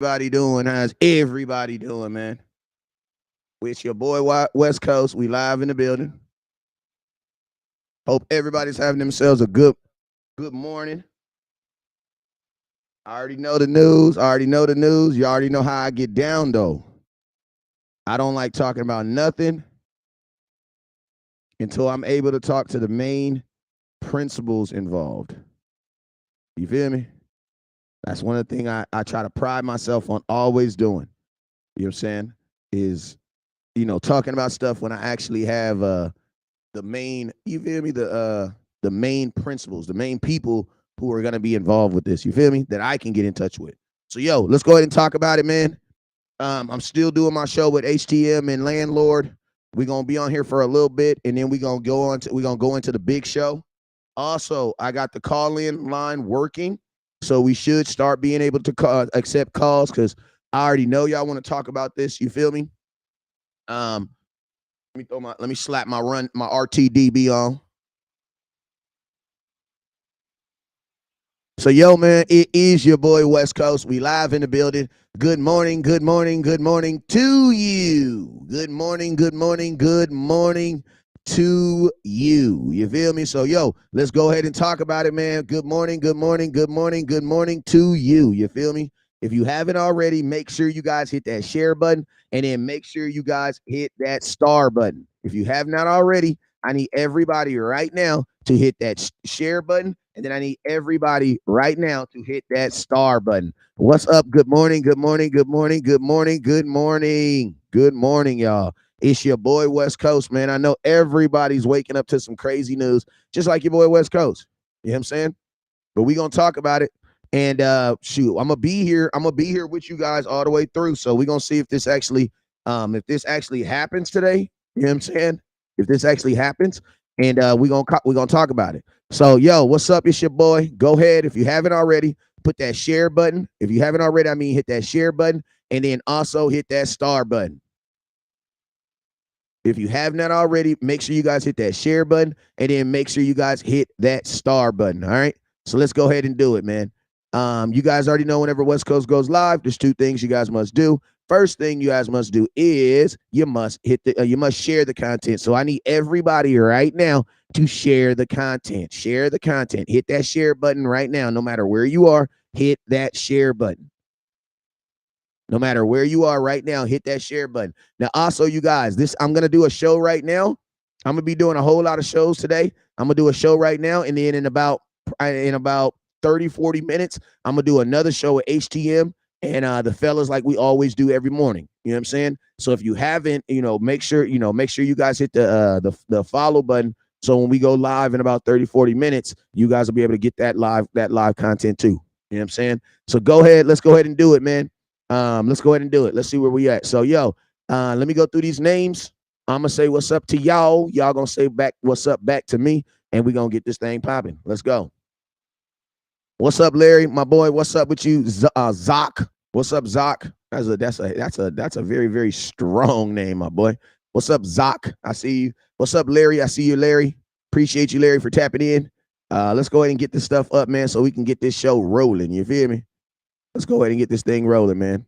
Everybody doing? How's everybody doing, man? It's your boy West Coast. We live in the building. Hope everybody's having themselves a good morning. I already know the news. I already know the news. You already know how I get down though. I don't like talking about nothing until I'm able to talk to the main principles involved. You feel me? That's one of the things I try to pride myself on always doing. You know what I'm saying? Is talking about stuff when I actually have the main, you feel me, the main principles, the main people who are gonna be involved with this, you feel me, that I can get in touch with. So yo, let's go ahead and talk about it, man. I'm still doing my show with HTM and Landlord. We're gonna be on here for a little bit, and then we're gonna go into the big show. Also, I got the call-in line working, so we should start being able to accept calls because I already know y'all want to talk about this. You feel me? Um, let me slap my RTDB on. So yo, man, it is your boy West Coast. We live in the building. Good morning, good morning, good morning to you. Good morning, good morning, good morning to you. You feel me? So yo, let's go ahead and talk about it, man. Good morning, good morning, good morning, good morning to you. You feel me? If you haven't already, make sure you guys hit that share button and then make sure you guys hit that star button. If you have not already, I need everybody right now to hit that share button, and then I need everybody right now to hit that star button. What's up? Good morning, good morning, good morning, good morning, good morning, good morning, y'all. It's your boy West Coast, man. I know everybody's waking up to some crazy news, just like your boy West Coast. You know what I'm saying? But we gonna talk about it. And shoot, I'm gonna be here. I'm gonna be here with you guys all the way through. So we're gonna see if this actually happens today. You know what I'm saying? If this actually happens, and we're gonna talk about it. So yo, what's up? It's your boy. Go ahead if you haven't already. Put that share button. If you haven't already, I mean hit that share button, and then also hit that star button. If you have not already, make sure you guys hit that share button, and then make sure you guys hit that star button. All right. So let's go ahead and do it, man. You guys already know whenever West Coast goes live, there's two things you guys must do. First thing you guys must do is you must share the content. So I need everybody right now to share the content. Share the content. Hit that share button right now. No matter where you are, hit that share button. No matter where you are right now, hit that share button. Now, also, you guys, I'm gonna do a show right now. I'm gonna be doing a whole lot of shows today. I'm gonna do a show right now, and then in about 30, 40 minutes, I'm gonna do another show with HTM and the fellas like we always do every morning. You know what I'm saying? So if you haven't, make sure you guys hit the follow button. So when we go live in about 30, 40 minutes, you guys will be able to get that live content too. You know what I'm saying? So go ahead, let's go ahead and do it, man. Let's go ahead and do it. Let's see where we at. So yo, let me go through these names. I'm gonna say what's up to y'all. Y'all gonna say back what's up back to me, and we gonna get this thing popping. Let's go. What's up, Larry, my boy? What's up with you, Zach? What's up, Zach? That's a very very strong name, my boy. What's up, Zach? I see you. What's up, Larry? I see you, Larry. Appreciate you, Larry, for tapping in. Let's go ahead and get this stuff up, man, so we can get this show rolling. You feel me? Let's go ahead and get this thing rolling, man.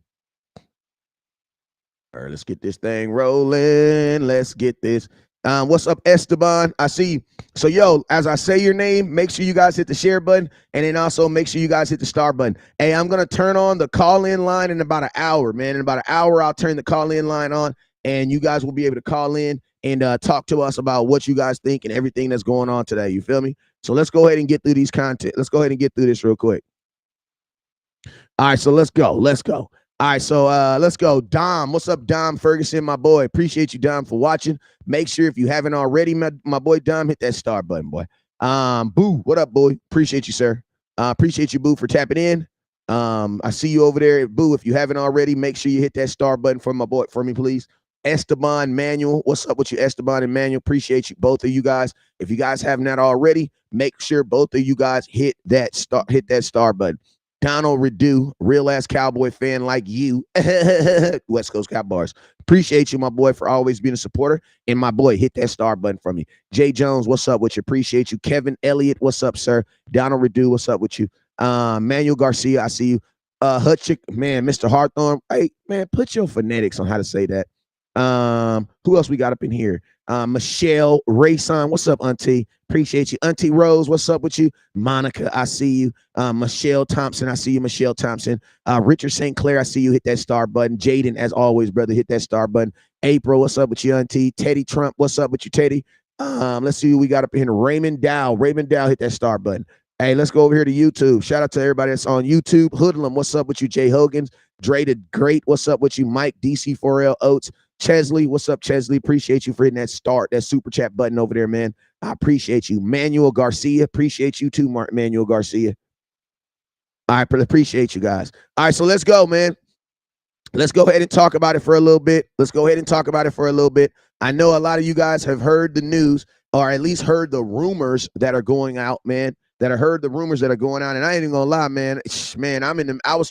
All right, let's get this thing rolling. Let's get this. What's up, Esteban? I see you. So, yo, as I say your name, make sure you guys hit the share button, and then also make sure you guys hit the star button. Hey, I'm going to turn on the call-in line in about an hour, man. In about an hour, I'll turn the call-in line on, and you guys will be able to call in and talk to us about what you guys think and everything that's going on today. You feel me? So let's go ahead and get through these content. Let's go ahead and get through this real quick. All right, so let's go. Let's go. All right, so let's go. Dom, what's up, Dom Ferguson, my boy? Appreciate you, Dom, for watching. Make sure if you haven't already, my boy Dom, hit that star button, boy. Boo, what up, boy? Appreciate you, sir. Appreciate you, Boo, for tapping in. I see you over there, Boo. If you haven't already, make sure you hit that star button for my boy, for me, please. Esteban Manuel, what's up with you, Esteban and Manuel? Appreciate you, both of you guys. If you guys have not already, make sure both of you guys hit that star button. Donald Redu, real ass Cowboy fan like you. West Coast Cowboys. Appreciate you, my boy, for always being a supporter. And my boy, hit that star button for me. Jay Jones, what's up with you? Appreciate you. Kevin Elliott, what's up, sir? Donald Redu, what's up with you? Manuel Garcia, I see you. Hutchik, man, Mr. Hawthorne. Hey, man, put your phonetics on how to say that. Who else we got up in here? Michelle Rayson, what's up, Auntie? Appreciate you. Auntie Rose, what's up with you? Monica, I see you. Michelle Thompson, I see you. Michelle Thompson. Richard St. Clair, I see you. Hit that star button. Jaden, as always, brother, hit that star button. April, what's up with you, Auntie? Teddy Trump, what's up with you, Teddy? Let's see who we got up in here. Raymond Dow. Raymond Dow, hit that star button. Hey, let's go over here to YouTube. Shout out to everybody that's on YouTube. Hoodlum, what's up with you? Jay Hogan's. Dre the Great, what's up with you? Mike, DC4L Oates. Chesley, what's up, Chesley? Appreciate you for hitting that super chat button over there, man. I appreciate you. Manuel Garcia, appreciate you too, Manuel Garcia. All right, appreciate you guys. All right, so let's go, man. Let's go ahead and talk about it for a little bit. I know a lot of you guys have heard the news, or at least heard the rumors that are going out, man. And I ain't even gonna lie, man. Man,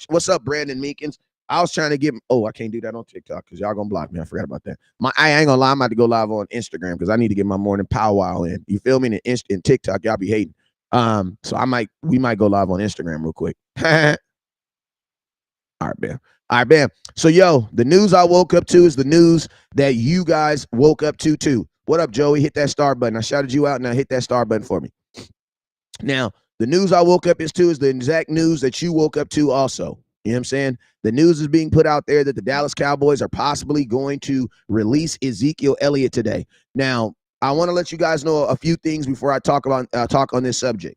what's up, Brandon Meekins? I was trying to get, I can't do that on TikTok because y'all gonna block me. I forgot about that. I ain't gonna lie, I'm about to go live on Instagram because I need to get my morning powwow in. You feel me? In TikTok, y'all be hating. So we might go live on Instagram real quick. All right, bam. So, the news I woke up to is the news that you guys woke up to too. What up, Joey? Hit that star button. I shouted you out. Now hit that star button for me. Now, the news I woke up to is the exact news that you woke up to also. You know what I'm saying? The news is being put out there that the Dallas Cowboys are possibly going to release Ezekiel Elliott today. Now, I want to let you guys know a few things before I talk on this subject.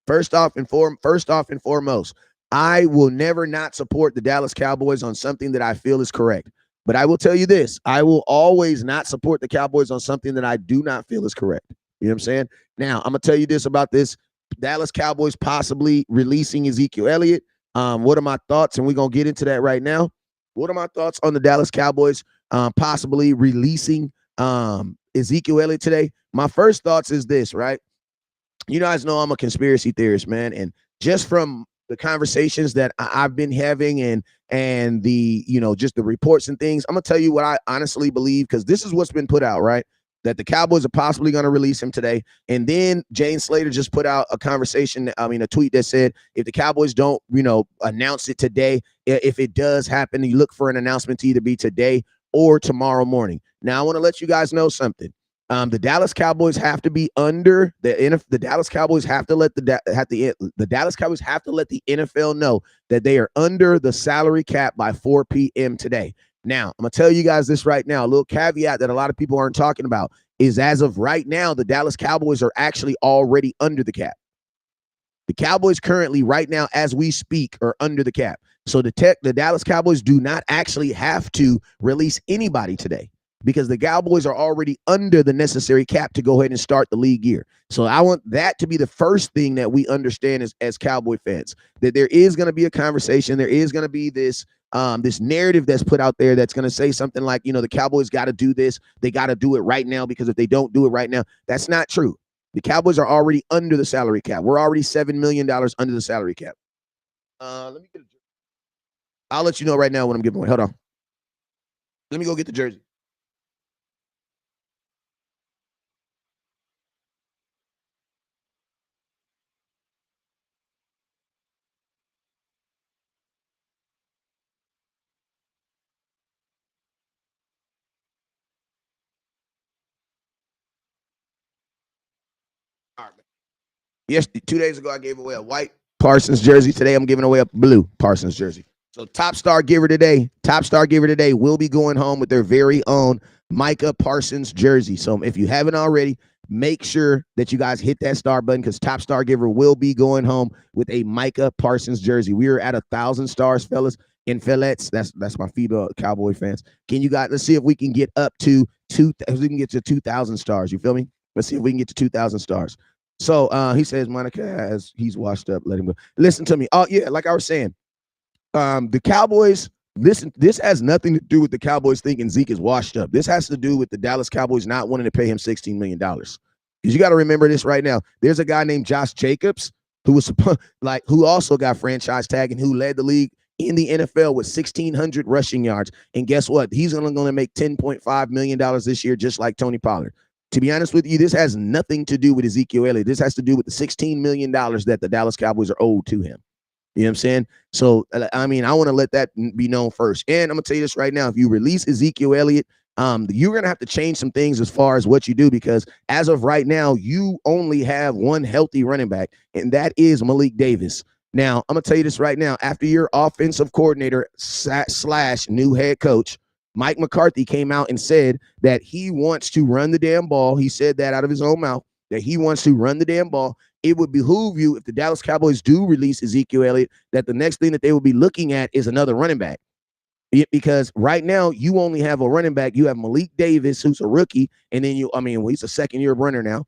First off and foremost, I will never not support the Dallas Cowboys on something that I feel is correct. But I will tell you this, I will always not support the Cowboys on something that I do not feel is correct. You know what I'm saying? Now, I'm going to tell you this about this Dallas Cowboys possibly releasing Ezekiel Elliott. What are my thoughts? And we're going to get into that right now. What are my thoughts on the Dallas Cowboys possibly releasing Ezekiel Elliott today? My first thoughts is this, right? You guys know I'm a conspiracy theorist, man. And just from the conversations that I've been having and the, just the reports and things, I'm going to tell you what I honestly believe, because this is what's been put out, right? That the Cowboys are possibly going to release him today. And then Jane Slater just put out a tweet that said, if the Cowboys don't, announce it today, if it does happen, you look for an announcement to either be today or tomorrow morning. Now, I want to let you guys know something. The Dallas Cowboys have to be under the Dallas Cowboys have to let the Dallas Cowboys have to let the NFL know that they are under the salary cap by 4 p.m. today. Now, I'm going to tell you guys this right now. A little caveat that a lot of people aren't talking about is, as of right now, the Dallas Cowboys are actually already under the cap. The Cowboys currently, right now, as we speak, are under the cap. So the Dallas Cowboys do not actually have to release anybody today, because the Cowboys are already under the necessary cap to go ahead and start the league year. So I want that to be the first thing that we understand as Cowboy fans, that there is going to be a conversation. There is going to be this narrative that's put out there that's going to say something like, the Cowboys got to do this. They got to do it right now, because if they don't do it right now, that's not true. The Cowboys are already under the salary cap. We're already $7 million under the salary cap. Let me get I'll let you know right now what I'm giving away. Hold on. Let me go get the jersey. All right. Yes, 2 days ago I gave away a white Parsons jersey. Today I'm giving away a blue Parsons jersey. So top star giver today will be going home with their very own Micah Parsons jersey. So if you haven't already, make sure that you guys hit that star button, because top star giver will be going home with a Micah Parsons jersey. We are at 1,000 stars, fellas and fillettes. That's my female Cowboy fans. Let's see if we can get up to 2,000 stars. You feel me? Let's see if we can get to 2,000 stars. So he says, Monica, he's washed up. Let him go. Listen to me. Oh, yeah, like I was saying, the Cowboys, listen, this has nothing to do with the Cowboys thinking Zeke is washed up. This has to do with the Dallas Cowboys not wanting to pay him $16 million. Because you got to remember this right now. There's a guy named Josh Jacobs who also got franchise tag and who led the league in the NFL with 1,600 rushing yards. And guess what? He's only going to make $10.5 million this year, just like Tony Pollard. To be honest with you, this has nothing to do with Ezekiel Elliott. This has to do with the $16 million that the Dallas Cowboys are owed to him. You know what I'm saying? So, I mean, I want to let that be known first. And I'm going to tell you this right now. If you release Ezekiel Elliott, you're going to have to change some things as far as what you do, because as of right now, you only have one healthy running back, and that is Malik Davis. Now, I'm going to tell you this right now. After your offensive coordinator / new head coach, Mike McCarthy, came out and said that he wants to run the damn ball. He said that out of his own mouth, that he wants to run the damn ball. It would behoove you, if the Dallas Cowboys do release Ezekiel Elliott, that the next thing that they will be looking at is another running back. Because right now you only have a running back. You have Malik Davis, who's a rookie, and then he's a second-year runner now,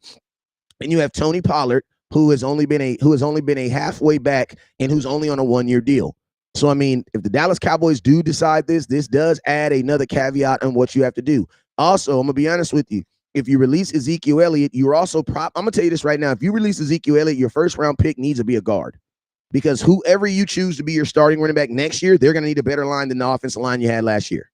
and you have Tony Pollard, who has only been a halfway back and who's only on a 1-year deal. So, I mean, if the Dallas Cowboys do decide this does add another caveat on what you have to do. Also, I'm going to be honest with you. If you release Ezekiel Elliott, you're also I'm going to tell you this right now. If you release Ezekiel Elliott, your first-round pick needs to be a guard. Because whoever you choose to be your starting running back next year, they're going to need a better line than the offensive line you had last year.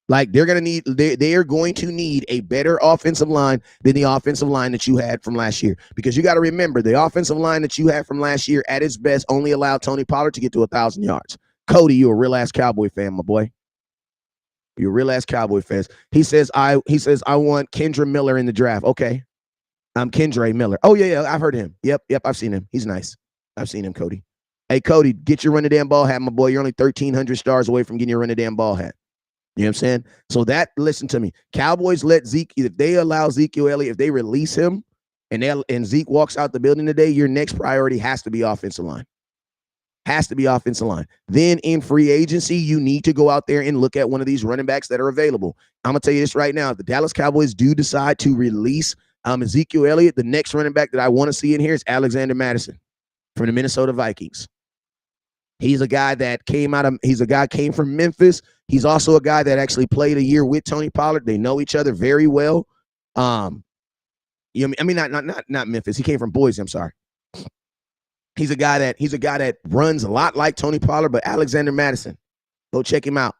Like, they are going to need a better offensive line than the offensive line that you had from last year. Because you got to remember, the offensive line that you had from last year at its best only allowed Tony Pollard to get to 1,000 yards. Cody, you're a real ass Cowboy fan, my boy. You're a real ass Cowboy fan. He says I want Kendra Miller in the draft. Okay. I'm Kendra Miller. Oh, yeah, I've heard of him. Yep, I've seen him. He's nice. I've seen him, Cody. Hey, Cody, get your run the damn ball hat, my boy. You're only 1,300 stars away from getting your run the damn ball hat. You know what I'm saying? So listen to me. Cowboys let Zeke, if they allow Ezekiel Elliott, if they release him and Zeke walks out the building today, your next priority has to be offensive line. Has to be offensive line. Then in free agency, you need to go out there and look at one of these running backs that are available. I'm going to tell you this right now. If the Dallas Cowboys do decide to release Ezekiel Elliott, the next running back that I want to see in here is Alexander Mattison from the Minnesota Vikings. He's a guy that came from Memphis. He's also a guy that actually played a year with Tony Pollard. They know each other very well. Not Memphis. He came from Boise. I'm sorry. He's a guy that runs a lot like Tony Pollard, but Alexander Mattison. Go check him out.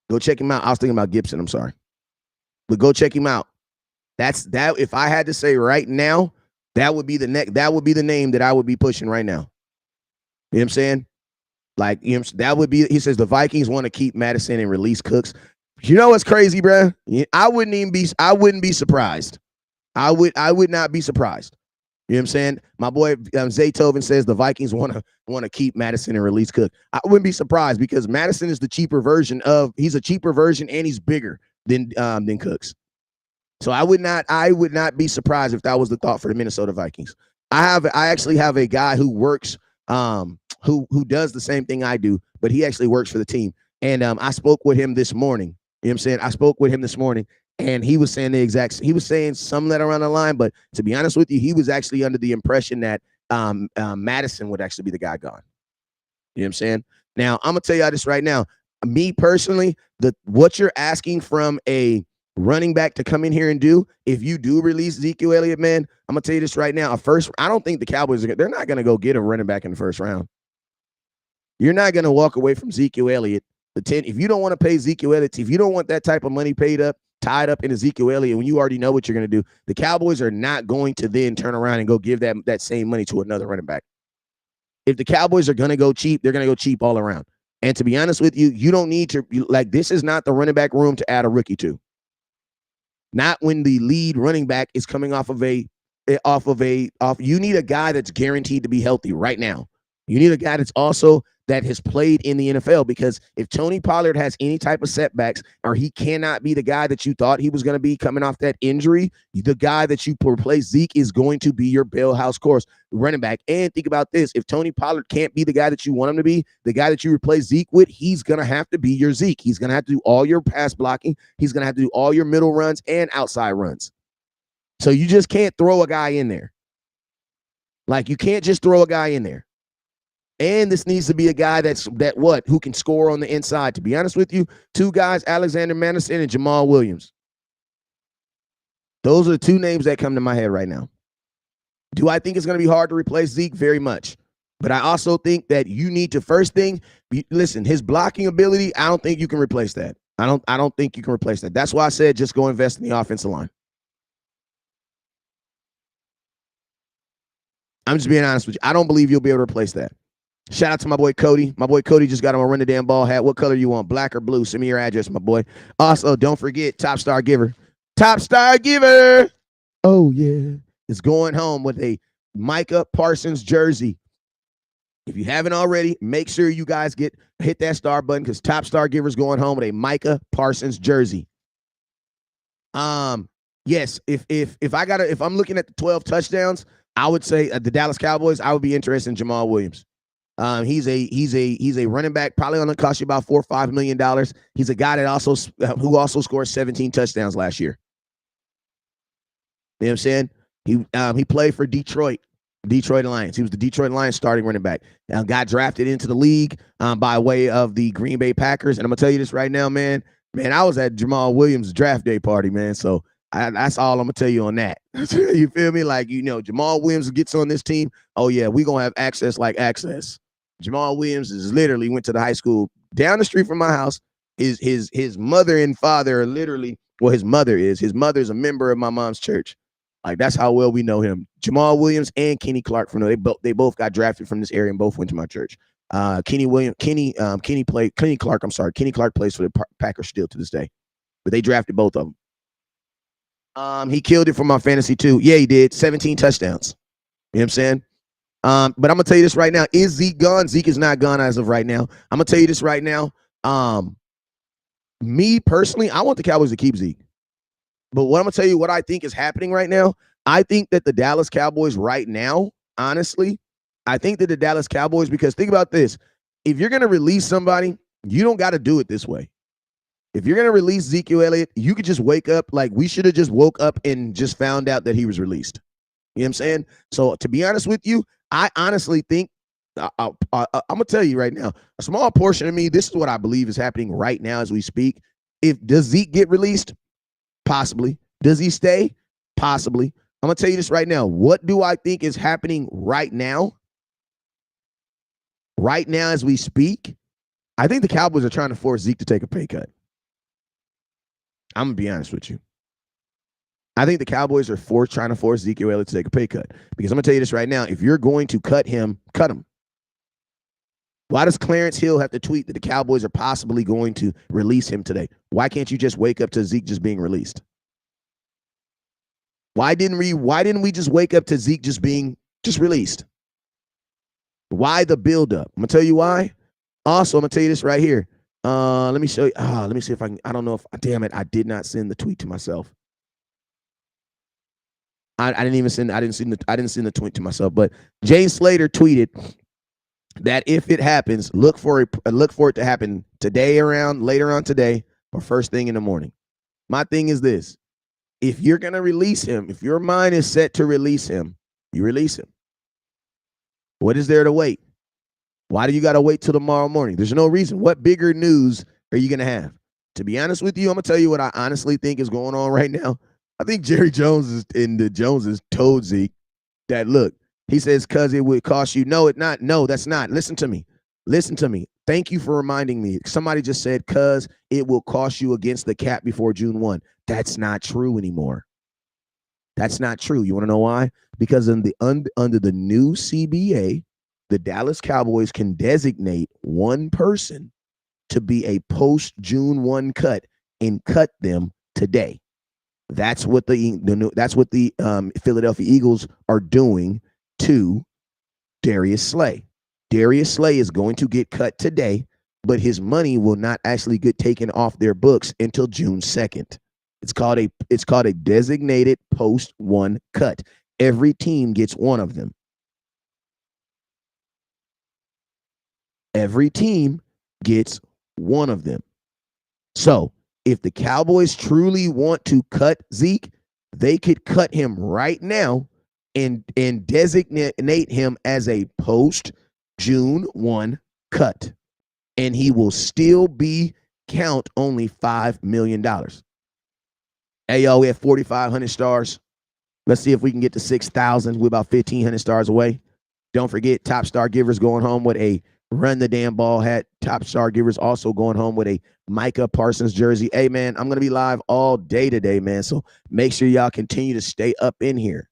I was thinking about Gibson. I'm sorry, but go check him out. If I had to say right now, that would be the name that I would be pushing right now. You know what I'm saying? Like, that would be, he says the Vikings want to keep Madison and release Cooks. You know what's crazy, bro? I wouldn't be surprised. I would not be surprised. You know what I'm saying? My boy Zaytoven says the Vikings want to keep Madison and release Cook. I wouldn't be surprised, because Madison is the cheaper version he's a cheaper version, and he's bigger than Cooks. So I would not be surprised if that was the thought for the Minnesota Vikings. I actually have a guy who works who does the same thing I do, but he actually works for the team. And I spoke with him this morning. You know what I'm saying? I spoke with him this morning, and he was saying he was saying some that around the line, but to be honest with you, he was actually under the impression that Madison would actually be the guy gone. You know what I'm saying? Now, I'm going to tell y'all this right now. Me personally, what you're asking from a running back to come in here and do, if you do release Ezekiel Elliott, man, I'm going to tell you this right now. I don't think the Cowboys they're not going to go get a running back in the first round. You're not going to walk away from Ezekiel Elliott. If you don't want to pay Ezekiel Elliott, if you don't want that type of money tied up in Ezekiel Elliott, when you already know what you're going to do, the Cowboys are not going to then turn around and go give that same money to another running back. If the Cowboys are going to go cheap, they're going to go cheap all around. And to be honest with you, you don't need to, this is not the running back room to add a rookie to. Not when the lead running back is coming off. You need a guy that's guaranteed to be healthy right now. You need a guy that has played in the NFL, because if Tony Pollard has any type of setbacks, or he cannot be the guy that you thought he was going to be coming off that injury, the guy that you replace Zeke is going to be your bailhouse course running back. And think about this. If Tony Pollard can't be the guy that you want him to be, the guy that you replace Zeke with, he's going to have to be your Zeke. He's going to have to do all your pass blocking. He's going to have to do all your middle runs and outside runs. So you just can't throw a guy in there. Like, you can't just throw a guy in there. And this needs to be a guy who can score on the inside. To be honest with you, two guys, Alexander Mattison and Jamal Williams. Those are the two names that come to my head right now. Do I think it's going to be hard to replace Zeke? Very much. But I also think that you need to listen, his blocking ability, I don't think you can replace that. I don't think you can replace that. That's why I said just go invest in the offensive line. I'm just being honest with you. I don't believe you'll be able to replace that. Shout out to my boy Cody. My boy Cody just got him a run the damn ball hat. What color you want? Black or blue? Send me your address, my boy. Also, don't forget Top Star Giver. Top Star Giver. Oh, yeah. Is going home with a Micah Parsons jersey. If you haven't already, make sure you guys hit that star button because Top Star Giver's going home with a Micah Parsons jersey. Yes, if I'm looking at the 12 touchdowns, I would say the Dallas Cowboys, I would be interested in Jamal Williams. He's a running back, probably going to cost you about $4 or $5 million. He's a guy that who also scored 17 touchdowns last year. You know what I'm saying? He played for Detroit Lions. He was the Detroit Lions starting running back. Got drafted into the league by way of the Green Bay Packers. And I'm gonna tell you this right now, man. Man, I was at Jamal Williams' draft day party, man. So that's all I'm gonna tell you on that. You feel me? Like, Jamal Williams gets on this team. Oh yeah, we gonna have access like access. Jamal Williams is literally went to the high school down the street from my house. His mother and father are literally, well, his mother's a member of my mom's church. Like, that's how well we know him. Jamal Williams and Kenny Clark they both got drafted from this area and both went to my church. Kenny Clark plays for the Packers still to this day, but they drafted both of them. He killed it for my fantasy too. Yeah, he did. 17 touchdowns. You know what I'm saying? But I'm gonna tell you this right now. Is Zeke gone? Zeke is not gone as of right now. I'm gonna tell you this right now. Me personally, I want the Cowboys to keep Zeke. But what I'm gonna tell you, what I think is happening right now, I think that the Dallas Cowboys right now, honestly, I think that the Dallas Cowboys, because think about this, if you're gonna release somebody, you don't got to do it this way. If you're gonna release Ezekiel Elliott, you could just wake up, like we should have just woke up and just found out that he was released. You know what I'm saying? So to be honest with you, I honestly think, I'm gonna tell you right now, a small portion of me, this is what I believe is happening right now as we speak. Does Zeke get released? Possibly. Does he stay? Possibly. I'm going to tell you this right now. What do I think is happening right now? Right now as we speak, I think the Cowboys are trying to force Zeke to take a pay cut. I'm going to be honest with you. I think the Cowboys are trying to force Ezekiel Elliott to take a pay cut. Because I'm going to tell you this right now. If you're going to cut him, cut him. Why does Clarence Hill have to tweet that the Cowboys are possibly going to release him today? Why can't you just wake up to Zeke just being released? Why didn't we just wake up to Zeke just being released? Why the buildup? I'm gonna tell you why. Also, I'm gonna tell you this right here. Let me show you. Let me see if I can. I don't know if. Damn it! I did not send the tweet to myself. I didn't send the tweet to myself. But Jane Slater tweeted that if it happens, look for it to happen today, later on today, or first thing in the morning. My thing is this: if you're gonna release him, if your mind is set to release him, you release him. What is there to wait? Why do you gotta wait till tomorrow morning? There's no reason. What bigger news are you gonna have? To be honest with you, I'm gonna tell you what I honestly think is going on right now. I think Jerry Jones Joneses told Zeke that, look, he says, cause it would cost you. No, it's not. No, that's not. Listen to me. Thank you for reminding me. Somebody just said, cause it will cost you against the cap before June 1. That's not true anymore. That's not true. You want to know why? Because under the new CBA, the Dallas Cowboys can designate one person to be a post June 1 cut and cut them today. That's what the Philadelphia Eagles are doing to Darius Slay. Darius Slay is going to get cut today, but his money will not actually get taken off their books until June 2nd. It's called a designated post 1 cut. Every team gets one of them. Every team gets one of them. So if the Cowboys truly want to cut Zeke, they could cut him right now and designate him as a post June 1 cut. And he will still be count only $5 million. Hey, y'all, we have 4,500 stars. Let's see if we can get to 6,000. We're about 1,500 stars away. Don't forget, Top Star Givers going home with a Run the Damn Ball hat. Top Star Givers also going home with a Micah Parsons jersey. Hey, man, I'm going to be live all day today, man. So make sure y'all continue to stay up in here.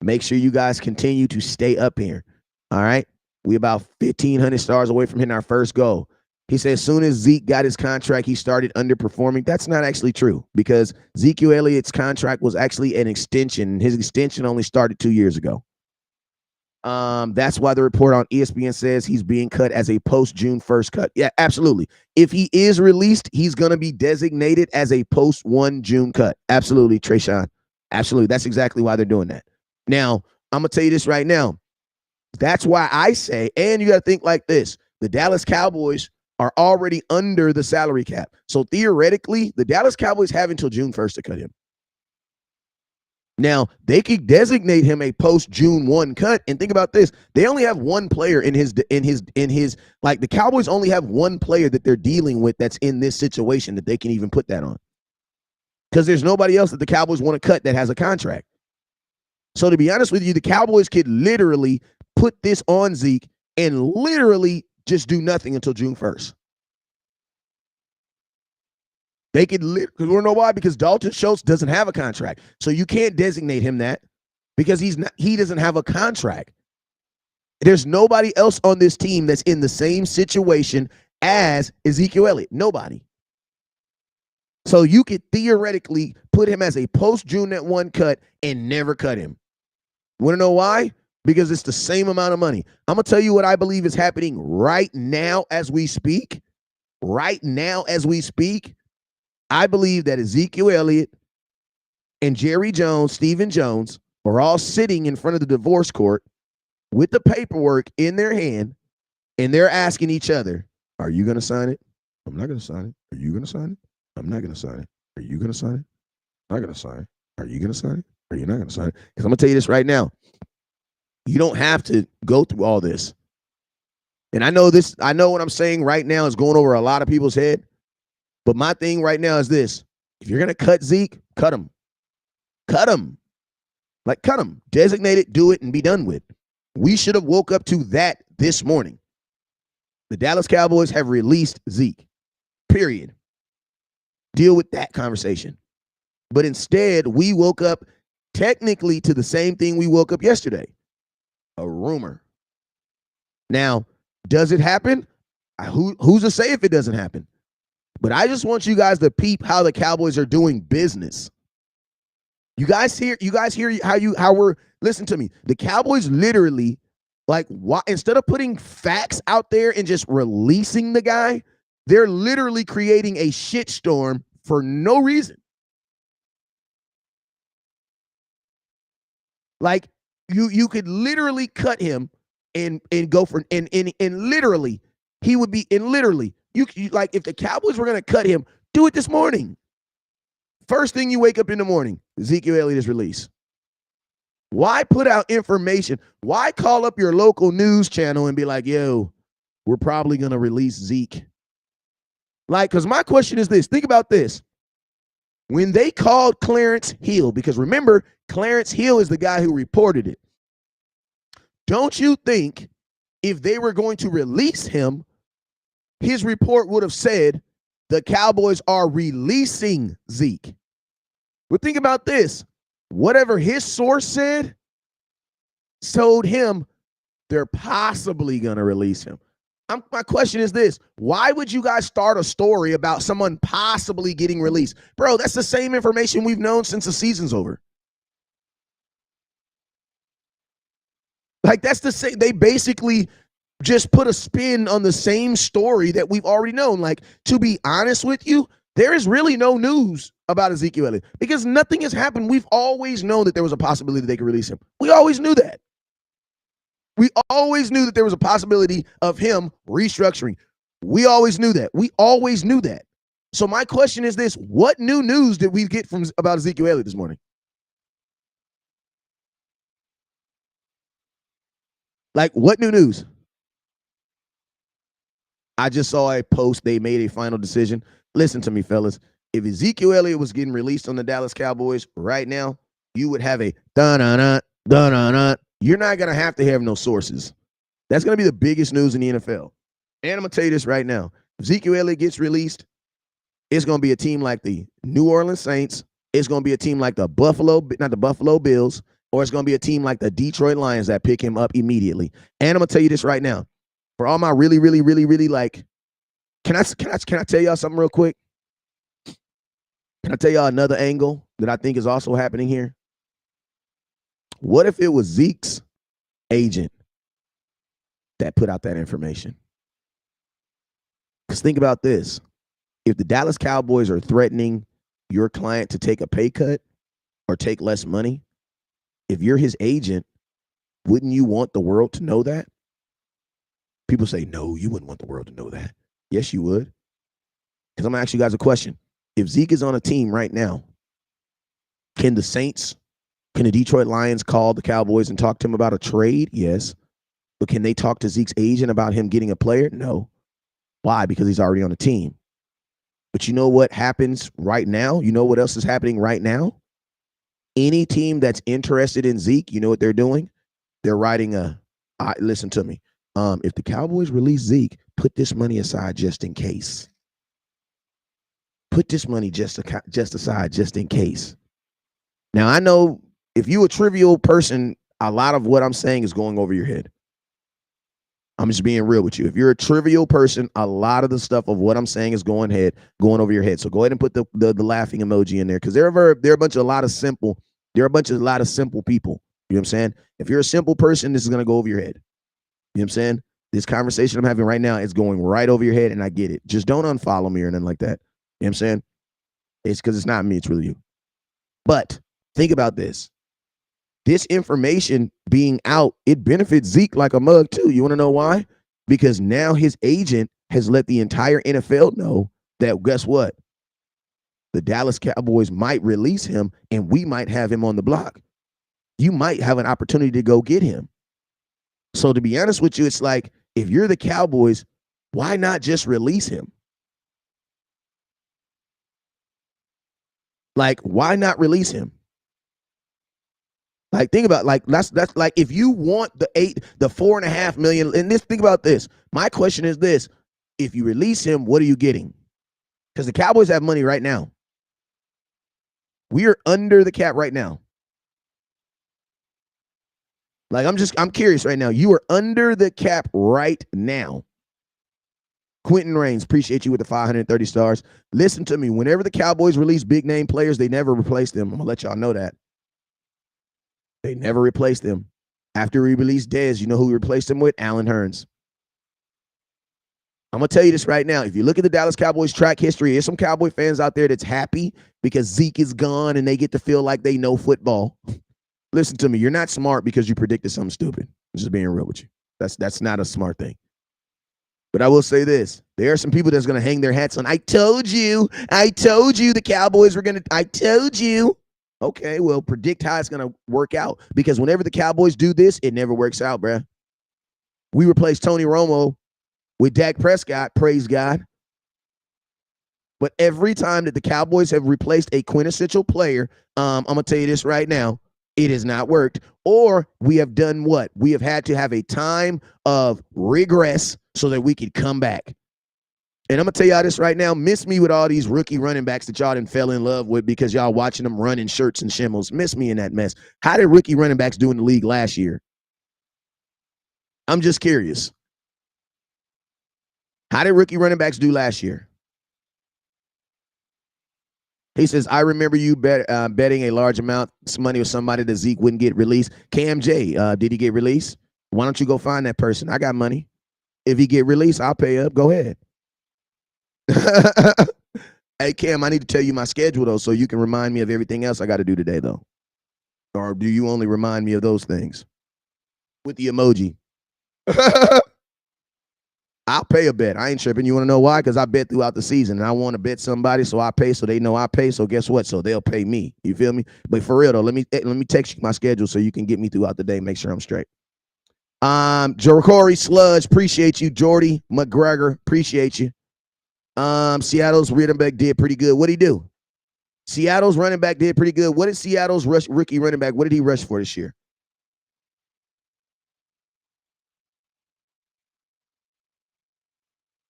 Make sure you guys continue to stay up here. All right. We about 1,500 stars away from hitting our first goal. He said as soon as Zeke got his contract, he started underperforming. That's not actually true because Ezekiel Elliott's contract was actually an extension. His extension only started 2 years ago. That's why the report on ESPN says he's being cut as a post-June 1st cut. Yeah, absolutely. If he is released, he's going to be designated as a post-1 June cut. Absolutely, Trayshawn. Absolutely. That's exactly why they're doing that. Now, I'm going to tell you this right now. That's why I say, and you got to think like this, the Dallas Cowboys are already under the salary cap. So theoretically, the Dallas Cowboys have until June 1st to cut him. Now, they could designate him a post-June 1 cut, and think about this. They only have one player in his like the Cowboys only have one player that they're dealing with that's in this situation that they can even put that on. Because there's nobody else that the Cowboys want to cut that has a contract. So to be honest with you, the Cowboys could literally put this on Zeke and literally just do nothing until June 1st. They could, because we don't know why, because Dalton Schultz doesn't have a contract. So you can't designate him that because he doesn't have a contract. There's nobody else on this team that's in the same situation as Ezekiel Elliott. Nobody. So you could theoretically put him as a post-June 1 cut and never cut him. Want to know why? Because it's the same amount of money. I'm going to tell you what I believe is happening right now as we speak. Right now as we speak, I believe that Ezekiel Elliott and Jerry Jones, Stephen Jones, are all sitting in front of the divorce court with the paperwork in their hand, and they're asking each other, are you going to sign it? I'm not going to sign it. Are you going to sign it? I'm not going to sign it. Are you going to sign it? I'm not going to sign it. Are you going to sign it? Are you not going to sign it? Because I'm going to tell you this right now. You don't have to go through all this. And I know what I'm saying right now is going over a lot of people's head. But my thing right now is this. If you're going to cut Zeke, cut him. Cut him. Like, cut him. Designate it, do it, and be done with. We should have woke up to that this morning. The Dallas Cowboys have released Zeke. Period. Deal with that conversation. But instead, we woke up technically to the same thing we woke up yesterday. A rumor. Now, does it happen? Who's to say if it doesn't happen? But I just want you guys to peep how the Cowboys are doing business. You guys hear how we're, listen to me. The Cowboys literally, like, instead of putting facts out there and just releasing the guy, they're literally creating a shitstorm for no reason. Like, you could literally cut him and go for and literally he would be in literally you like if the Cowboys were going to cut him, do it this morning. First thing you wake up in the morning, Ezekiel Elliott is released. Why put out information? Why call up your local news channel and be like, yo, we're probably going to release Zeke? Like, because my question is this. Think about this. When they called Clarence Hill, because remember, Clarence Hill is the guy who reported it. Don't you think if they were going to release him, his report would have said the Cowboys are releasing Zeke? But think about this. Whatever his source said, told him they're possibly going to release him. My question is this. Why would you guys start a story about someone possibly getting released? Bro, that's the same information we've known since the season's over. Like, that's the same. They basically just put a spin on the same story that we've already known. Like, to be honest with you, there is really no news about Ezekiel Elliott because nothing has happened. We've always known that there was a possibility that they could release him. We always knew that. We always knew that there was a possibility of him restructuring. We always knew that. We always knew that. So my question is this. What new news did we get about Ezekiel Elliott this morning? Like, what new news? I just saw a post. They made a final decision. Listen to me, fellas. If Ezekiel Elliott was getting released on the Dallas Cowboys right now, you would have a da-na-na, da-na-na. You're not going to have no sources. That's going to be the biggest news in the NFL. And I'm going to tell you this right now. If Ezekiel Elliott gets released, it's going to be a team like the New Orleans Saints. It's going to be a team like not the Buffalo Bills. or it's going to be a team like the Detroit Lions that pick him up immediately. And I'm going to tell you this right now. For all my really, really, really, really like, can I tell y'all something real quick? Can I tell y'all another angle that I think is also happening here? What if it was Zeke's agent that put out that information? Because think about this. If the Dallas Cowboys are threatening your client to take a pay cut or take less money, if you're his agent, wouldn't you want the world to know that? People say, no, you wouldn't want the world to know that. Yes, you would. Because I'm going to ask you guys a question. If Zeke is on a team right now, can the Detroit Lions call the Cowboys and talk to him about a trade? Yes. But can they talk to Zeke's agent about him getting a player? No. Why? Because he's already on a team. But you know what happens right now? You know what else is happening right now? Any team that's interested in Zeke, you know what they're doing? They're writing listen to me. If the Cowboys release Zeke, put this money aside just in case. Put this money just aside just in case. Now, I know if you're a trivial person, a lot of what I'm saying is going over your head. I'm just being real with you. If you're a trivial person, a lot of the stuff of what I'm saying is going over your head. So go ahead and put the laughing emoji in there, because there are a lot of simple people. You know what I'm saying? If you're a simple person, this is gonna go over your head. You know what I'm saying? This conversation I'm having right now is going right over your head, and I get it. Just don't unfollow me or nothing like that. You know what I'm saying? It's because it's not me, it's really you. But think about this. This information being out, it benefits Zeke like a mug too. You want to know why? Because now his agent has let the entire NFL know that, guess what? The Dallas Cowboys might release him and we might have him on the block. You might have an opportunity to go get him. So to be honest with you, it's like, if you're the Cowboys, why not just release him? Like, why not release him? Like, think about, like, that's like, if you want the 4.5 million, and think about this. My question is this: if you release him, what are you getting? Because the Cowboys have money right now. We are under the cap right now. Like, I'm curious right now. You are under the cap right now. Quentin Raines, appreciate you with the 530 stars. Listen to me. Whenever the Cowboys release big name players, they never replace them. I'm gonna let y'all know that. They never replaced them. After we released Dez, you know who we replaced him with? Allen Hurns. I'm going to tell you this right now. If you look at the Dallas Cowboys track history, there's some Cowboy fans out there that's happy because Zeke is gone and they get to feel like they know football. Listen to me. You're not smart because you predicted something stupid. I'm just being real with you. That's not a smart thing. But I will say this. There are some people that's going to hang their hats on. I told you the Cowboys were going to, I told you. Okay, well, predict how it's going to work out, because whenever the Cowboys do this, it never works out, bruh. We replaced Tony Romo with Dak Prescott, praise God. But every time that the Cowboys have replaced a quintessential player, I'm going to tell you this right now, it has not worked. Or we have done what? We have had to have a time of regress so that we could come back. And I'm going to tell y'all this right now. Miss me with all these rookie running backs that y'all didn't fell in love with because y'all watching them run in shirts and shimmels. Miss me in that mess. How did rookie running backs do in the league last year? I'm just curious. How did rookie running backs do last year? He says, I remember you betting a large amount of money with somebody that Zeke wouldn't get released. Cam J, did he get released? Why don't you go find that person? I got money. If he get released, I'll pay up. Go ahead. Hey, Cam, I need to tell you my schedule, though, so you can remind me of everything else I got to do today, though. Or do you only remind me of those things? With the emoji. I'll pay a bet. I ain't tripping. You want to know why? Because I bet throughout the season, and I want to bet somebody, so I pay, so they know I pay. So guess what? So they'll pay me. You feel me? But for real, though, let me text you my schedule so you can get me throughout the day, make sure I'm straight. Jerichory Sludge, appreciate you. Jordy McGregor, appreciate you. Seattle's running back did pretty good. What'd he do? Seattle's running back did pretty good. What did Seattle's rookie running back, what did he rush for this year?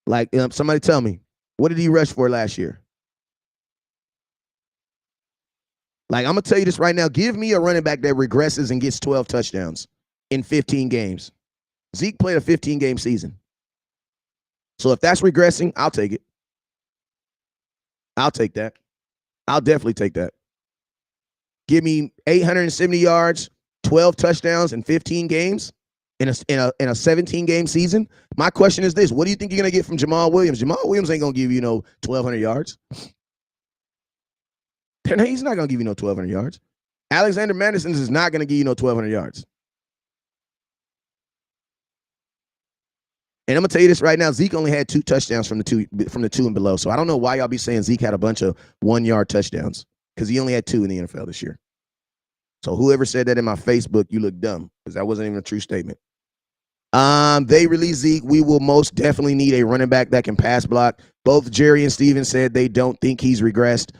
Like, somebody tell me, what did he rush for last year? Like, I'm going to tell you this right now. Give me a running back that regresses and gets 12 touchdowns in 15 games. Zeke played a 15-game season. So if that's regressing, I'll take it. I'll take that. I'll definitely take that. Give me 870 yards, 12 touchdowns in 15 games in a 17-game season. My question is this: what do you think you're gonna get from Jamal Williams? Jamal Williams ain't gonna give you 1,200 yards. He's not gonna give you 1,200 yards. Alexander Madison is not gonna give you 1,200 yards. And I'm gonna tell you this right now: Zeke only had 2 touchdowns from the two and below. So I don't know why y'all be saying Zeke had a bunch of 1-yard touchdowns, because he only had 2 in the NFL this year. So whoever said that in my Facebook, you look dumb, because that wasn't even a true statement. They released Zeke. We will most definitely need a running back that can pass block. Both Jerry and Steven said they don't think he's regressed.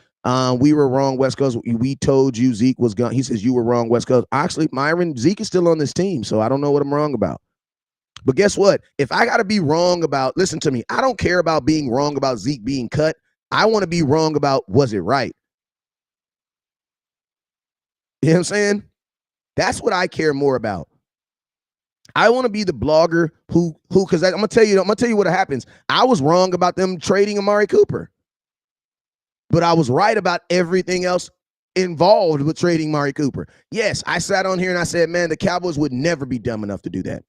We were wrong, West Coast. We told you Zeke was gone. He says you were wrong, West Coast. Actually, Myron, Zeke is still on this team, so I don't know what I'm wrong about. But guess what? If I got to be wrong about, listen to me, I don't care about being wrong about Zeke being cut. I want to be wrong about, was it right? You know what I'm saying? That's what I care more about. I want to be the blogger who, because I'm gonna tell you what happens. I was wrong about them trading Amari Cooper, but I was right about everything else involved with trading Amari Cooper. Yes, I sat on here and I said, man, the Cowboys would never be dumb enough to do that.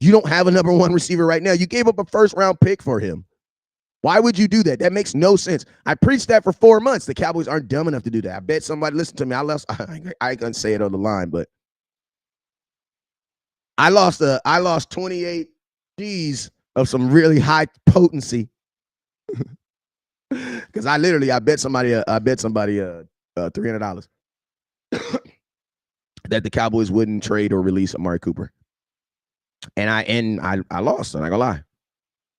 You don't have a number 1 receiver right now. You gave up a first-round pick for him. Why would you do that? That makes no sense. I preached that for 4 months. The Cowboys aren't dumb enough to do that. I bet somebody, listen to me, I couldn't say it on the line, but I lost 28 G's of some really high potency. Because I bet somebody $300 that the Cowboys wouldn't trade or release Amari Cooper. And I lost, I'm not gonna lie.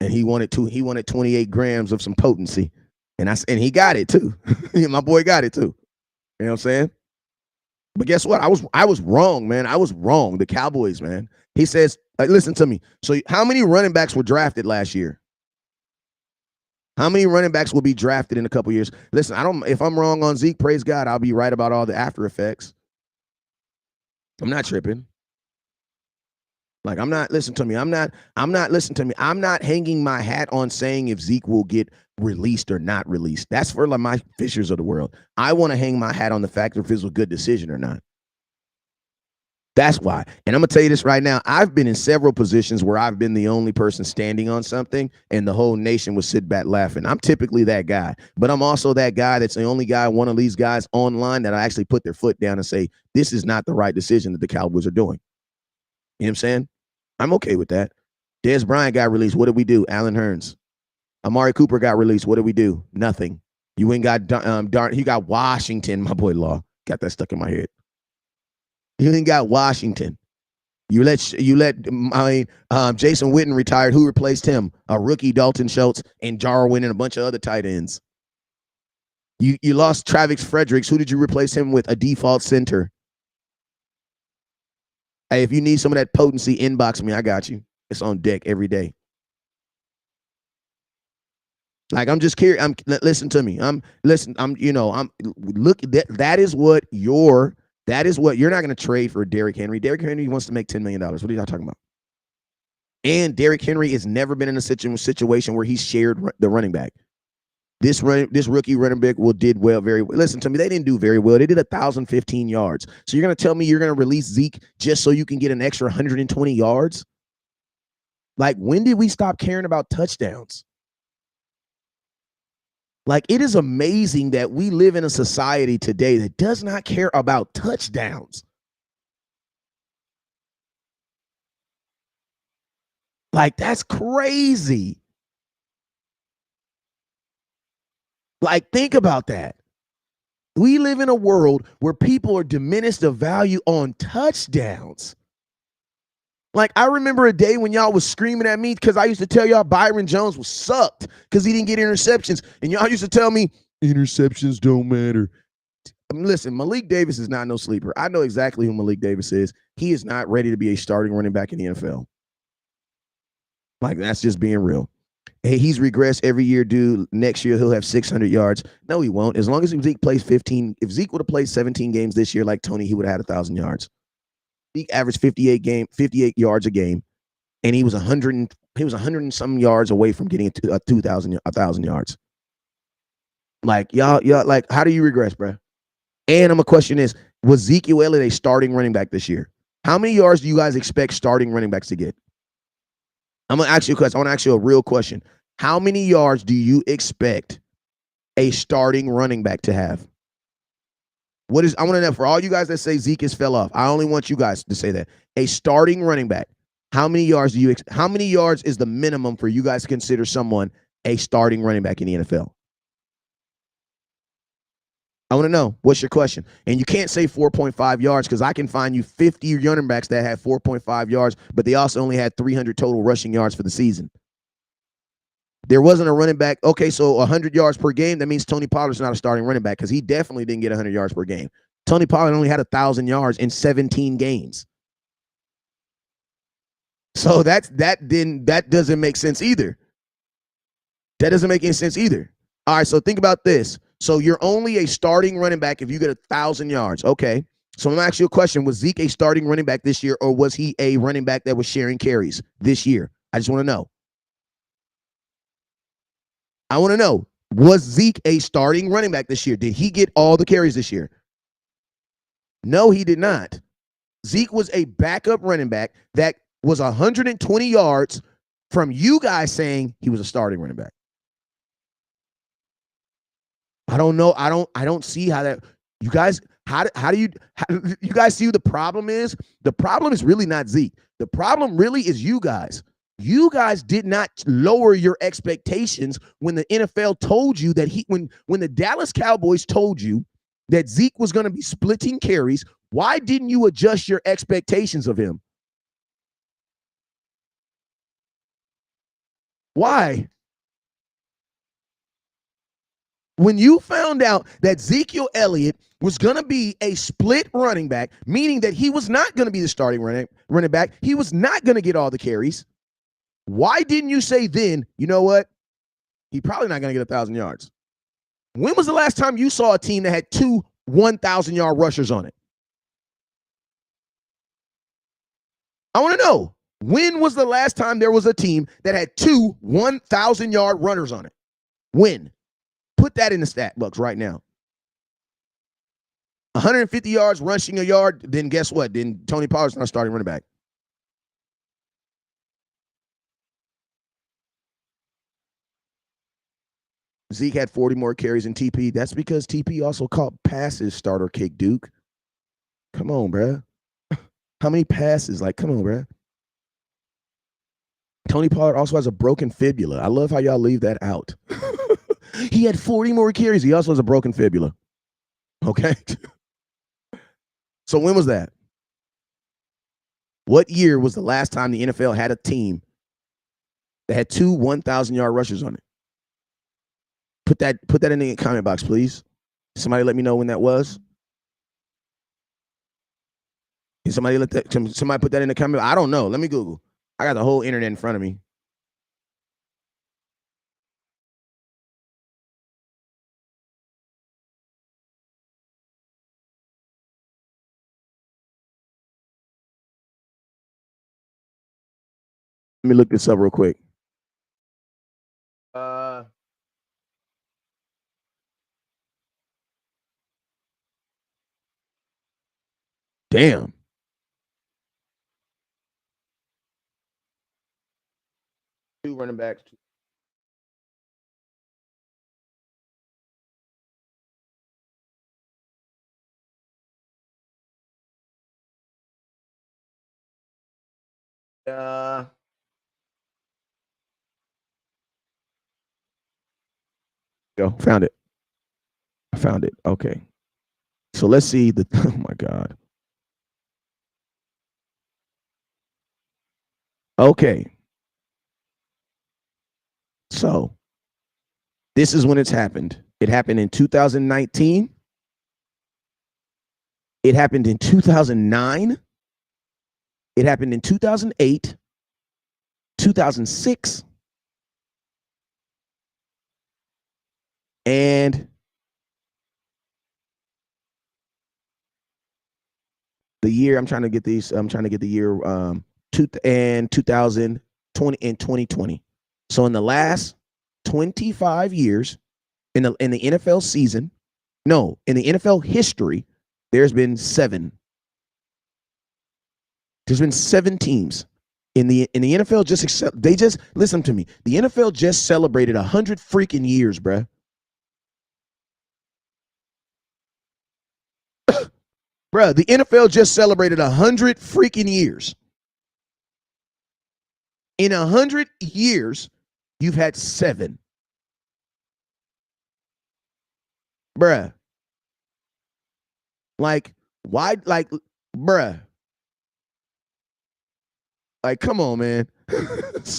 And he wanted 28 grams of some potency. And he got it too. My boy got it too. You know what I'm saying? But guess what? I was wrong, man. I was wrong. The Cowboys, man. He says, listen to me. So how many running backs were drafted last year? How many running backs will be drafted in a couple years? Listen, if I'm wrong on Zeke, praise God, I'll be right about all the after effects. I'm not tripping. Like, listen to me. I'm not hanging my hat on saying if Zeke will get released or not released. That's for like my Fishers of the world. I want to hang my hat on the fact if it was a good decision or not. That's why. And I'm going to tell you this right now. I've been in several positions where I've been the only person standing on something and the whole nation would sit back laughing. I'm typically that guy, but I'm also that guy that's the only guy, one of these guys online that I actually put their foot down and say, this is not the right decision that the Cowboys are doing. You know what I'm saying? I'm okay with that. Dez Bryant got released. What did we do? Allen Hurns. Amari Cooper got released. What did we do? Nothing. You ain't got he got Washington, my boy Law. Got that stuck in my head. You ain't got Washington. You let Jason Witten retired. Who replaced him? A rookie, Dalton Schultz, and Jarwin and a bunch of other tight ends. You lost Travis Fredericks. Who did you replace him with? A default center. Hey, if you need some of that potency, inbox me. I got you. It's on deck every day. Like, I'm just curious. Listen to me. That is what you're not going to trade for Derrick Henry. Derrick Henry wants to make $10 million. What are y'all talking about? And Derrick Henry has never been in a situation where he's shared the running back. This rookie running back did very well. Listen to me, they didn't do very well. They did 1,015 yards. So you're going to tell me you're going to release Zeke just so you can get an extra 120 yards? Like, when did we stop caring about touchdowns? Like, it is amazing that we live in a society today that does not care about touchdowns. Like, that's crazy. Like, think about that. We live in a world where people are diminished of value on touchdowns. Like, I remember a day when y'all was screaming at me because I used to tell y'all Byron Jones was sucked because he didn't get interceptions. And y'all used to tell me interceptions don't matter. I mean, listen, Malik Davis is not no sleeper. I know exactly who Malik Davis is. He is not ready to be a starting running back in the NFL. Like, that's just being real. Hey, he's regressed every year, dude. Next year he'll have 600 yards. No, he won't. As long as Zeke plays 15, if Zeke would have played 17 games this year like Tony, he would have had 1,000 yards. Zeke averaged 58 yards a game, and he was 100 and some yards away from getting a 1,000 yards. Like y'all, like how do you regress, bro? And I'm gonna question this: was Ezekiel Elliott a starting running back this year? How many yards do you guys expect starting running backs to get? I'm gonna ask you a question. I want to ask you a real question. How many yards do you expect a starting running back to have? I want to know for all you guys that say Zeke has fell off. I only want you guys to say that. A starting running back. How many yards how many yards is the minimum for you guys to consider someone a starting running back in the NFL? I want to know, what's your question? And you can't say 4.5 yards because I can find you 50 running backs that had 4.5 yards, but they also only had 300 total rushing yards for the season. There wasn't a running back. Okay, so 100 yards per game, that means Tony Pollard's not a starting running back because he definitely didn't get 100 yards per game. Tony Pollard only had 1,000 yards in 17 games. So that doesn't make sense either. That doesn't make any sense either. All right, so think about this. So you're only a starting running back if you get 1,000 yards. Okay. So I'm going to ask you a question. Was Zeke a starting running back this year, or was he a running back that was sharing carries this year? I just want to know. I want to know, was Zeke a starting running back this year? Did he get all the carries this year? No, he did not. Zeke was a backup running back that was 120 yards from you guys saying he was a starting running back. I don't know. I don't see how that, you guys, how do you guys see who the problem is? The problem is really not Zeke. The problem really is you guys. You guys did not lower your expectations when the NFL told you that when the Dallas Cowboys told you that Zeke was going to be splitting carries. Why didn't you adjust your expectations of him? Why? When you found out that Ezekiel Elliott was going to be a split running back, meaning that he was not going to be the starting running back, he was not going to get all the carries, why didn't you say then, you know what? He's probably not going to get 1,000 yards. When was the last time you saw a team that had two 1,000-yard rushers on it? I want to know, when was the last time there was a team that had two 1,000-yard runners on it? When? Put that in the stat books right now. 150 yards rushing a yard, then guess what? Then Tony Pollard's not starting running back. Zeke had 40 more carries than TP. That's because TP also caught passes, starter kick, Duke. Come on, bruh. How many passes? Like, come on, bruh. Tony Pollard also has a broken fibula. I love how y'all leave that out. He had 40 more carries. He also has a broken fibula. Okay. So when was that? What year was the last time the NFL had a team that had two 1,000-yard rushers on it? Put that in the comment box, please. Somebody let me know when that was. Can somebody put that in the comment? I don't know. Let me Google. I got the whole internet in front of me. Let me look this up real quick. Damn. Two running backs. Go. Found it. I found it. Okay. So let's see the oh my God. Okay. So this is when it's happened. It happened in 2019. It happened in 2009. It happened in 2008, 2006, And the year I'm trying to get these. I'm trying to get the year 2020 and 2020. So in the last 25 years in the NFL season, no, in the NFL history, there's been 7. There's been 7 teams in the NFL. They just listen to me. The NFL just celebrated 100 freaking years, bruh. Bruh, the NFL just celebrated 100 freaking years. In 100 years, you've had 7. Bruh. Like, why? Like, bruh. Like, come on, man.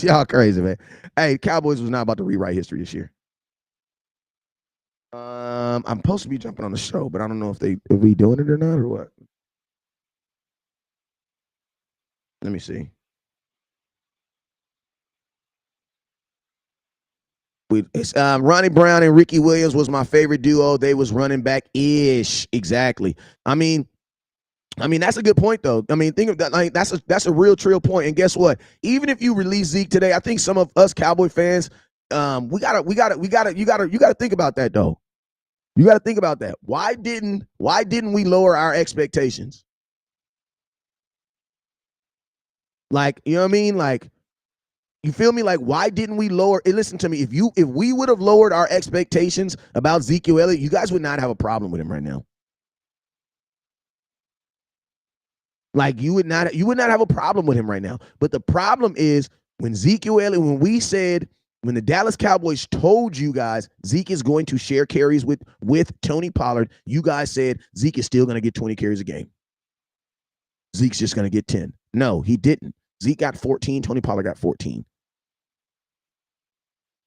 Y'all crazy, man. Hey, Cowboys was not about to rewrite history this year. I'm supposed to be jumping on the show, but I don't know if we doing it or not or what. Let me see. It's Ronnie Brown and Ricky Williams was my favorite duo. They was running back ish, exactly. I mean that's a good point though. I mean, think of that. Like that's a real trill point. And guess what? Even if you release Zeke today, I think some of us Cowboy fans, you gotta think about that though. You gotta think about that. Why didn't we lower our expectations? Like, you know what I mean? Like, you feel me? Like, why didn't we lower? Listen to me. If we would have lowered our expectations about Ezekiel Elliott, you guys would not have a problem with him right now. Like, you would not have a problem with him right now. But the problem is when Ezekiel Elliott, when the Dallas Cowboys told you guys Zeke is going to share carries with Tony Pollard, you guys said Zeke is still going to get 20 carries a game. Zeke's just going to get 10. No, he didn't. Zeke got 14. Tony Pollard got 14.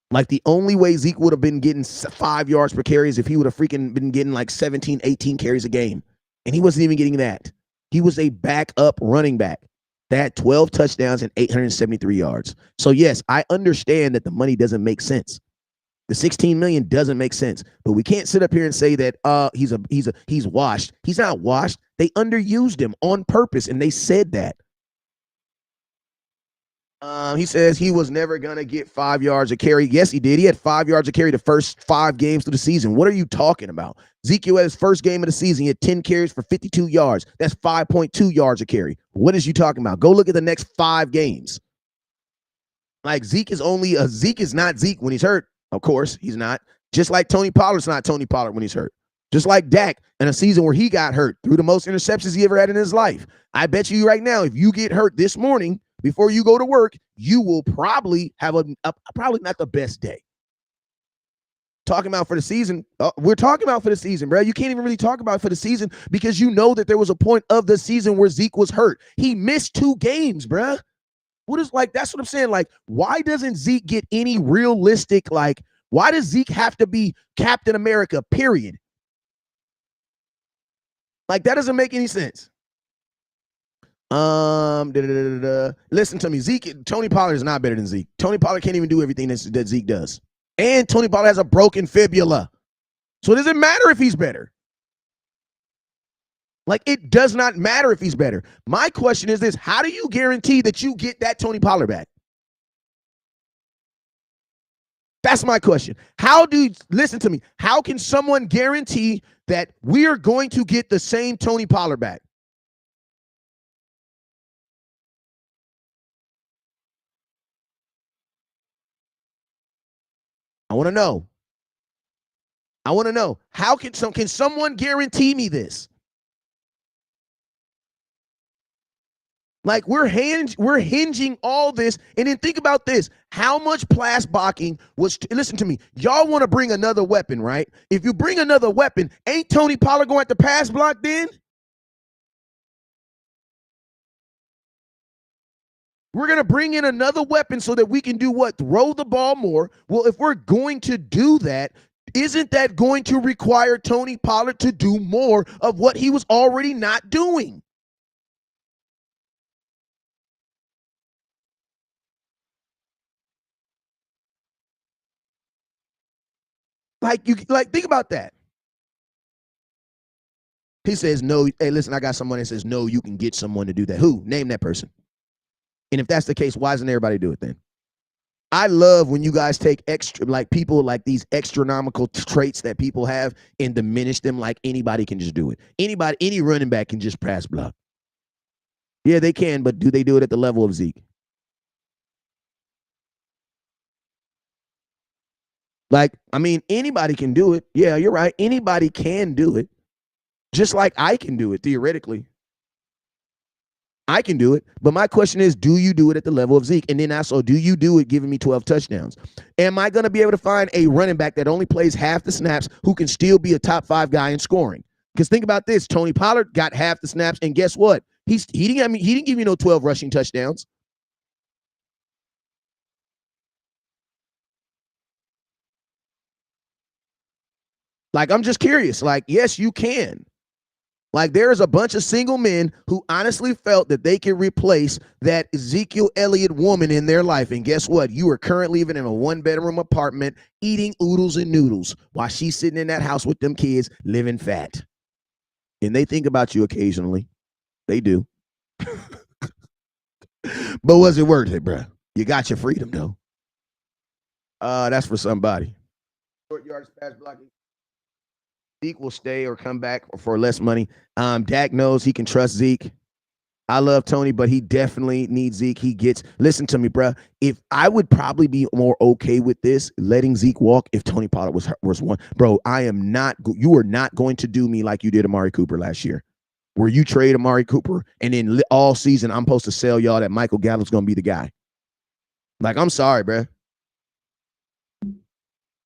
Like, the only way Zeke would have been getting 5 yards per carry is if he would have freaking been getting like 17, 18 carries a game. And he wasn't even getting that. He was a backup running back that had 12 touchdowns and 873 yards. So yes, I understand that the money doesn't make sense. The 16 million doesn't make sense, but we can't sit up here and say that he's washed. He's not washed. They underused him on purpose, and they said that. He says he was never gonna get 5 yards a carry. Yes, he did. He had 5 yards a carry the first 5 games of the season. What are you talking about? Ezekiel, at his first game of the season, he had 10 carries for 52 yards. That's 5.2 yards a carry. What is you talking about? Go look at the next 5 games. Like, Zeke is not Zeke when he's hurt. Of course, he's not. Just like Tony Pollard's not Tony Pollard when he's hurt. Just like Dak in a season where he got hurt, threw the most interceptions he ever had in his life. I bet you right now, if you get hurt this morning before you go to work, you will probably have probably not the best day. Talking about for the season, we're talking about for the season, bro. You can't even really talk about for the season because you know that there was a point of the season where Zeke was hurt. He missed 2 games, bro. That's what I'm saying. Like, why doesn't Zeke get any realistic, like, why does Zeke have to be Captain America, period? Like, that doesn't make any sense. Listen to me. Tony Pollard is not better than Zeke. Tony Pollard can't even do everything that Zeke does. And Tony Pollard has a broken fibula. So it doesn't matter if he's better. Like, it does not matter if he's better. My question is this: how do you guarantee that you get that Tony Pollard back? That's my question. Listen to me. How can someone guarantee that we are going to get the same Tony Pollard back? I want to know. How can someone guarantee me this? Like, we're hinging all this, and then think about this: how much pass blocking was? Listen to me, y'all want to bring another weapon, right? If you bring another weapon, ain't Tony Pollard going to pass block then? We're gonna bring in another weapon so that we can do what? Throw the ball more. Well, if we're going to do that, isn't that going to require Tony Pollard to do more of what he was already not doing? Like, you like, think about that. He says, no, hey, listen, I got someone that says, no, you can get someone to do that. Who? Name that person. And if that's the case, why doesn't everybody do it then? I love when you guys take extra, like people like these astronomical traits that people have and diminish them like anybody can just do it. Anybody, any running back can just pass block. Yeah, they can, but do they do it at the level of Zeke? Like, I mean, anybody can do it. Yeah, you're right. Anybody can do it. Just like I can do it theoretically. I can do it. But my question is, do you do it at the level of Zeke? And then also, do you do it giving me 12 touchdowns? Am I going to be able to find a running back that only plays half the snaps who can still be a top 5 guy in scoring? Because think about this. Tony Pollard got half the snaps, and guess what? He didn't give me no 12 rushing touchdowns. Like, I'm just curious. Like, yes, you can. Like, there's a bunch of single men who honestly felt that they could replace that Ezekiel Elliott woman in their life. And guess what? You are currently living in a 1-bedroom apartment eating oodles and noodles while she's sitting in that house with them kids living fat. And they think about you occasionally. They do. But was it worth it, bro? You got your freedom, though. That's for somebody. Short yards, pass blocking. Zeke will stay or come back for less money. Dak knows he can trust Zeke. I love Tony, but he definitely needs Zeke. Listen to me, bro. If I would probably be more okay with this, letting Zeke walk if Tony Pollard was one. Bro, you are not going to do me like you did Amari Cooper last year, where you trade Amari Cooper and then all season I'm supposed to sell y'all that Michael Gallup's going to be the guy. Like, I'm sorry, bro.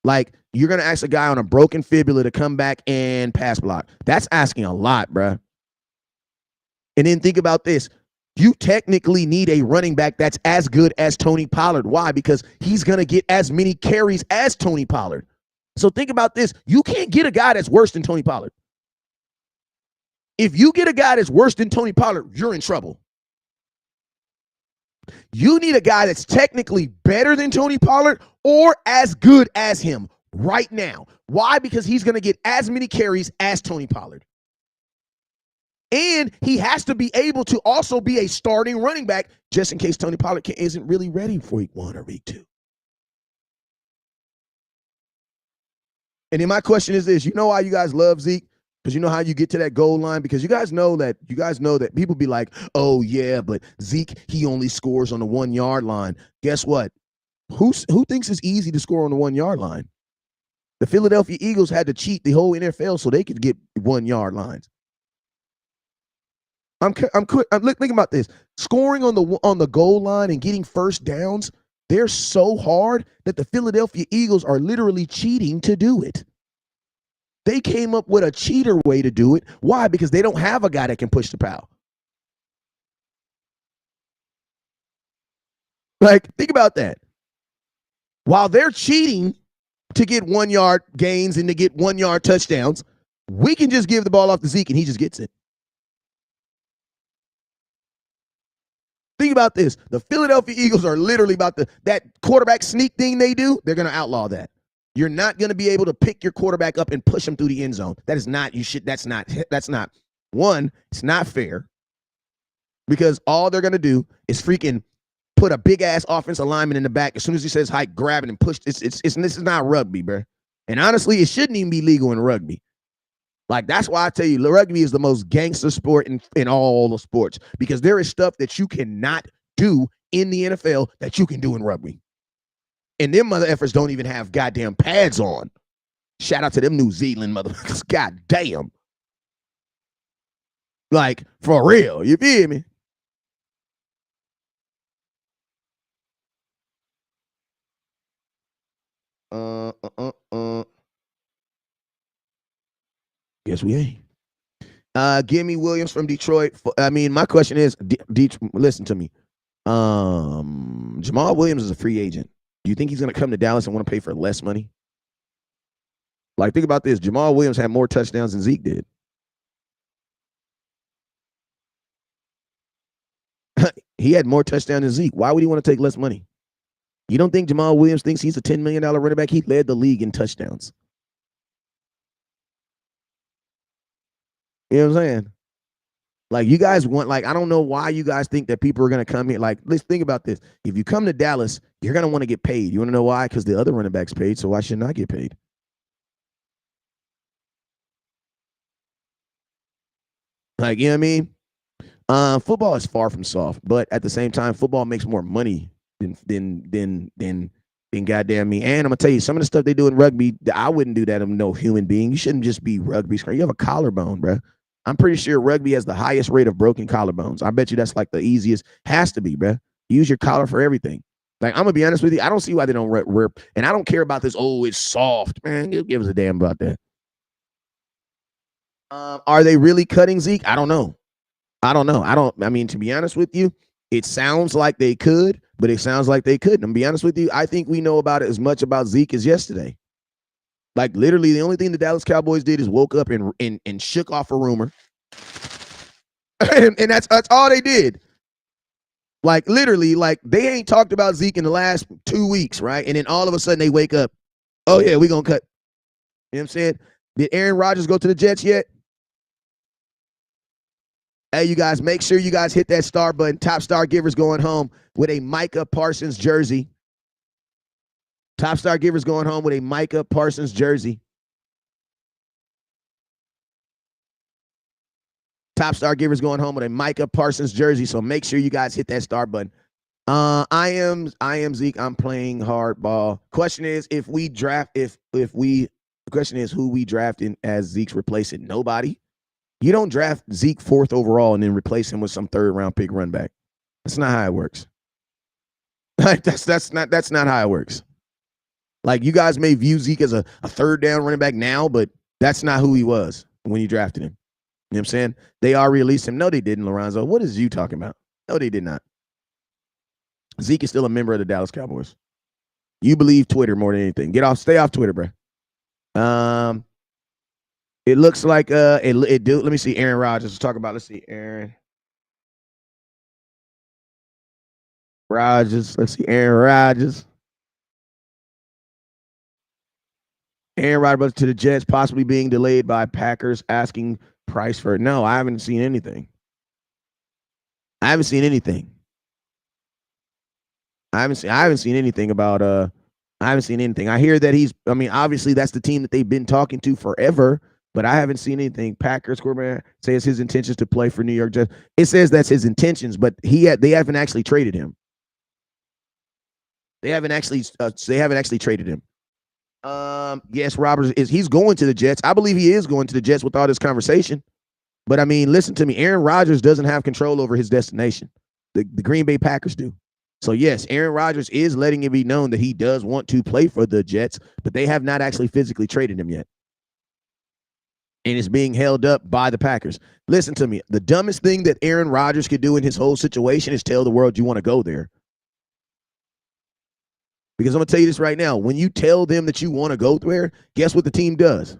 Like, you're going to ask a guy on a broken fibula to come back and pass block. That's asking a lot, bro. And then think about this. You technically need a running back that's as good as Tony Pollard. Why? Because he's going to get as many carries as Tony Pollard. So think about this. You can't get a guy that's worse than Tony Pollard. If you get a guy that's worse than Tony Pollard, you're in trouble. You need a guy that's technically better than Tony Pollard or as good as him right now. Why? Because he's going to get as many carries as Tony Pollard. And he has to be able to also be a starting running back just in case Tony Pollard isn't really ready for week 1 or week 2. And then my question is this. You know why you guys love Zeke? Because you know how you get to that goal line? Because you guys know that people be like, oh, yeah, but Zeke, he only scores on the 1-yard line. Guess what? Who thinks it's easy to score on the 1-yard line? The Philadelphia Eagles had to cheat the whole NFL so they could get 1-yard lines. I'm thinking about this. Scoring on the goal line and getting first downs, they're so hard that the Philadelphia Eagles are literally cheating to do it. They came up with a cheater way to do it. Why? Because they don't have a guy that can push the pile. Like, think about that. While they're cheating to get 1-yard gains and to get 1-yard touchdowns, we can just give the ball off to Zeke and he just gets it. Think about this. The Philadelphia Eagles are literally about that quarterback sneak thing they do. They're going to outlaw that. You're not going to be able to pick your quarterback up and push him through the end zone. That's not. One, it's not fair because all they're going to do is freaking put a big ass offensive lineman in the back. As soon as he says hike, grab it and push. This is not rugby, bro. And honestly, it shouldn't even be legal in rugby. Like, that's why I tell you, rugby is the most gangster sport in all the sports because there is stuff that you cannot do in the NFL that you can do in rugby. And them mother effers don't even have goddamn pads on. Shout out to them New Zealand motherfuckers. God damn. Like, for real. You feel me? Guess we ain't. Give me Williams from Detroit. My question is, listen to me. Jamal Williams is a free agent. Do you think he's going to come to Dallas and want to pay for less money? Like, think about this. Jamal Williams had more touchdowns than Zeke did. He had more touchdowns than Zeke. Why would he want to take less money? You don't think Jamal Williams thinks he's a $10 million running back? He led the league in touchdowns. You know what I'm saying? Like, you guys want, like, I don't know why you guys think that people are going to come here. Like, let's think about this. If you come to Dallas, you're going to want to get paid. You want to know why? Because the other running backs paid, so why shouldn't I get paid? Like, you know what I mean? Football is far from soft, but at the same time, football makes more money than goddamn me. And I'm gonna tell you, some of the stuff they do in rugby, I wouldn't do that to no human being. You shouldn't just be rugby. You have a collarbone, bro. I'm pretty sure rugby has the highest rate of broken collarbones. I bet you that's like the easiest. Has to be, bro. Use your collar for everything. Like, I'm gonna be honest with you, I don't see why they don't rip. And I don't care about this. Oh, it's soft, man. Who gives a damn about that? Are they really cutting Zeke? I don't know. I mean, to be honest with you, it sounds like they could, but it sounds like they couldn't. I'm gonna be honest with you. I think we know about it as much about Zeke as yesterday. Like, literally, the only thing the Dallas Cowboys did is woke up and shook off a rumor. and that's all they did. Like, literally, like, they ain't talked about Zeke in the last 2 weeks, right? And then all of a sudden they wake up, oh yeah, we gonna cut. You know what I'm saying? Did Aaron Rodgers go to the Jets yet? Hey, you guys, make sure you guys hit that star button. Top star givers going home with a Micah Parsons jersey. Top star givers going home with a Micah Parsons jersey. Top star givers going home with a Micah Parsons jersey. So make sure you guys hit that star button. I am Zeke. I'm playing hardball. Question is, if we draft, the question is who we draft in as Zeke's replacement. Nobody. You don't draft Zeke 4th overall and then replace him with some 3rd round pick run back. That's not how it works. Like, that's not how it works. Like, you guys may view Zeke as a 3rd down running back now, but that's not who he was when you drafted him. You know what I'm saying? They already released him. No, they didn't, Lorenzo. What is you talking about? No, they did not. Zeke is still a member of the Dallas Cowboys. You believe Twitter more than anything. Stay off Twitter, bro. It looks like it do. Let me see. Aaron Rodgers. Let's talk about. Let's see. Aaron Rodgers. Let's see. Aaron Rodgers. Aaron Rodgers to the Jets, possibly being delayed by Packers asking price for it. No, I haven't seen anything. I haven't seen anything about I haven't seen anything. I hear that obviously that's the team that they've been talking to forever, but I haven't seen anything. Packers quarterback says his intentions to play for New York Jets. It says that's his intentions, but they haven't actually traded him. They haven't actually traded him. Yes, he's going to the Jets. I believe he is going to the Jets with all this conversation. But I mean, listen to me. Aaron Rodgers doesn't have control over his destination. The Green Bay Packers do. So yes, Aaron Rodgers is letting it be known that he does want to play for the Jets, but they have not actually physically traded him yet. And it's being held up by the Packers. Listen to me. The dumbest thing that Aaron Rodgers could do in his whole situation is tell the world you want to go there. Because I'm going to tell you this right now. When you tell them that you want to go there, guess what the team does?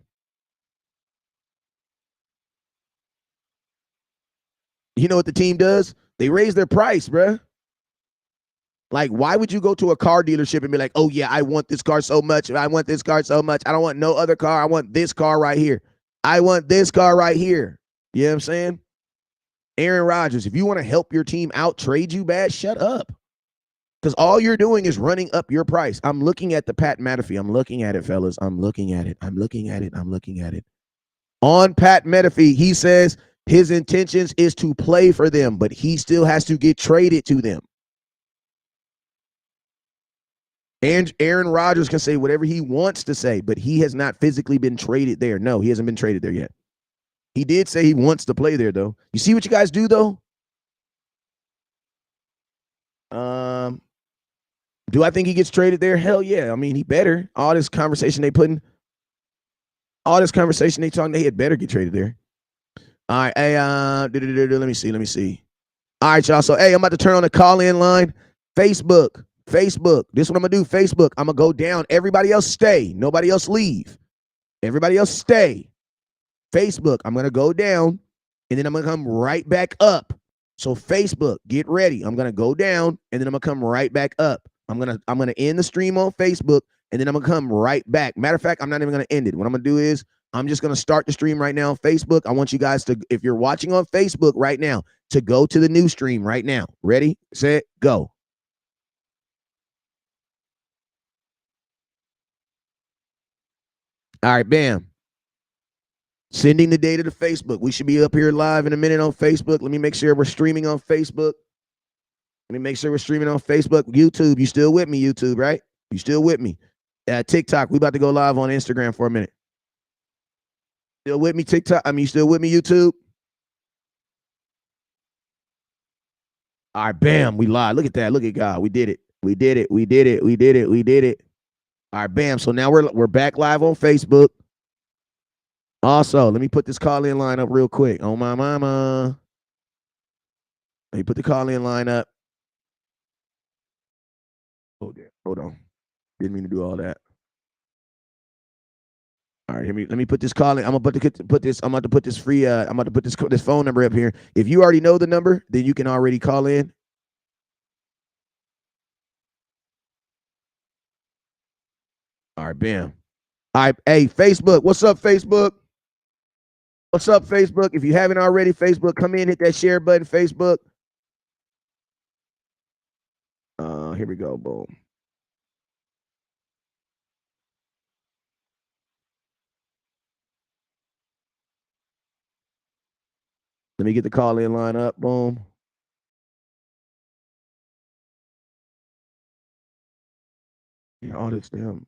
You know what the team does? They raise their price, bruh. Like, why would you go to a car dealership and be like, oh, yeah, I want this car so much. I want this car so much. I don't want no other car. I want this car right here. I want this car right here. You know what I'm saying? Aaron Rodgers, if you want to help your team out, trade you bad, shut up. Because all you're doing is running up your price. I'm looking at the Pat McAfee. I'm looking at it, fellas. I'm looking at it. On Pat McAfee, he says his intentions is to play for them, but he still has to get traded to them. And Aaron Rodgers can say whatever he wants to say, but he has not physically been traded there. No, he hasn't been traded there yet. He did say he wants to play there, though. You see what you guys do, though? Do I think he gets traded there? Hell yeah. I mean, he better. All this conversation they talking, they had better get traded there. All right, hey, let me see. All right, y'all. So, hey, I'm about to turn on the call-in line. Facebook. This is what I'm going to do. Facebook. I'm going to go down. Everybody else stay. Nobody else leave. Everybody else stay. Facebook. I'm going to go down, and then I'm going to come right back up. So, Facebook, get ready. I'm going to go down, and then I'm going to come right back up. I'm gonna end the stream on Facebook, and then I'm going to come right back. Matter of fact, I'm not even going to end it. What I'm going to do is I'm just going to start the stream right now on Facebook. I want you guys to, if you're watching on Facebook right now, to go to the new stream right now. Ready, set, go. All right, bam. Sending the data to Facebook. We should be up here live in a minute on Facebook. Let me make sure we're streaming on Facebook. Let me make sure we're streaming on Facebook. YouTube, you still with me, YouTube, right? You still with me? TikTok, we about to go live on Instagram for a minute. Still with me, TikTok? You still with me, YouTube? All right, bam, we live. Look at that. Look at God. We did it. We did it. We did it. We did it. We did it. All right, bam. So now we're back live on Facebook. Also, let me put this call-in line up real quick. Oh, my mama. Let me put the call-in line up. Oh, damn. Hold on. Didn't mean to do all that. All right, let me put this call in. I'm about to put this. I'm about to put this free. I'm about to put this phone number up here. If you already know the number, then you can already call in. All right, bam. All right, hey, Facebook. What's up, Facebook? What's up, Facebook? If you haven't already, Facebook, come in, hit that share button, Facebook. Here we go. Boom. Let me get the call in line up. Boom. Yeah, all this damn.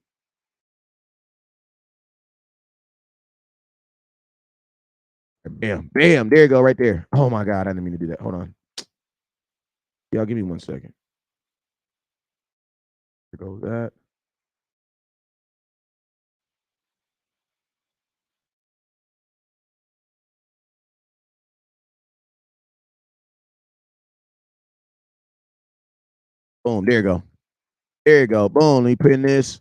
Bam, bam. There you go, right there. Oh my God, I didn't mean to do that. Hold on. Y'all, give me 1 second. There goes that. Boom. There you go. There you go. Boom. Let me pin this.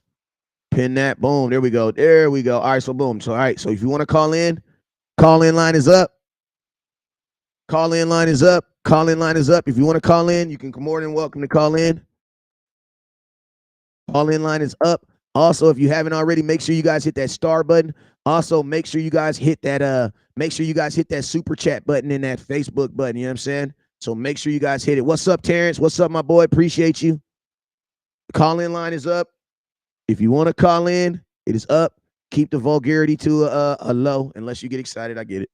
Pin that. Boom. There we go. There we go. All right. So boom. So all right. So if you want to call in line is up. Call in line is up. Call in line is up. If you want to call in, you can come more than welcome to call in. Call in line is up. Also, if you haven't already, make sure you guys hit that star button. Also, make sure you guys hit that super chat button in that Facebook button. You know what I'm saying? So make sure you guys hit it. What's up, Terrence? What's up, my boy? Appreciate you. Call in line is up. If you want to call in, it is up. Keep the vulgarity to a low, unless you get excited. I get it.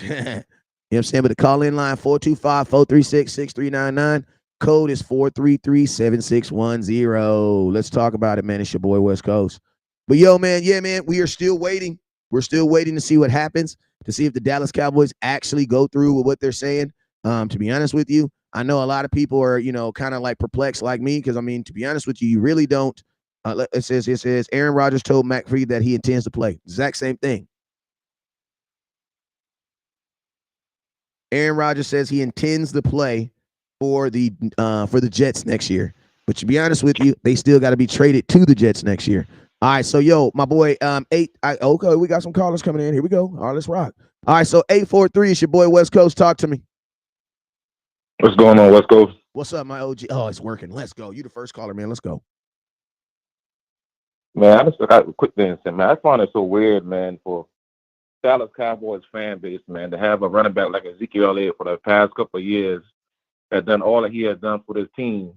You know what I'm saying? But the call in line 425-436-6399. Code is 433-7610. Let's talk about it, man. It's your boy West Coast. But yo, man, yeah, man, we are still waiting. We're still waiting to see what happens, to see if the Dallas Cowboys actually go through with what they're saying. To be honest with you, I know a lot of people are, kind of like perplexed like me, because to be honest with you, you really don't. It says Aaron Rodgers told McAfee that he intends to play. Exact same thing. Aaron Rodgers says he intends to play for the Jets next year. But to be honest with you, they still got to be traded to the Jets next year. All right, so yo, my boy, okay, we got some callers coming in. Here we go. All right, let's rock. All right, so 843 is your boy West Coast. Talk to me. What's going on, West Coast? What's up, my OG? Oh, it's working. Let's go. You the first caller, man. Let's go. Man, I just got a quick thing to say, man. I find it so weird, man, for Dallas Cowboys fan base, man, to have a running back like Ezekiel Elliott for the past couple of years, has done all that he has done for this team,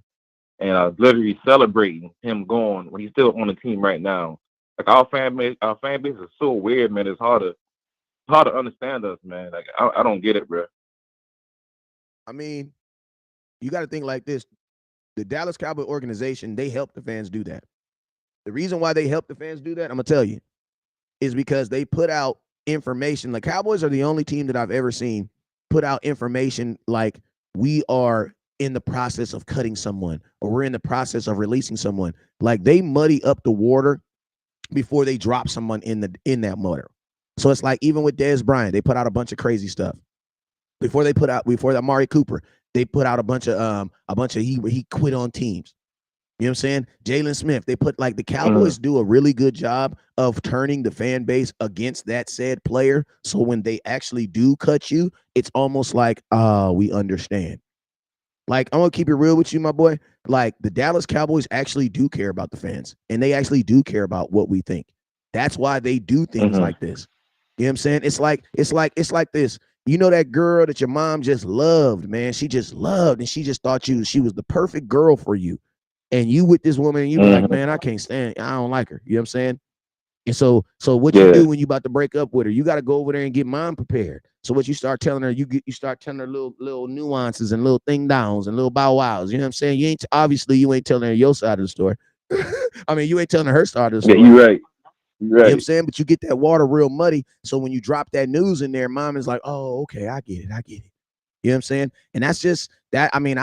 and literally celebrating him going when he's still on the team right now. Like our fan base is so weird, man. It's hard to understand us, man. Like I don't get it, bro. You got to think like this. The Dallas Cowboy organization, they help the fans do that. The reason why they help the fans do that, I'm going to tell you, is because they put out information. The Cowboys are the only team that I've ever seen put out information like we are in the process of cutting someone or we're in the process of releasing someone. Like they muddy up the water before they drop someone in that water. So it's like even with Dez Bryant, they put out a bunch of crazy stuff. Before Amari Cooper, they put out a bunch of he quit on teams. You know what I'm saying? Jalen Smith, they put the Cowboys do a really good job of turning the fan base against that said player. So when they actually do cut you, it's almost like, we understand. I'm going to keep it real with you, my boy. The Dallas Cowboys actually do care about the fans, and they actually do care about what we think. That's why they do things like this. You know what I'm saying? It's like this. You know that girl that your mom just loved, man. She just loved, and she just thought she was the perfect girl for you. And you with this woman, and you be like, Mm-hmm. man, I can't stand. I don't like her. You know what I'm saying? And so what you Yeah. do when you about to break up with her? You got to go over there and get mom prepared. So what you start telling her, you start telling her little nuances and little thing downs and little bow wows. You know what I'm saying? You ain't telling her your side of the story. I mean, you ain't telling her her side of the Yeah, story. you're right. You're You know what I'm right. saying? But you get that water real muddy. So when you drop that news in there, mom is like, oh, okay, I get it. I get it. You know what I'm saying? And that's just that. I mean,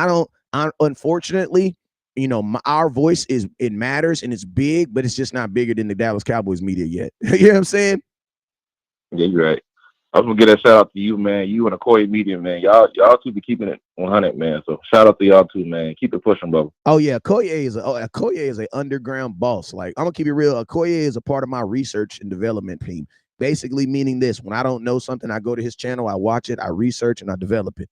unfortunately, our voice it matters and it's big, but it's just not bigger than the Dallas Cowboys media yet. You know what I'm saying? Yeah, you're right. I was gonna get a shout out to you, man. You and the Corey Media, man. Y'all two be keeping it 100, man. So shout out to y'all too, man. Keep it pushing, brother. Oh yeah, Okoye is a underground boss. Like I'm gonna keep it real. Okoye is a part of my research and development team. Basically meaning this: when I don't know something, I go to his channel, I watch it, I research, and I develop it.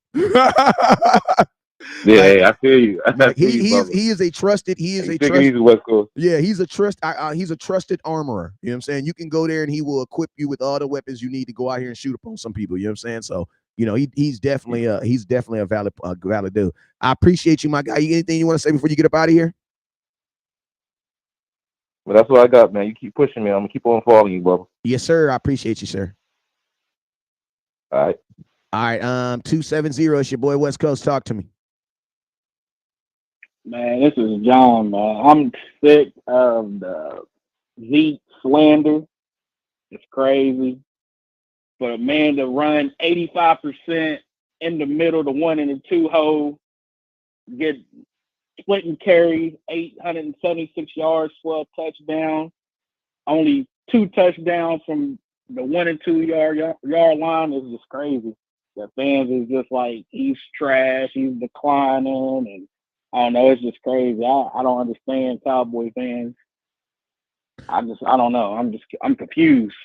Yeah, like hey, I feel you. I like feel he you, he is brother. he is a trusted he is Hey, a take it trust easy, West Coast. yeah he's a trusted armorer. You know what I'm saying? You can go there and he will equip you with all the weapons you need to go out here and shoot upon some people. You know what I'm saying? So he's definitely a valid dude. I appreciate you, my guy. You anything you want to say before you get up out of here? But that's what I got, man. You keep pushing me. I'm gonna keep on following you, brother. Yes, sir. I appreciate you, sir. All right. All right, 270. It's your boy West Coast. Talk to me. Man, this is John, man. I'm sick of the Zeke slander. It's crazy. For a man to run 85% in the middle, the one and the two hole, get split and carry 876 yards for a touchdown, only two touchdowns from the 1 and 2 yard line is just crazy. The fans is just like, he's trash, he's declining, and I don't know, it's just crazy. I don't understand Cowboy fans. I don't know. I'm confused.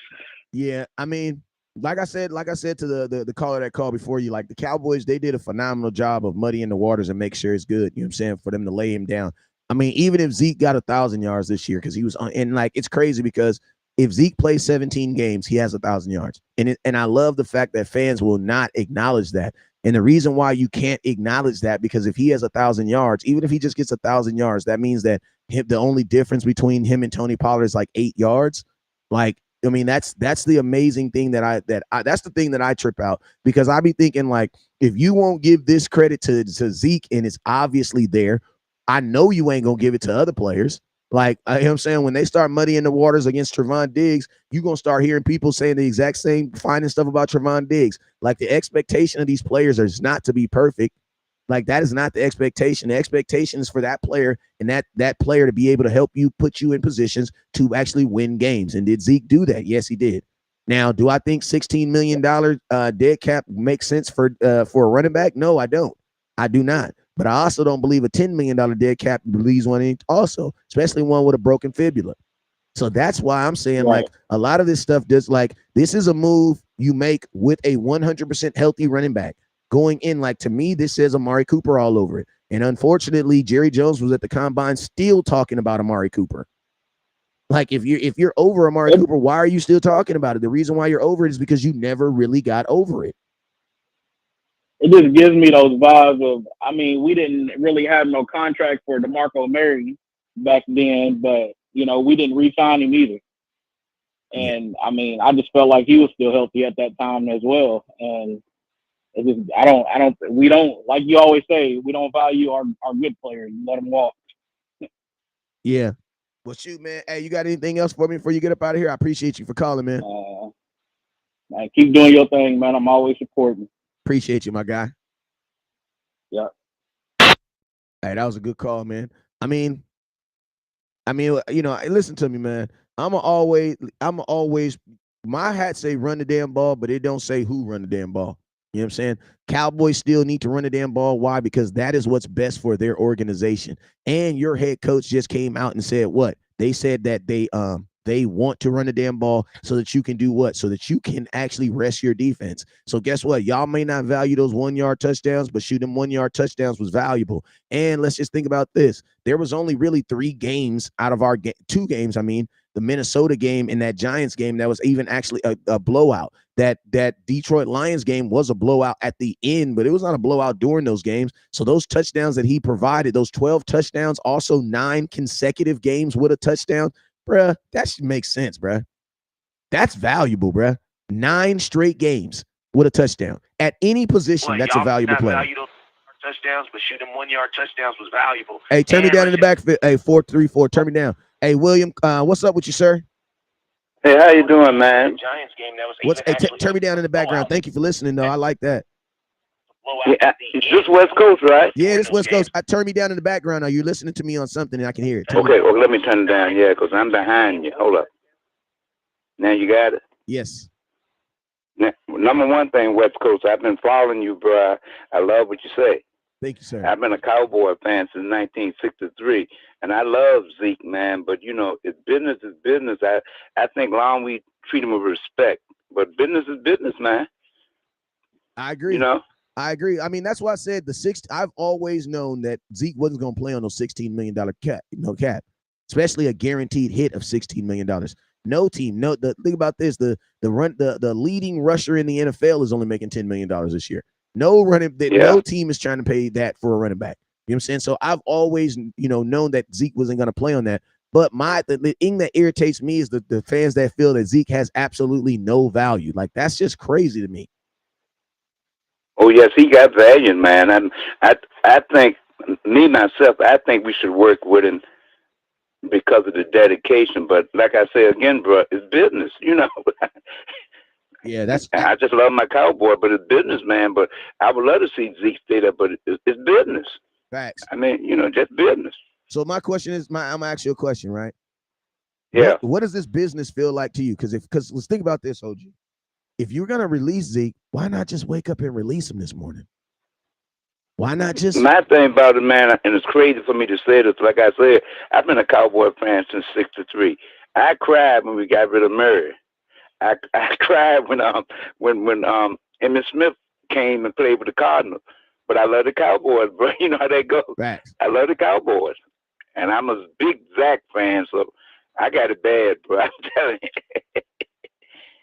Yeah, I mean, like I said to the caller that called before you, like the Cowboys, they did a phenomenal job of muddying the waters and make sure it's good. You know what I'm saying? For them to lay him down. I mean, even if Zeke got 1,000 yards this year, because he was on, and like it's crazy because if Zeke plays 17 games, he has 1,000 yards, and I love the fact that fans will not acknowledge that. And the reason why you can't acknowledge that because if he has 1,000 yards, even if he just gets 1,000 yards, that means that the only difference between him and Tony Pollard is like 8 yards. Like I mean, that's the amazing thing that's the thing that I trip out because I be thinking like if you won't give this credit to Zeke and it's obviously there, I know you ain't gonna give it to other players. Like you know what I'm saying, when they start muddying the waters against Trevon Diggs, you're gonna start hearing people saying the exact same finding stuff about Trevon Diggs. Like the expectation of these players is not to be perfect. Like that is not the expectation. The expectation is for that player and that player to be able to help you put you in positions to actually win games. And did Zeke do that? Yes, he did. Now, do I think $16 million dead cap makes sense for a running back? No, I don't. I do not. But I also don't believe a $10 million dead cap believes one also, especially one with a broken fibula. So that's why I'm saying Right. like a lot of this stuff does like this is a move you make with a 100% healthy running back going in. Like to me, this says Amari Cooper all over it. And unfortunately, Jerry Jones was at the combine still talking about Amari Cooper. Like if you're over Amari It, Cooper, why are you still talking about it? The reason why you're over it is because you never really got over it. it just gives me those vibes of, I mean, we didn't really have no contract for DeMarco Murray back then, but, we didn't re-sign him either. Yeah. And, I mean, I just felt like he was still healthy at that time as well. And it just, we don't, like you always say, we don't value our good players. You let them walk. Yeah. Well, shoot, man. Hey, you got anything else for me before you get up out of here? I appreciate you for calling, man. Man, keep doing your thing, man. I'm always supporting. Appreciate you, my guy. Yeah. Hey, that was a good call, man. I mean, listen to me, man. I'm always, my hat say run the damn ball, but it don't say who run the damn ball. You know what I'm saying? Cowboys still need to run the damn ball. Why? Because that is what's best for their organization. And your head coach just came out and said what? They said that they want to run the damn ball so that you can do what? So that you can actually rest your defense. So guess what? Y'all may not value those 1 yard touchdowns, but shoot, them 1 yard touchdowns was valuable. And let's just think about this. There was only really 2 games, I mean, the Minnesota game and that Giants game that was even actually a blowout. That Detroit Lions game was a blowout at the end, but it was not a blowout during those games. So those touchdowns that he provided, those 12 touchdowns, also 9 consecutive games with a touchdown, bruh, that should make sense, bruh. That's valuable, bruh. 9 straight games with a touchdown. At any position, that's a valuable play. Touchdowns, but shooting 1-yard touchdowns was valuable. Hey, turn me down in the back. Hey, 434, turn me down. Hey, William, what's up with you, sir? Hey, how you doing, man? Giants game that was turn me down in the background. Thank you for listening, though. I like that. Yeah, it's just West Coast, right? Yeah, this West Coast. Turn me down in the background. Are you listening to me on something and I can hear it? Okay, well, let me turn it down, yeah, because I'm behind you. Hold up. Now you got it? Yes. Now, number one thing, West Coast, I've been following you, bro. I love what you say. Thank you, sir. I've been a Cowboy fan since 1963, and I love Zeke, man. But, you know, it's business is business. I think long we treat him with respect. But business is business, man. I agree. You know? I agree. I mean, that's why I said I've always known that Zeke wasn't going to play on those $16 million cap, especially a guaranteed hit of $16 million. No team. The thing about this, the leading rusher in the NFL is only making $10 million this year. No team is trying to pay that for a running back. You know what I'm saying? So I've always, known that Zeke wasn't going to play on that. But the thing that irritates me is the fans that feel that Zeke has absolutely no value. Like, that's just crazy to me. Oh yes, he got value, man. And I think myself, I think we should work with him because of the dedication. But like I say again, bro, it's business, Yeah, I just love my Cowboy, but it's business, man. But I would love to see Zeke stay there, but it's business. Facts. I mean, just business. So my question is, I'm gonna ask you a question, right? Yeah. What does this business feel like to you? Because let's think about this, OG. If you're gonna release Zeke, why not just wake up and release him this morning? Why not just? My thing about it, man, and it's crazy for me to say this. Like I said, I've been a Cowboy fan since '63. I cried when we got rid of Murray. I cried when Emmitt Smith came and played with the Cardinals. But I love the Cowboys, bro. You know how they go. Facts. I love the Cowboys, and I'm a big Zach fan, so I got it bad, bro. I'm telling you.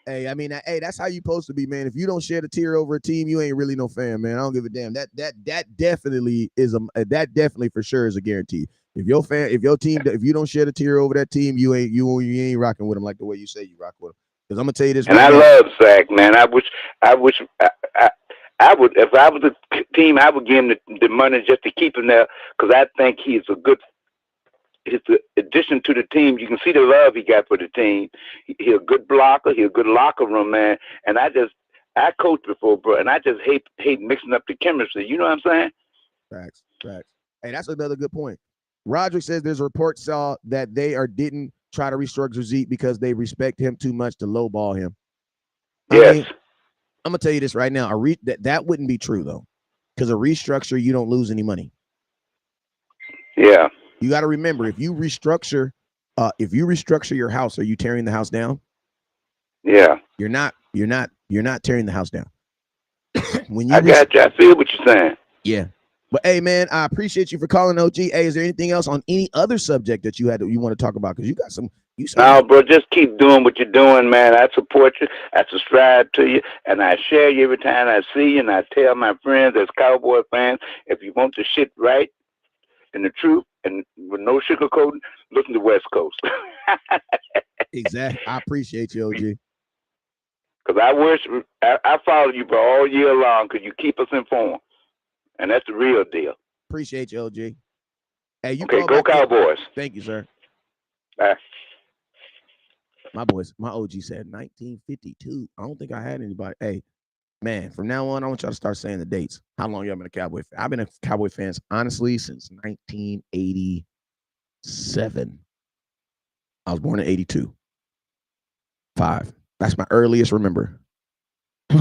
Hey, I mean, that's how you supposed to be, man. If you don't shed a tear over a team, you ain't really no fan, man. I don't give a damn. That definitely is that definitely for sure is a guarantee. If you don't shed a tear over that team, you ain't rocking with them like the way you say you rock with them. Because I'm gonna tell you this. And I love Zach, man. I wish I would, if I was a team, I would give him the money just to keep him there, because I think he's an addition to the team. You can see the love he got for the team. He's a good blocker. He's a good locker room man. And I coached before, bro, and I just hate mixing up the chemistry. You know what I'm saying? Facts. Hey, that's another good point. Roderick says there's a report saw that they didn't try to restructure Zeke because they respect him too much to lowball him. Yes. I'm gonna tell you this right now. That wouldn't be true though, because a restructure, you don't lose any money. Yeah. You got to remember, if you restructure your house, are you tearing the house down? Yeah. You're not tearing the house down. I got you. I feel what you're saying. Yeah. But hey, man, I appreciate you for calling, OG. Hey, is there anything else on any other subject that you want to talk about? Because you got some. No, bro, just keep doing what you're doing, man. I support you. I subscribe to you, and I share you every time I see you. And I tell my friends as Cowboy fans, if you want the shit right and the truth, and with no sugarcoating, listen to West Coast. Exactly. I appreciate you, OG. Because I follow you, bro, all year long, because you keep us informed. And that's the real deal. Appreciate you, OG. Hey, okay, go Cowboys. Thank you, sir. Bye. My OG said 1952. I don't think I had anybody. Hey, man, from now on, I want y'all to start saying the dates. How long y'all been a Cowboy fan? I've been a Cowboy fan, honestly, since 1987. I was born in 82. 5. That's my earliest remember.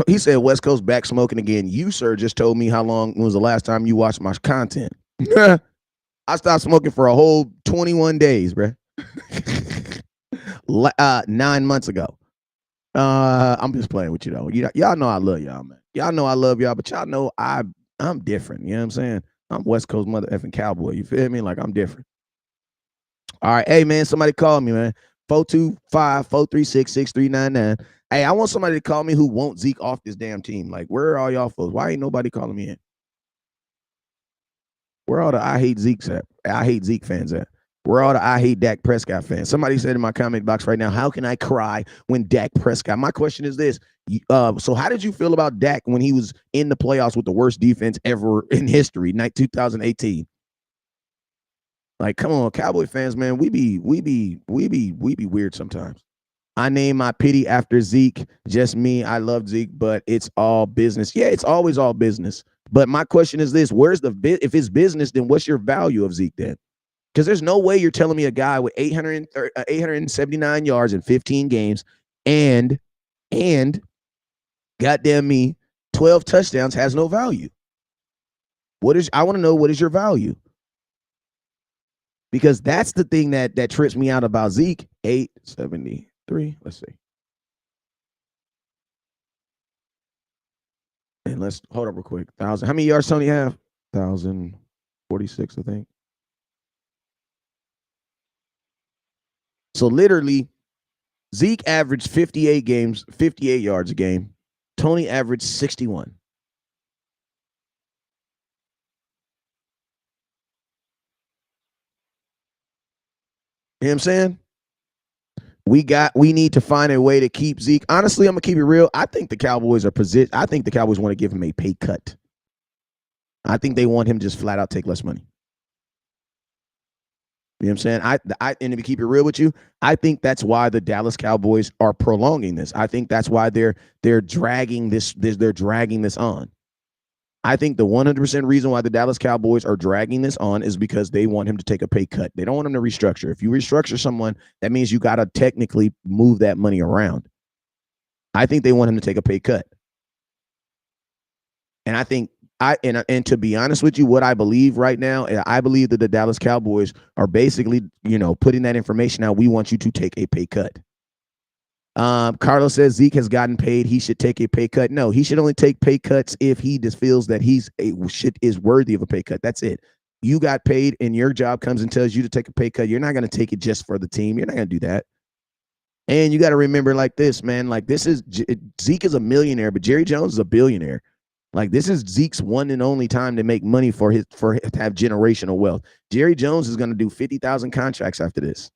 He said West Coast back smoking again. You, sir, just told me how long was the last time you watched my content. I stopped smoking for a whole 21 days, bruh. 9 months ago. I'm just playing with you, though. Y'all know I love y'all, man. Y'all know I love y'all, but y'all know I'm different. You know what I'm saying? I'm West Coast mother effing Cowboy. You feel me? Like, I'm different. All right. Hey, man, somebody call me, man. 425-436-6399. Hey, I want somebody to call me who wants Zeke off this damn team. Like, where are all y'all folks? Why ain't nobody calling me in? Where are all the I hate Zeke's at? I hate Zeke fans at? Where are all the I hate Dak Prescott fans? Somebody said in my comment box right now, how can I cry when Dak Prescott? My question is this. So how did you feel about Dak when he was in the playoffs with the worst defense ever in history, 2018? Like, come on, Cowboy fans, man. We be weird sometimes. I name my pity after Zeke. Just me. I love Zeke, but it's all business. Yeah, it's always all business. But my question is this: where's the if it's business, then what's your value of Zeke then? Because there's no way you're telling me a guy with 879 yards in 15 games and goddamn me 12 touchdowns has no value. I want to know what is your value? Because that's the thing that trips me out about Zeke. 873. Let's see. And let's hold up real quick. 1,000. How many yards Tony have? 1,046, I think. So literally, Zeke averaged 58 yards a game. Tony averaged 61. You know what I'm saying? We need to find a way to keep Zeke. Honestly, I'm gonna keep it real. I think the Cowboys are positioned. I think the Cowboys want to give him a pay cut. I think they want him just flat out take less money. You know what I'm saying? And to keep it real with you, I think that's why the Dallas Cowboys are prolonging this. I think that's why they're dragging this. They're dragging this on. I think the 100% reason why the Dallas Cowboys are dragging this on is because they want him to take a pay cut. They don't want him to restructure. If you restructure someone, that means you got to technically move that money around. I think they want him to take a pay cut. And I think and to be honest with you, what I believe right now, I believe that the Dallas Cowboys are basically, putting that information out. We want you to take a pay cut. Carlos says Zeke has gotten paid. He should take a pay cut. No, he should only take pay cuts if he just feels that is worthy of a pay cut. That's it. You got paid and your job comes and tells you to take a pay cut. You're not going to take it just for the team. You're not going to do that. And you got to remember like this, man, like Zeke is a millionaire, but Jerry Jones is a billionaire. Like this is Zeke's one and only time to make money to have generational wealth. Jerry Jones is going to do 50,000 contracts after this.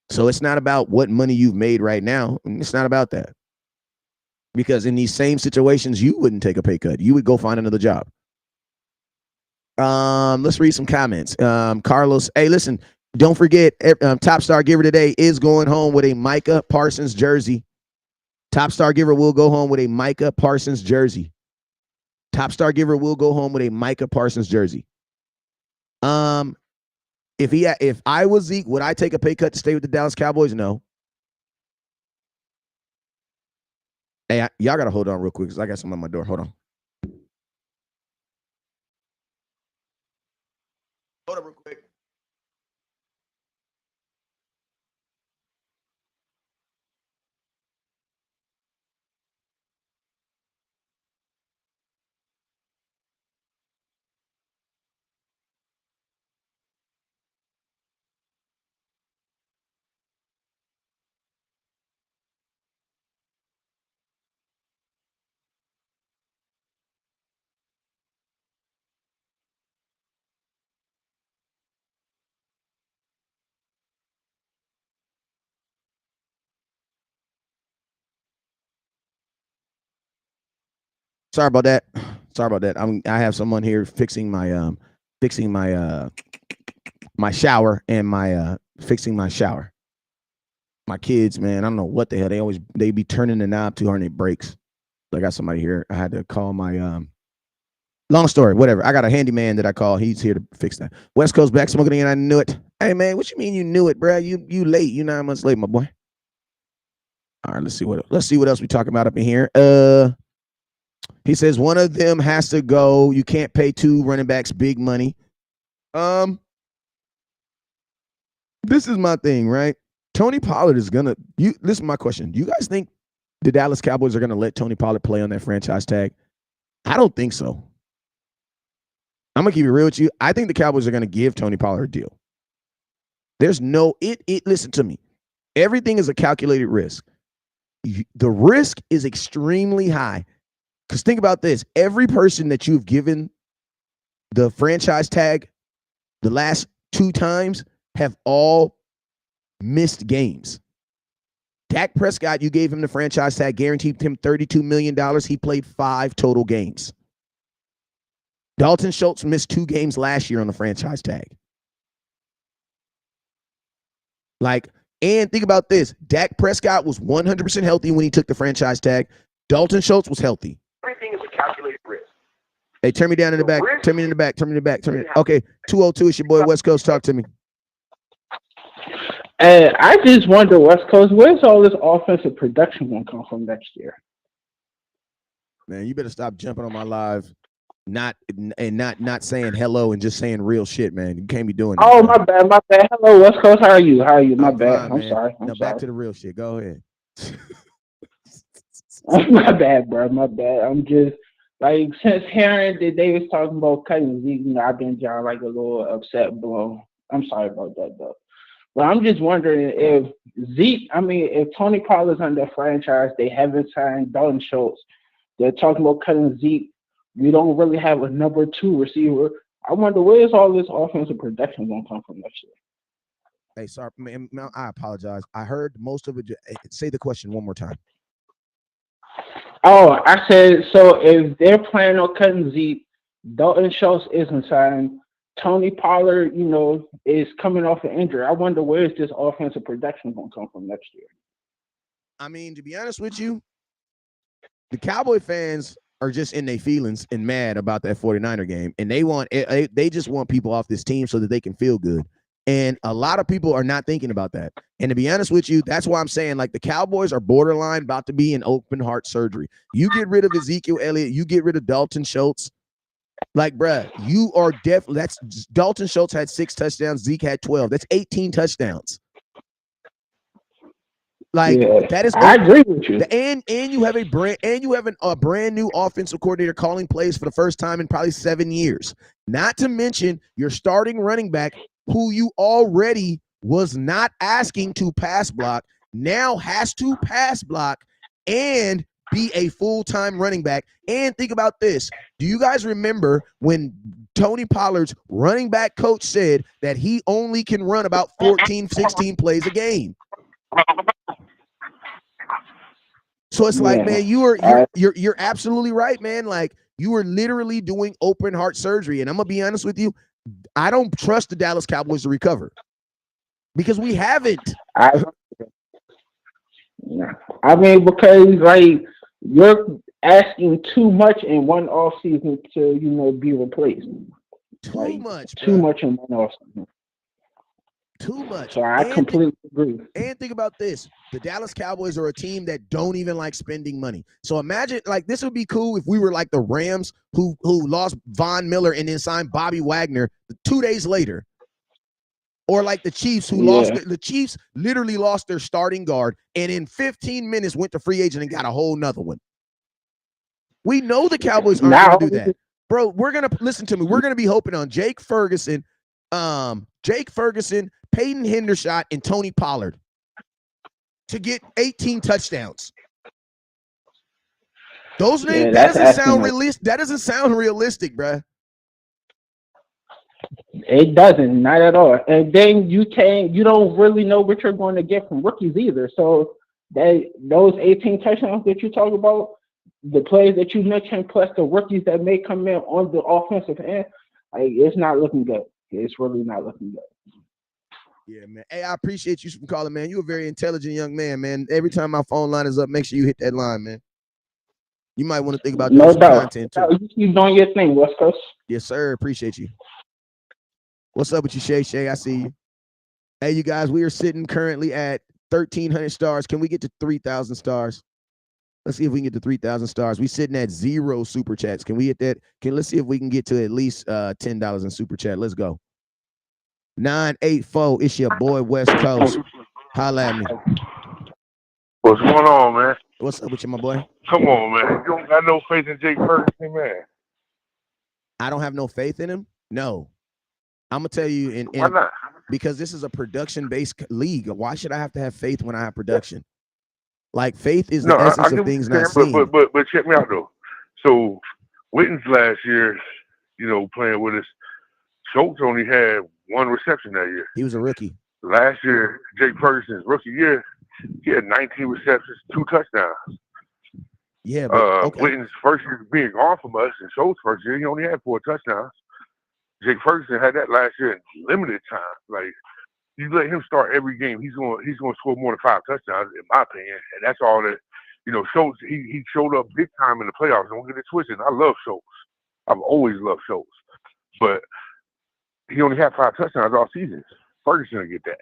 So it's not about what money you've made right now. It's not about that. Because in these same situations, you wouldn't take a pay cut. You would go find another job. Let's read some comments. Carlos, hey, listen, don't forget, Top Star Giver today is going home with a Micah Parsons jersey. Top Star Giver will go home with a Micah Parsons jersey. Top Star Giver will go home with a Micah Parsons jersey. If I was Zeke, would I take a pay cut to stay with the Dallas Cowboys? No. Hey, y'all got to hold on real quick because I got something on my door. Hold on. Hold on real quick. Sorry about that. I have someone here fixing my my shower and my fixing my shower. My kids, man, I don't know what the hell. They be turning the knob too hard and it breaks. So I got somebody here. I had to call my long story, whatever. I got a handyman that I call. He's here to fix that. West Coast back smoking again. I knew it. Hey man, what you mean you knew it, bro? You late. You 9 months late, my boy. All right, let's see what else we talking about up in here. He says one of them has to go. You can't pay two running backs big money. This is my thing, right? Tony Pollard is gonna. This is my question. Do you guys think the Dallas Cowboys are gonna let Tony Pollard play on that franchise tag? I don't think so. I'm gonna keep it real with you. I think the Cowboys are gonna give Tony Pollard a deal. There's no it. Listen to me. Everything is a calculated risk. The risk is extremely high. Because think about this. Every person that you've given the franchise tag the last 2 times have all missed games. Dak Prescott, you gave him the franchise tag, guaranteed him $32 million. He played 5 total games. Dalton Schultz missed 2 games last year on the franchise tag. And think about this. Dak Prescott was 100% healthy when he took the franchise tag. Dalton Schultz was healthy. Everything is a calculated risk. Hey, turn me down in the back. Turn me in the back. Okay, 202, it's your boy West Coast. Talk to me. I just wonder, West Coast, where's all this offensive production going to come from next year? Man, you better stop jumping on my live, not saying hello and just saying real shit, man. You can't be doing that. Oh, my bad. Hello, West Coast. How are you? My bad. Fine, I'm sorry. Now back to the real shit. Go ahead. My bad, bro. My bad. I'm just since hearing that they was talking about cutting Zeke, I've been a little upset, blown. I'm sorry about that, though. But I'm just wondering if if Tony Pollard's under franchise, they haven't signed Dalton Schultz. They're talking about cutting Zeke. We don't really have a number 2 receiver. I wonder where's all this offensive production going to come from next year. Hey, sorry, man, I apologize. I heard most of it. Say the question one more time. Oh, I said, so if they're planning on cutting Zeke, Dalton Schultz isn't signed. Tony Pollard, is coming off an injury. I wonder where is this offensive production going to come from next year? I mean, to be honest with you, the Cowboy fans are just in their feelings and mad about that 49er game, and they just want people off this team so that they can feel good. And a lot of people are not thinking about that. And to be honest with you, that's why I'm saying the Cowboys are borderline about to be in open heart surgery. You get rid of Ezekiel Elliott, you get rid of Dalton Schultz. Bruh, you are definitely Dalton Schultz had 6 touchdowns, Zeke had 12. That's 18 touchdowns. That is. I agree with you. And you have a brand new offensive coordinator calling plays for the first time in probably 7 years. Not to mention your starting running back, who you already was not asking to pass block, now has to pass block and be a full-time running back. And think about this. Do you guys remember when Tony Pollard's running back coach said that he only can run about 14, 16 plays a game? So it's man, you're absolutely right, man. You are literally doing open heart surgery. And I'm gonna be honest with you, I don't trust the Dallas Cowboys to recover because we haven't. Because you're asking too much in one offseason to be replaced. Too much in one offseason. Too much. So I completely agree. And think about this. The Dallas Cowboys are a team that don't even like spending money. So imagine, this would be cool if we were like the Rams who lost Von Miller and then signed Bobby Wagner 2 days later. Or like the Chiefs who the Chiefs literally lost their starting guard and in 15 minutes went to free agent and got a whole nother one. We know the Cowboys aren't going to do that. Bro, listen to me. We're going to be hoping on Jake Ferguson, Peyton Hendershot, and Tony Pollard to get 18 touchdowns. Those names, that doesn't sound realistic, bruh. It doesn't, not at all. And then you don't really know what you're going to get from rookies either. So those 18 touchdowns that you talk about, the players that you mentioned, plus the rookies that may come in on the offensive end, it's not looking good. It's really not looking good. Yeah, man. Hey, I appreciate you for calling, man. You're a very intelligent young man, man. Every time my phone line is up, make sure you hit that line, man. You might want to think about doing some content too. You keep doing your thing, West Coast. Yes, sir. Appreciate you. What's up with you, Shay? Shay, I see you. Hey, you guys, we are sitting currently at 1,300 stars. Can we get to 3,000 stars? Let's see if we can get to 3,000 stars. We sitting at 0 super chats. Can we hit that? Let's see if we can get to at least $10 in super chat. Let's go. 984. It's your boy West Coast. Holla at me. What's going on, man? What's up with you, my boy? Come on, man. You don't got no faith in Jake Ferguson, man. I don't have no faith in him? No. I'm gonna tell you Why not? because this is a production-based league. Why should I have to have faith when I have production? Like, faith is the essence of things not seen. But check me out though. So Witten's last year, playing with us, Schultz only had 1 reception that year. He was a rookie. Last year, Jake Ferguson's rookie year, he had 19 receptions, 2 touchdowns. Yeah, but Witten's first year being gone from us, and Schultz's first year, he only had 4 touchdowns. Jake Ferguson had that last year in limited time. Like, you let him start every game, he's going to score more than 5 touchdowns, in my opinion. And that's all that, Schultz, he showed up big time in the playoffs. Don't get it twisted. I love Schultz. I've always loved Schultz. But he only had 5 touchdowns all season. Ferguson will get that.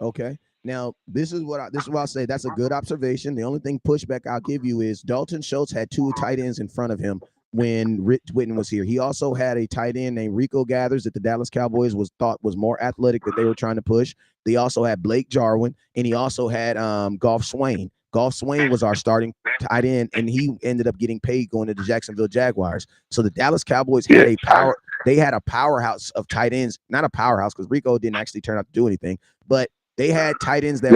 Okay. Now, this is what I'll say. That's a good observation. The only thing pushback I'll give you is Dalton Schultz had 2 tight ends in front of him when Rich Witten was here. He also had a tight end named Rico Gathers that the Dallas Cowboys thought was more athletic that they were trying to push. They also had Blake Jarwin, and he also had Golf Swain. Golf Swain was our starting tight end, and he ended up getting paid going to the Jacksonville Jaguars. So the Dallas Cowboys had a power. They had a powerhouse of tight ends, not a powerhouse because Rico didn't actually turn out to do anything, but they had tight ends that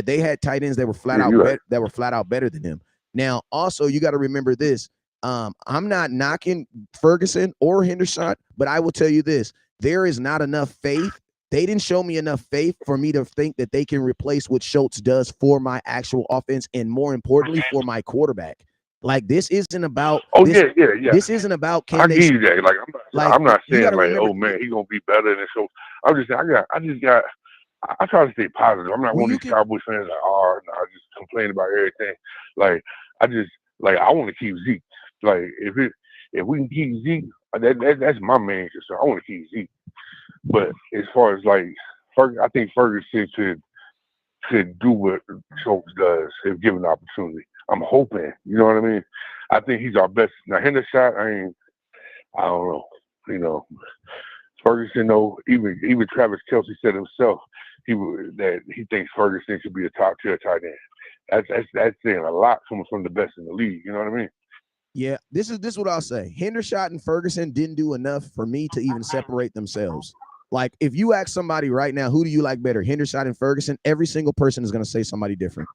they had tight ends that were flat out better than him. Now, also you got to remember this. I'm not knocking Ferguson or Hendershot, but I will tell you this: there is not enough faith. They didn't show me enough faith for me to think that they can replace what Schultz does for my actual offense, and more importantly, for my quarterback. Like, this isn't about. This isn't about. I give you that. I'm not saying oh man, he's gonna be better than Schultz. I'm just saying I try to stay positive. I'm not one of these Cowboys fans I just complain about everything. Like, I want to keep Zeke. Like, if we can keep Zeke, that's my main concern. I want to keep Zeke. But as far as I think Ferguson could do what Schultz does if given the opportunity. I'm hoping, you know what I mean? I think he's our best. Now, Hendershot, I don't know. Ferguson, though, even Travis Kelce said himself that he thinks Ferguson should be a top tier tight end. That's saying a lot coming from the best in the league. You know what I mean? Yeah, this is what I'll say. Hendershot and Ferguson didn't do enough for me to even separate themselves. Like, if you ask somebody right now, who do you like better, Hendershot and Ferguson? Every single person is going to say somebody different.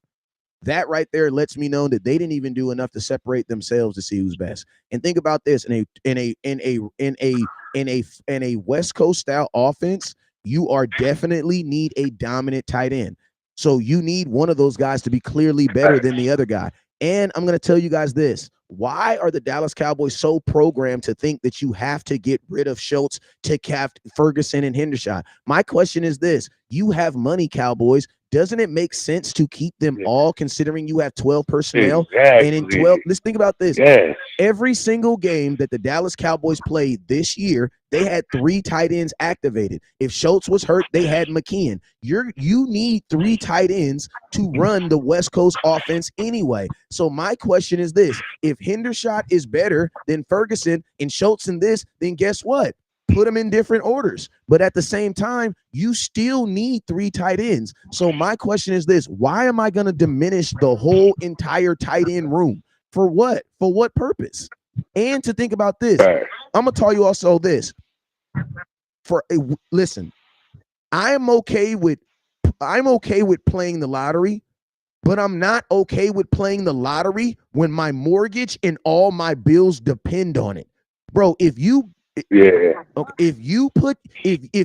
That right there lets me know that they didn't even do enough to separate themselves to see who's best. And think about this: in a West Coast style offense, you are definitely need a dominant tight end. So you need one of those guys to be clearly better than the other guy. And I'm going to tell you guys this: why are the Dallas Cowboys so programmed to think that you have to get rid of Schultz to cap Ferguson and Hendershot? My question is this: you have money, Cowboys. Doesn't it make sense to keep them all, considering you have 12 personnel? Exactly. And in 12, let's think about this. Yes. Every single game that the Dallas Cowboys played this year, they had 3 tight ends activated. If Schultz was hurt, they had McKeon. You need 3 tight ends to run the West Coast offense anyway. So my question is this: if Hendershot is better than Ferguson and Schultz in this, then guess what? Put them in different orders. But at the same time, you still need 3 tight ends. So my question is this: why am I going to diminish the whole entire tight end room? For what? For what purpose? And to think about this, I'm going to tell you also this. Listen, I'm okay with playing the lottery, but I'm not okay with playing the lottery when my mortgage and all my bills depend on it. Bro, if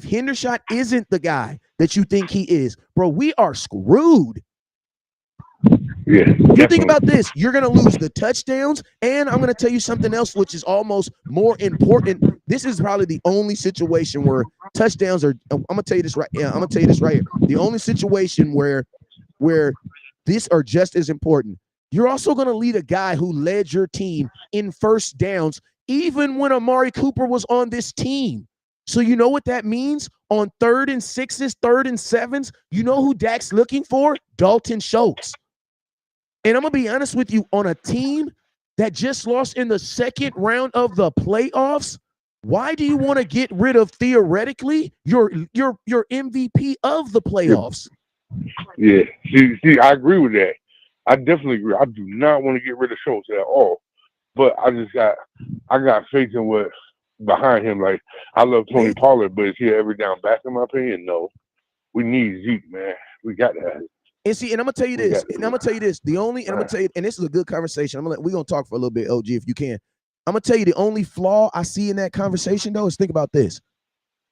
Hendershot isn't the guy that you think he is, bro, we are screwed. Yeah. You think about this: you're going to lose the touchdowns, and I'm going to tell you something else, which is almost more important. This is probably the only situation where touchdowns are. I'm going to tell you this right. Yeah, I'm going to tell you this right here. The only situation where these are just as important. You're also going to lead a guy who led your team in first downs, even when Amari Cooper was on this team. So you know what that means? On 3rd and 6s, 3rd and 7s, you know who Dak's looking for? Dalton Schultz. And I'm going to be honest with you, on a team that just lost in the 2nd round of the playoffs, why do you want to get rid of, theoretically, your MVP of the playoffs? Yeah. See, I agree with that. I definitely agree. I do not want to get rid of Schultz at all. But I got faith in what behind him. Like, I love Tony Pollard, but is he every down back in my opinion? No. We need Zeke, man. We got that. And see, and I'm gonna tell you this, and I'm gonna tell you this. The only, and I'm gonna tell you, and this is a good conversation. We're gonna talk for a little bit, OG, if you can. I'm gonna tell you the only flaw I see in that conversation, though, is think about this.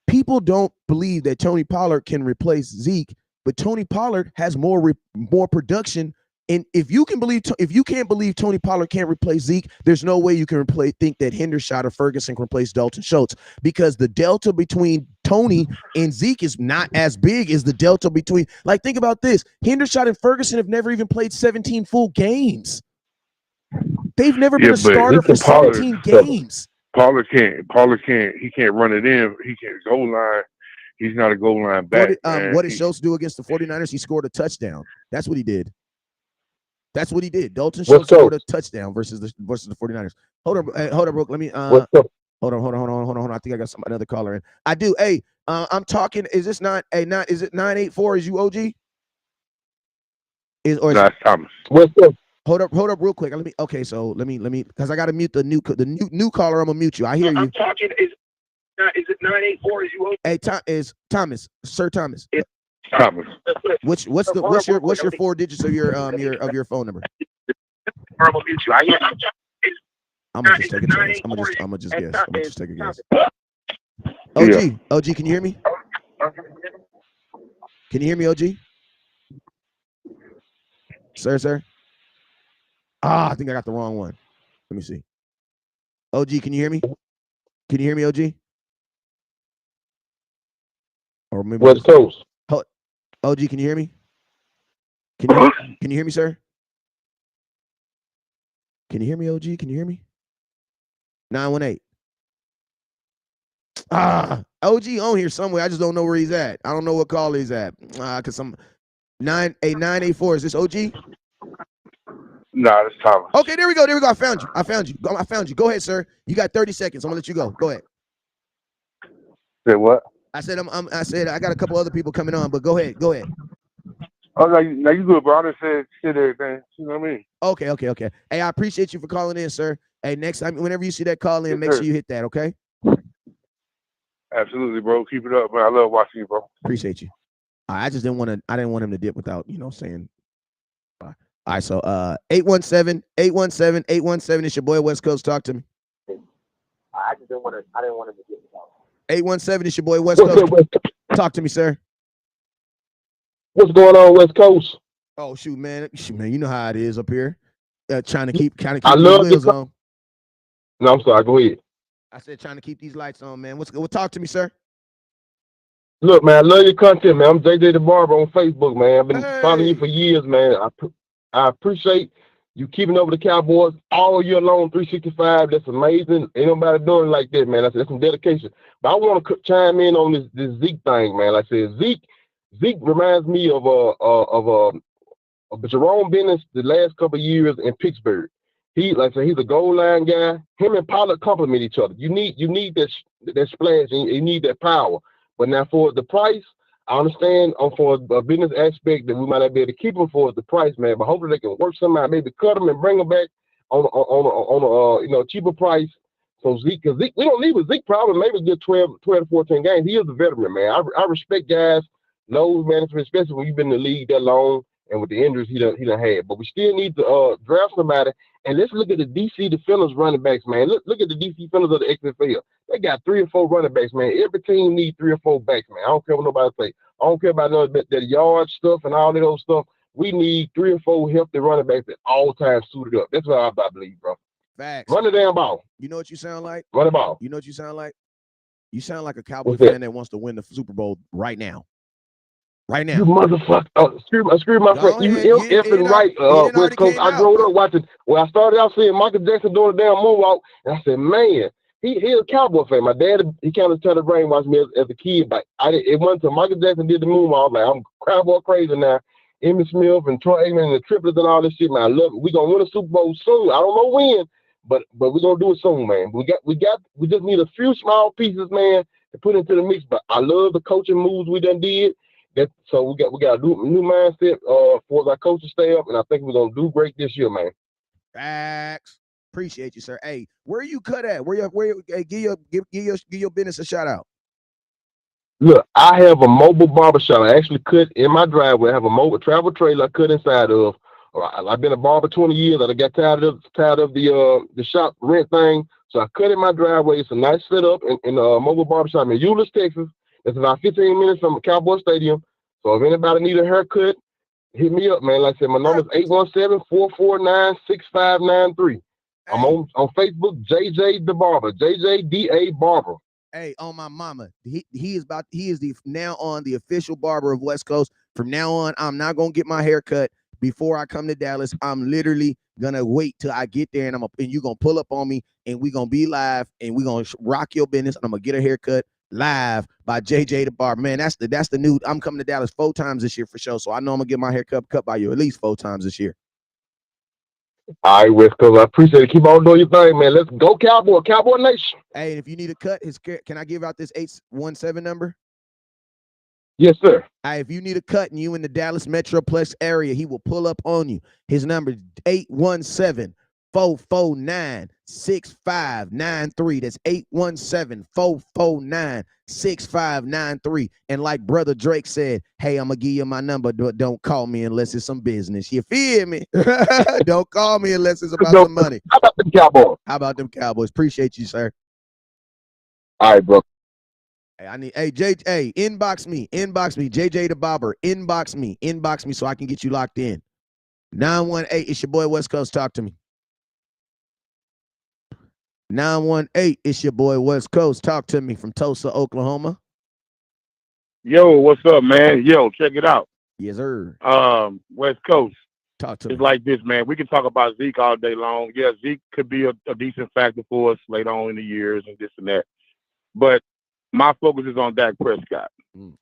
People don't believe that Tony Pollard can replace Zeke, but Tony Pollard has more production. And if you can't believe Tony Pollard can't replace Zeke, there's no way you can think that Hendershot or Ferguson can replace Dalton Schultz, because the delta between Tony and Zeke is not as big as the delta between. Like, think about this: Hendershot and Ferguson have never even played 17 full games. They've never been a starter for 17 games. Pollard can't. He can't run it in. He can't goal line. He's not a goal line back. What did Schultz do against the 49ers? He scored a touchdown. That's what he did. Dalton Schultz scored a touchdown versus the 49ers. Hold on, Brooke. Let me hold on. I think I got another caller in. I do. Hey, I'm talking. Is this not a not? Is it 984? Is you OG? That's Thomas. What's up? Hold up, real quick. Let me, because I gotta mute the new caller. I'm gonna mute you. I hear you. I'm talking. Is it 984? Is you? Hey, Thomas, Sir Thomas. Thomas. What's your 4 digits of your phone number? I'm gonna mute you. I hear you. I'm gonna just take a chance. I'm gonna just guess. I'm gonna just take a guess. OG, can you hear me? Can you hear me, OG? Sir? I think I got the wrong one. Let me see. OG, can you hear me? Can you hear me, OG? Or maybe West Coast. OG, can you hear me? Can you hear me, sir? Can you hear me, OG? Can you hear me? 918. OG on here somewhere. I just don't know where he's at. I don't know what call he's at. Cause I'm 984. Is this OG? Nah, that's Thomas. Okay, there we go. I found you. Go ahead, sir. You got 30 seconds. I'm gonna let you go. Go ahead. Say what? I said I said I got a couple other people coming on, but go ahead. Oh, now you good, bro. I just said everything. You know what I mean? Okay. Hey, I appreciate you for calling in, sir. Hey, next time, whenever you see that call in, make sure you hit that, okay? Absolutely, bro. Keep it up, man. I love watching you, bro. Appreciate you. I just didn't want him to dip without, saying. All right, so 817, it's your boy West Coast. Talk to me. I didn't want him to dip without. 817, it's your boy West Coast. Talk to me, sir. What's going on, West Coast? Oh, shoot, man. You know how it is up here. Trying to keep these wheels on. No, I'm sorry. Go ahead. I said trying to keep these lights on, man. Talk to me, sir. Look, man, I love your content, man. I'm JJ the Barber on Facebook, man. I've been following you for years, man. I appreciate you keeping up with the Cowboys all year long, 365. That's amazing. Ain't nobody doing it like that, man. That's some dedication. But I want to chime in on this Zeke thing, man. Like I said, Zeke reminds me of Jerome Bennett the last couple of years in Pittsburgh. He's a goal line guy. Him and Pollard complement each other. You need that splash and you need that power. But now for the price, I understand for a business aspect that we might not be able to keep them for the price, man. But hopefully they can work something out, maybe cut them and bring them back on a cheaper price. So Zeke, we don't need with Zeke probably maybe get 12 to 14 games. He is a veteran, man. I respect guys, load management, especially when you've been in the league that long and with the injuries he done had. But we still need to draft somebody. And let's look at the DC defenders running backs, man. Look at the DC defenders of the XFL. They got 3 or 4 running backs, man. Every team needs 3 or 4 backs, man. I don't care what nobody say. I don't care about that yard stuff and all that old stuff. We need 3 or 4 healthy running backs at all times suited up. That's what I believe, bro. Facts. Run the damn ball. You know what you sound like? Run the ball. You know what you sound like? You sound like a Cowboy fan that wants to win the Super Bowl right now. Right now. You motherfucker. Screw my friend. You effing right, West Coast. I grew up watching. Well, I started out seeing Michael Jackson doing a damn moonwalk, and I said, man, he's a Cowboy fan. My dad, he kind of tried to brainwash me as a kid, but it wasn't until Michael Jackson did the moonwalk. Like, I'm Cowboy crazy now. Emmitt Smith and Troy Aikman and the triplets and all this shit, man. I love it. We're gonna win a Super Bowl soon. I don't know when, but we're gonna do it soon, man. We just need a few small pieces, man, to put into the mix. But I love the coaching moves we done did. So we got a new mindset for our coaching staff, and I think we're gonna do great this year, man. Facts. Appreciate you, sir. Hey, where you cut at? Hey, give your business a shout out. Look, I have a mobile barbershop. I actually cut in my driveway. I have a mobile travel trailer I cut inside of. I've been a barber 20 years. I got tired of the shop rent thing. So I cut in my driveway. It's a nice setup in a mobile barbershop in Euless, Texas. It's about 15 minutes from Cowboys Stadium. So if anybody need a haircut, hit me up, man. Like I said, my number is 817-449-6593. I'm on Facebook, JJ the Barber, JJDA Barber. Hey, on my mama, he is now on the official barber of West Coast. From now on, I'm not gonna get my hair cut before I come to Dallas. I'm literally gonna wait till I get there, and you're gonna pull up on me, and we're gonna be live, and we're gonna rock your business. I'm gonna get a haircut live by JJ the Barber. Man, that's the new. I'm coming to Dallas 4 times this year for sure. So I know I'm gonna get my hair cut by you at least 4 times this year. All right, West Coast. I appreciate it. Keep on doing your thing, man. Let's go, Cowboy Nation. Hey, and if you need a cut, can I give out this 817 number? Yes, sir. Hey, if you need a cut and you in the Dallas Metroplex area, he will pull up on you. His number is 817-449-6593. That's 817-449-6593. And like Brother Drake said, hey, I'm going to give you my number. Don't call me unless it's some business. You feel me? Don't call me unless it's about some money. How about them Cowboys? How about them Cowboys? Appreciate you, sir. All right, bro. Hey, inbox me, JJ the Barber, inbox me so I can get you locked in. 918, it's your boy West Coast, talk to me. 918, it's your boy West Coast, talk to me from Tulsa, Oklahoma. Yo, what's up, man? Yo, check it out. Yes, sir. West Coast. Talk to me. It's like this, man. We can talk about Zeke all day long. Yeah, Zeke could be a decent factor for us later on in the years and this and that. But my focus is on Dak Prescott.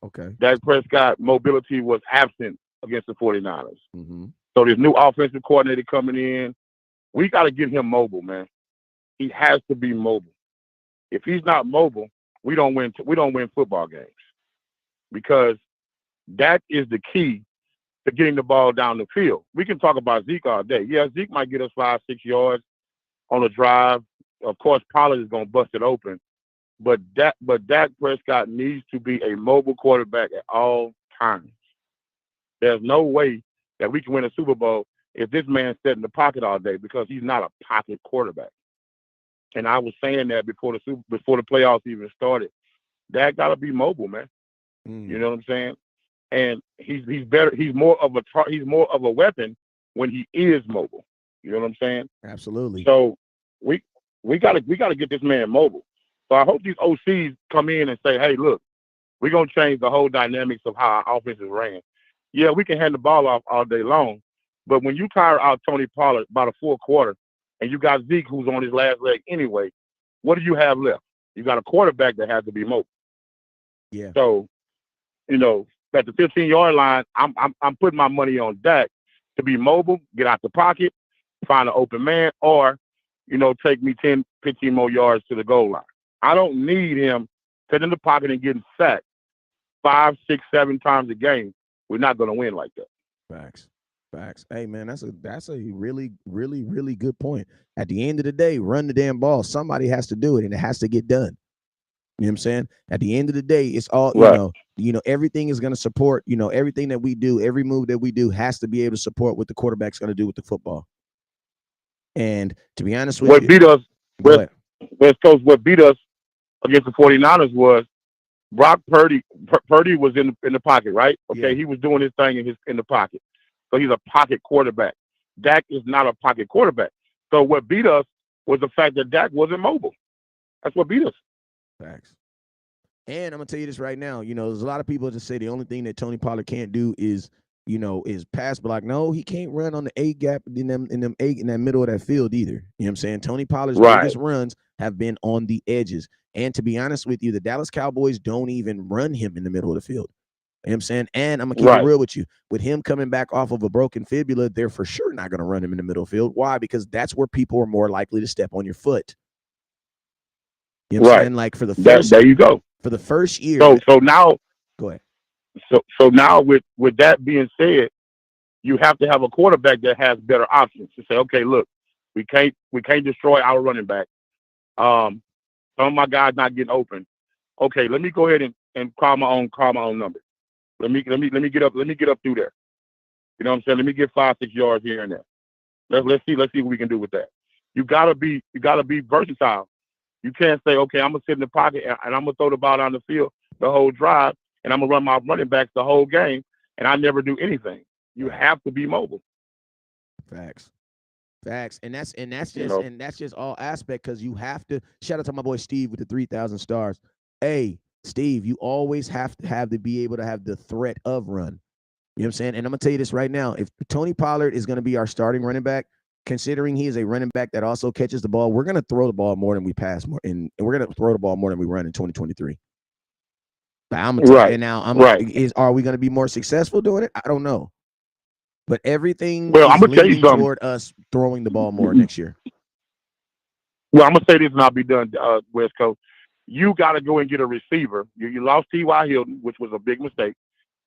Okay. Dak Prescott mobility was absent against the 49ers. Mm-hmm. So this new offensive coordinator coming in, we got to get him mobile, man. He has to be mobile. If he's not mobile, we don't win football games, because that is the key to getting the ball down the field. We can talk about Zeke all day. Yeah, Zeke might get us 5-6 yards on a drive. Of course, Pollard is going to bust it open. But Dak Prescott needs to be a mobile quarterback at all times. There's no way that we can win a Super Bowl if this man's sitting in the pocket all day, because he's not a pocket quarterback. And I was saying that before the playoffs even started. Dak got to be mobile, man. You know what I'm saying? And he's better. He's more of a weapon when he is mobile. You know what I'm saying? Absolutely. So we gotta get this man mobile. So I hope these OCs come in and say, hey, look, we're going to change the whole dynamics of how our offense is ran. Yeah, we can hand the ball off all day long, but when you tire out Tony Pollard by the 4th quarter and you got Zeke who's on his last leg anyway, what do you have left? You got a quarterback that has to be mobile. Yeah. So, at the 15-yard line, I'm putting my money on Dak to be mobile, get out the pocket, find an open man, or, take me 10, 15 more yards to the goal line. I don't need him sitting in the pocket and getting sacked 5, 6, 7 times a game. We're not going to win like that. Facts. Hey, man, that's a really, really, really good point. At the end of the day, run the damn ball. Somebody has to do it, and it has to get done. You know what I'm saying? At the end of the day, it's all, right. Everything is going to support, everything that we do, every move that we do has to be able to support what the quarterback's going to do with the football. And to be honest with you, what beat us against the 49ers was Brock Purdy. Purdy was in the pocket, right? Okay, yeah. He was doing his thing in the pocket. So he's a pocket quarterback. Dak is not a pocket quarterback. So what beat us was the fact that Dak wasn't mobile. That's what beat us. Facts. And I'm gonna tell you this right now. There's a lot of people that say the only thing that Tony Pollard can't do is pass block. No, he can't run on the A gap in that middle of that field either. You know what I'm saying? Tony Pollard's biggest runs have been on the edges. And to be honest with you, the Dallas Cowboys don't even run him in the middle of the field. You know what I'm saying? And I'm going to keep it real with you. With him coming back off of a broken fibula, they're for sure not going to run him in the middle of the field. Why? Because that's where people are more likely to step on your foot. You know what I'm saying? Like for the first, there you go. For the first year. So now, go ahead. So now with that being said, you have to have a quarterback that has better options to say, okay, look, We can't destroy our running back. Some of my guys not getting open. Okay, let me go ahead and call my own number. Let me get up through there. You know what I'm saying? Let me get 5-6 yards here and there. Let's see what we can do with that. You gotta be versatile. You can't say, okay, I'm gonna sit in the pocket and I'm gonna throw the ball down the field the whole drive and I'm gonna run my running backs the whole game and I never do anything. You have to be mobile. Facts. And that's just all aspect, because you have to. Shout out to my boy Steve with the 3,000 stars. Hey, Steve, you always have to be able to have the threat of run. You know what I'm saying? And I'm gonna tell you this right now: if Tony Pollard is gonna be our starting running back, considering he is a running back that also catches the ball, we're gonna throw the ball more than we pass more, and we're gonna throw the ball more than we run in 2023. But I'm gonna tell you now. Are we gonna be more successful doing it? I don't know. But everything is leaning toward us throwing the ball more next year. Well, I'm going to say this and I'll be done, West Coast. You got to go and get a receiver. You lost T.Y. Hilton, which was a big mistake.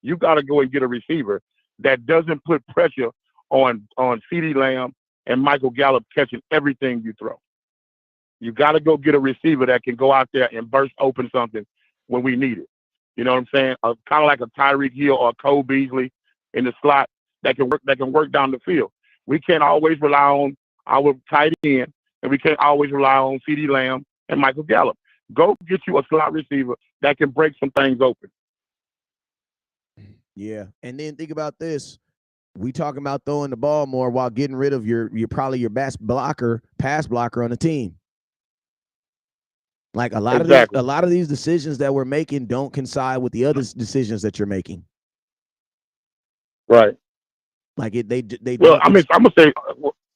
You got to go and get a receiver that doesn't put pressure on CeeDee Lamb and Michael Gallup catching everything you throw. You got to go get a receiver that can go out there and burst open something when we need it. You know what I'm saying? Kind of like a Tyreek Hill or Cole Beasley in the slot. That can work down the field. We can't always rely on our tight end, and we can't always rely on CeeDee Lamb and Michael Gallup. Go get you a slot receiver that can break some things open. Yeah, and then think about this: we talking about throwing the ball more while getting rid of your probably your best pass blocker on the team. Like a lot of these decisions that we're making don't coincide with the other decisions that you're making. Right. Like they. Well, I'm gonna say, at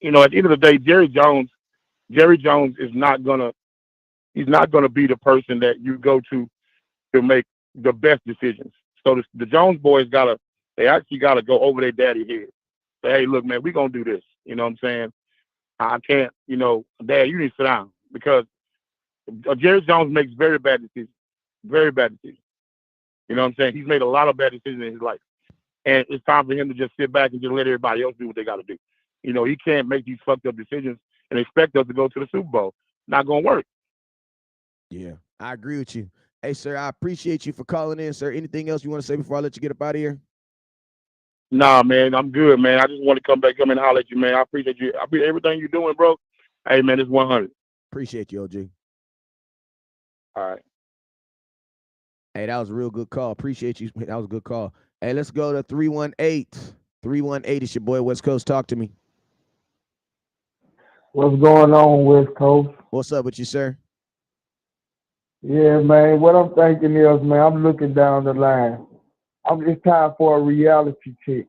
the end of the day, Jerry Jones is not gonna be the person that you go to make the best decisions. So the Jones boys gotta go over their daddy head. Say, hey, look, man, we're gonna do this. You know what I'm saying? I can't, Dad, you need to sit down, because Jerry Jones makes very bad decisions. Very bad decisions. You know what I'm saying? He's made a lot of bad decisions in his life. And it's time for him to just sit back and just let everybody else do what they got to do. He can't make these fucked up decisions and expect us to go to the Super Bowl. Not going to work. Yeah, I agree with you. Hey, sir, I appreciate you for calling in, sir. Anything else you want to say before I let you get up out of here? Nah, man, I'm good, man. I just want to come and holler at you, man. I appreciate you. I appreciate everything you're doing, bro. Hey, man, it's 100. Appreciate you, OG. All right. Hey, that was a real good call. Appreciate you. That was a good call. Hey, let's go to 318. 318 is your boy, West Coast. Talk to me. What's going on, West Coast? What's up with you, sir? Yeah, man. What I'm thinking is, man, I'm looking down the line. It's time for a reality check.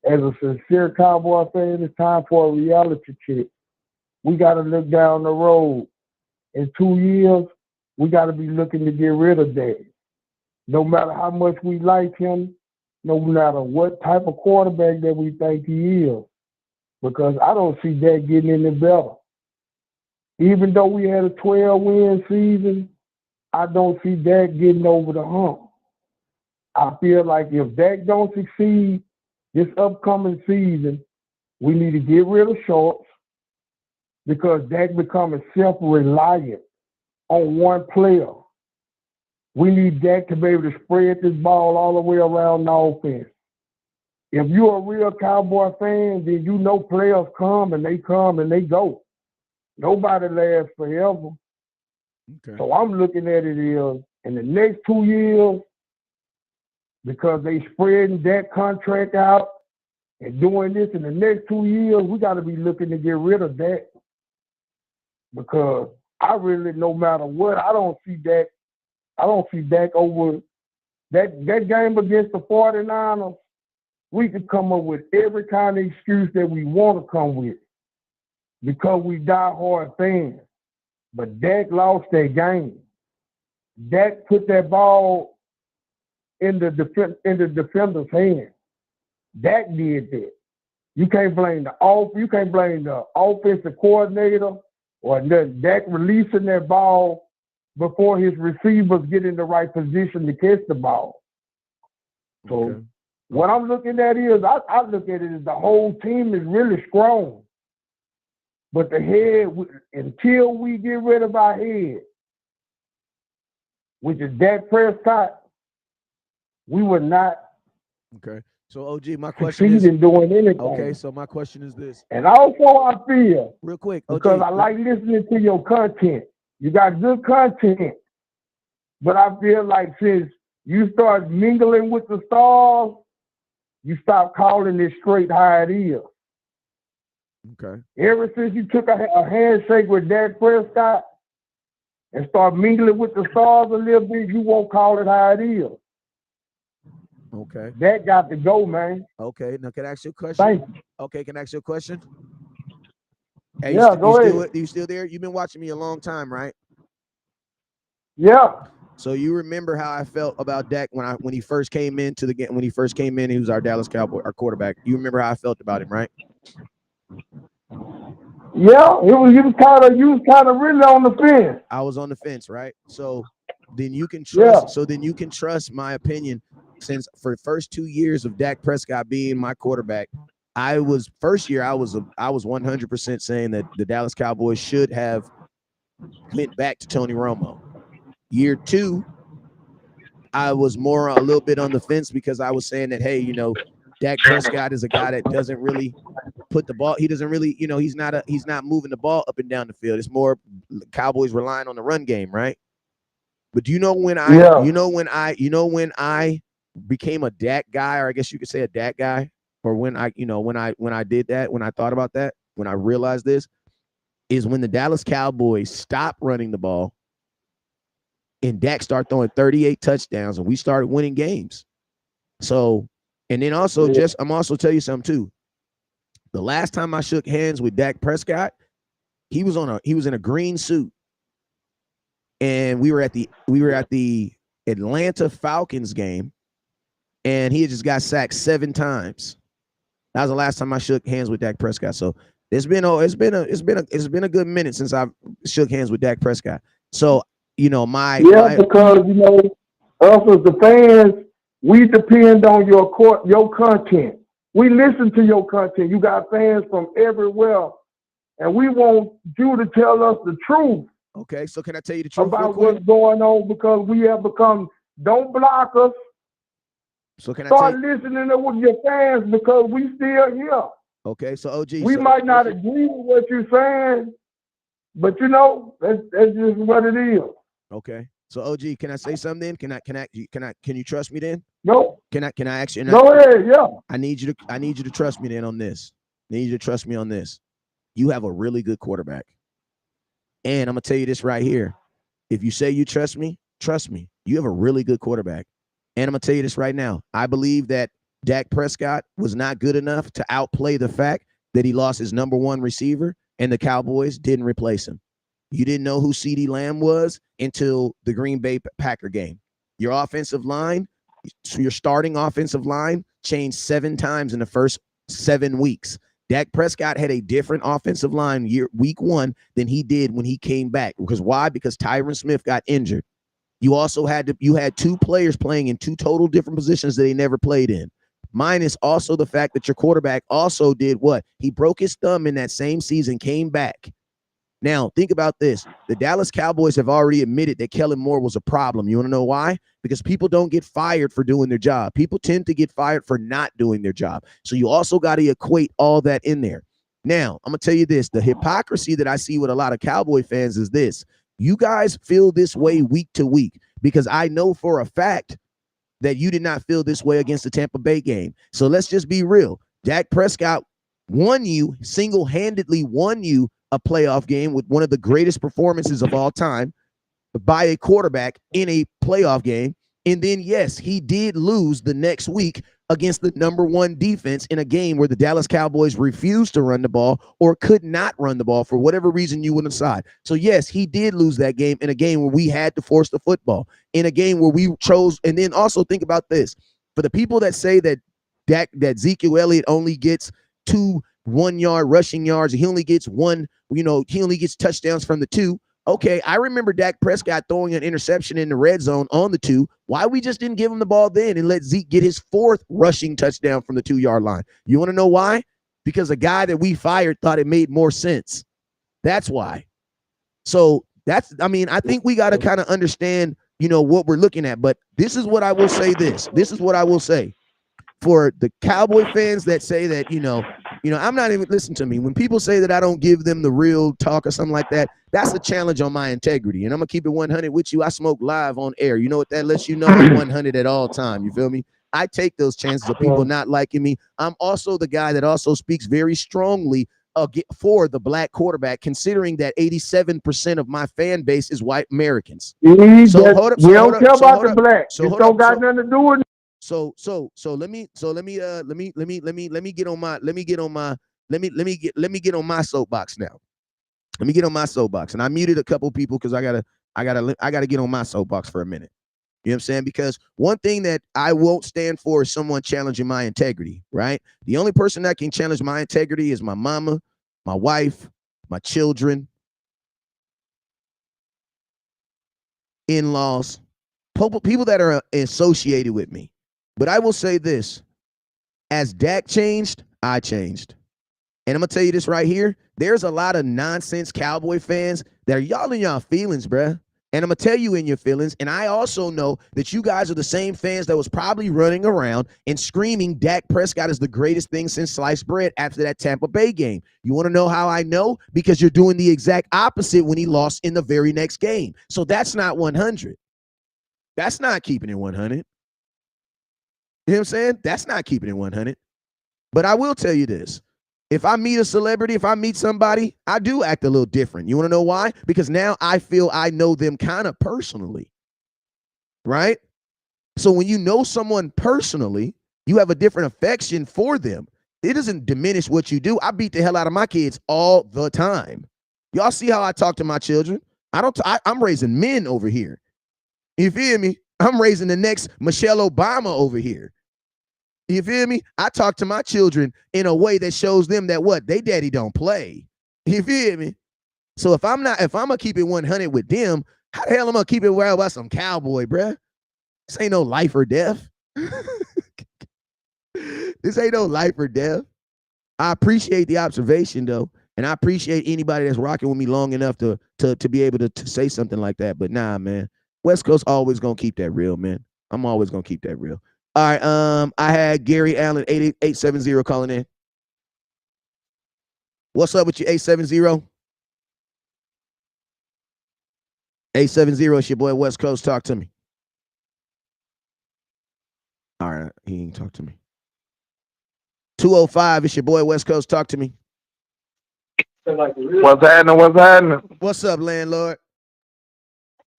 As a sincere Cowboy fan, it's time for a reality check. We got to look down the road. In 2 years, we got to be looking to get rid of that. No matter how much we like him, no matter what type of quarterback that we think he is, because I don't see that getting any better. Even though we had a 12-win season, I don't see Dak getting over the hump. I feel like if Dak don't succeed this upcoming season, we need to get rid of Schultz, because Dak becoming self-reliant on one player. We need Dak to be able to spread this ball all the way around the offense. If you're a real Cowboy fan, then you know players come and they go. Nobody lasts forever. Okay. So I'm looking at it is in the next 2 years, because they spreading that contract out and doing this in the next 2 years, we got to be looking to get rid of that. Because I really, no matter what, I don't see Dak over that game against the 49ers. We could come up with every kind of excuse that we want to come with because we die-hard fans. But Dak lost that game. Dak put that ball in the defender's hand. Dak did that. You can't blame the offensive coordinator or Dak releasing that ball before his receivers get in the right position to catch the ball. So what I'm looking at is, I look at it as the whole team is really strong. But the head, until we get rid of our head, which is Dak Prescott, we would not. Okay. So OG, my question is in doing anything. Okay, so my question is this. And also I feel real quick, because I like listening to your content. You got good content. But I feel like since you start mingling with the stars, you stop calling it straight how it is. Okay. Ever since you took a handshake with Dak Prescott and start mingling with the stars a little bit, you won't call it how it is. Okay. That got to go, man. Okay. Now, can I ask you a question? Thank you. Okay. Can I ask you a question? Hey, yeah, go ahead. You still there? You've been watching me a long time, right? Yeah. So you remember how I felt about Dak when he first came into the game? When he first came in, he was our Dallas Cowboy, our quarterback. You remember how I felt about him, right? Yeah, you was kind of really on the fence. I was on the fence, right? So then you can trust. Yeah. So then you can trust my opinion. Since for the first 2 years of Dak Prescott being my quarterback, first year I was 100% saying that the Dallas Cowboys should have went back to Tony Romo. Year 2, I was a little bit on the fence because I was saying that, hey, Dak Prescott is a guy that doesn't really put the ball. He doesn't really, he's not moving the ball up and down the field. It's more Cowboys relying on the run game, right? But do you know when I became a Dak guy, or I guess you could say a Dak guy, or when I did that, when I thought about that, when I realized this, is when the Dallas Cowboys stopped running the ball and Dak started throwing 38 touchdowns and we started winning games. So, and then also I'm also tell you something too. The last time I shook hands with Dak Prescott, he was in a green suit. And we were at the Atlanta Falcons game, and he had just got sacked 7 times. That was the last time I shook hands with Dak Prescott. So it's been a good minute since I shook hands with Dak Prescott. So because us as the fans, we depend on your content. We listen to your content. You got fans from everywhere, and we want you to tell us the truth. Okay, so can I tell you the truth about what's going on, because we have become, don't block us. So can start listening to your fans, because we still here. Okay, so OG, we might not agree with what you're saying, but that's just what it is. Okay, so OG, can I say something? Can you trust me then? No. Can I ask you? Go ahead, yeah. I need you to trust me then on this. I need you to trust me on this. You have a really good quarterback. And I'm going to tell you this right here. If you say you trust me. You have a really good quarterback. And I'm going to tell you this right now. I believe that Dak Prescott was not good enough to outplay the fact that he lost his number 1 receiver and the Cowboys didn't replace him. You didn't know who CeeDee Lamb was until the Green Bay Packer game. Your offensive line, your starting offensive line changed 7 times in the first 7 weeks. Dak Prescott had a different offensive line week 1 than he did when he came back. Because why? Because Tyron Smith got injured. You also had 2 players playing in 2 total different positions that they never played in. Minus also the fact that your quarterback also did what? He broke his thumb in that same season, came back. Now, think about this. The Dallas Cowboys have already admitted that Kellen Moore was a problem. You want to know why? Because people don't get fired for doing their job. People tend to get fired for not doing their job. So you also got to equate all that in there. Now, I'm going to tell you this. The hypocrisy that I see with a lot of Cowboy fans is this. You guys feel this way week to week, because I know for a fact that you did not feel this way against the Tampa Bay game. So let's just be real. Dak Prescott single-handedly won you a playoff game with one of the greatest performances of all time by a quarterback in a playoff game. And then, yes, he did lose the next week against the number 1 defense in a game where the Dallas Cowboys refused to run the ball or could not run the ball for whatever reason you would decide. So, yes, he did lose that game in a game where we had to force the football, in a game where we chose. And then also think about this. For the people that say that Ezekiel Elliott only gets 2 1-yard rushing yards, he only gets 1, he only gets touchdowns from the 2. Okay, I remember Dak Prescott throwing an interception in the red zone on the 2. Why we just didn't give him the ball then and let Zeke get his 4th rushing touchdown from the 2-yard line? You want to know why? Because a guy that we fired thought it made more sense. That's why. So I think we got to kind of understand, what we're looking at. But this is what I will say. This is what I will say for the Cowboy fans that say that, I'm not even, listen to me. When people say that I don't give them the real talk or something like that, that's a challenge on my integrity. And I'm going to keep it 100 with you. I smoke live on air. You know what that lets you know? I'm 100 at all time. You feel me? I take those chances of people not liking me. I'm also the guy that also speaks very strongly for the black quarterback, considering that 87% of my fan base is white Americans. So hold up. We don't care about the black. It don't got nothing to do with. So let me get on my soapbox now. Let me get on my soapbox, and I muted a couple people because I gotta get on my soapbox for a minute. You know what I'm saying? Because one thing that I won't stand for is someone challenging my integrity, right? The only person that can challenge my integrity is my mama, my wife, my children, in-laws, people that are associated with me. But I will say this, as Dak changed, I changed. And I'm going to tell you this right here. There's a lot of nonsense Cowboy fans that are y'all in y'all feelings, bruh. And I'm going to tell you in your feelings. And I also know that you guys are the same fans that was probably running around and screaming Dak Prescott is the greatest thing since sliced bread after that Tampa Bay game. You want to know how I know? Because you're doing the exact opposite when he lost in the very next game. So that's not 100. That's not keeping it 100. You know what I'm saying? That's not keeping it 100. But I will tell you this. If I meet a celebrity, if I meet somebody, I do act a little different. You want to know why? Because now I feel I know them kind of personally, right? So when you know someone personally, you have a different affection for them. It doesn't diminish what you do. I beat the hell out of my kids all the time. Y'all see how I talk to my children? I'm raising men over here. You feel me? I'm raising the next Michelle Obama over here. You feel me? I talk to my children in a way that shows them that what? They daddy don't play. You feel me? So if I'm gonna keep it 100 with them, how the hell am I gonna keep it well about some Cowboy, bruh? This ain't no life or death. This ain't no life or death. I appreciate the observation though, and I appreciate anybody that's rocking with me long enough to be able to say something like that. But nah, man, West Coast always gonna keep that real, man. I'm always gonna keep that real. All right, I had Gary Allen 870 calling in. What's up with you, 870? 870, it's your boy West Coast. Talk to me. All right, he ain't talk to me. 205, it's your boy West Coast. Talk to me. What's happening? What's up, landlord?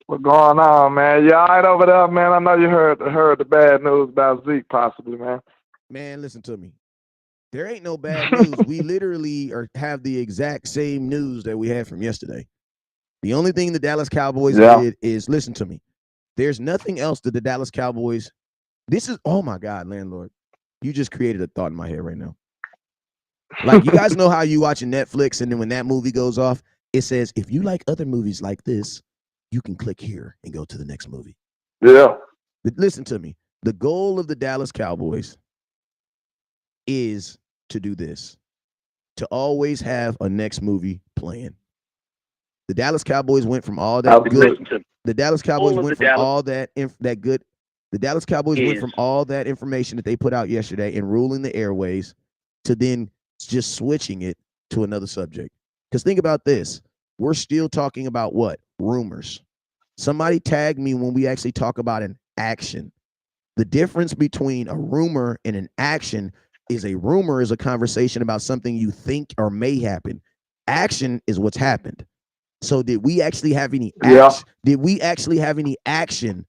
What's going on, man? You all right over there, man? I know you heard the bad news about Zeke, possibly, man. Man, listen to me. There ain't no bad news. We literally have the exact same news that we had from yesterday. The only thing the Dallas Cowboys did is, listen to me. There's nothing else that the Dallas Cowboys, oh my God, landlord. You just created a thought in my head right now. Like, you guys know how you watching Netflix and then when that movie goes off, it says, if you like other movies like this, you can click here and go to the next movie. Yeah. But listen to me. The goal of the Dallas Cowboys is to do this, to always have a next movie plan. The Dallas Cowboys went from all that good. The Dallas Cowboys went from all that good. The Dallas Cowboys went from all that information that they put out yesterday and ruling the airways to then just switching it to another subject. Because think about this. We're still talking about what? Rumors. Somebody tagged me when we actually talk about an action. The difference between a rumor and an action is a rumor is a conversation about something you think or may happen. Action is what's happened. So did we actually have any action? Did we actually have any action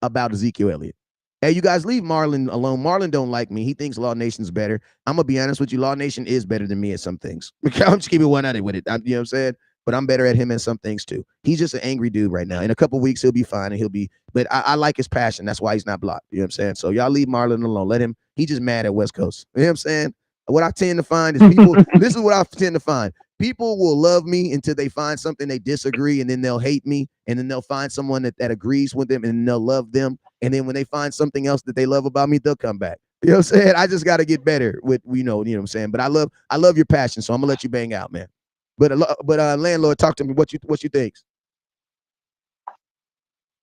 about Ezekiel Elliott? Hey, you guys, leave Marlon alone. Marlon don't like me. He thinks Law Nation's better. I'm going to be honest with you. Law Nation is better than me at some things. I'm just keeping one at it with it. You know what I'm saying? But I'm better at him at some things too. He's just an angry dude right now. In a couple weeks, he'll be fine and but I like his passion. That's why he's not blocked. You know what I'm saying? So y'all leave Marlon alone. Let him, he's just mad at West Coast. You know what I'm saying? What I tend to find is people, this is what I tend to find. People will love me until they find something they disagree, and then they'll hate me, and then they'll find someone that agrees with them, and they'll love them. And then when they find something else that they love about me, they'll come back. You know what I'm saying? I just got to get better with, you know what I'm saying? But I love your passion, so I'm going to let you bang out, man. But landlord, talk to me. What you think?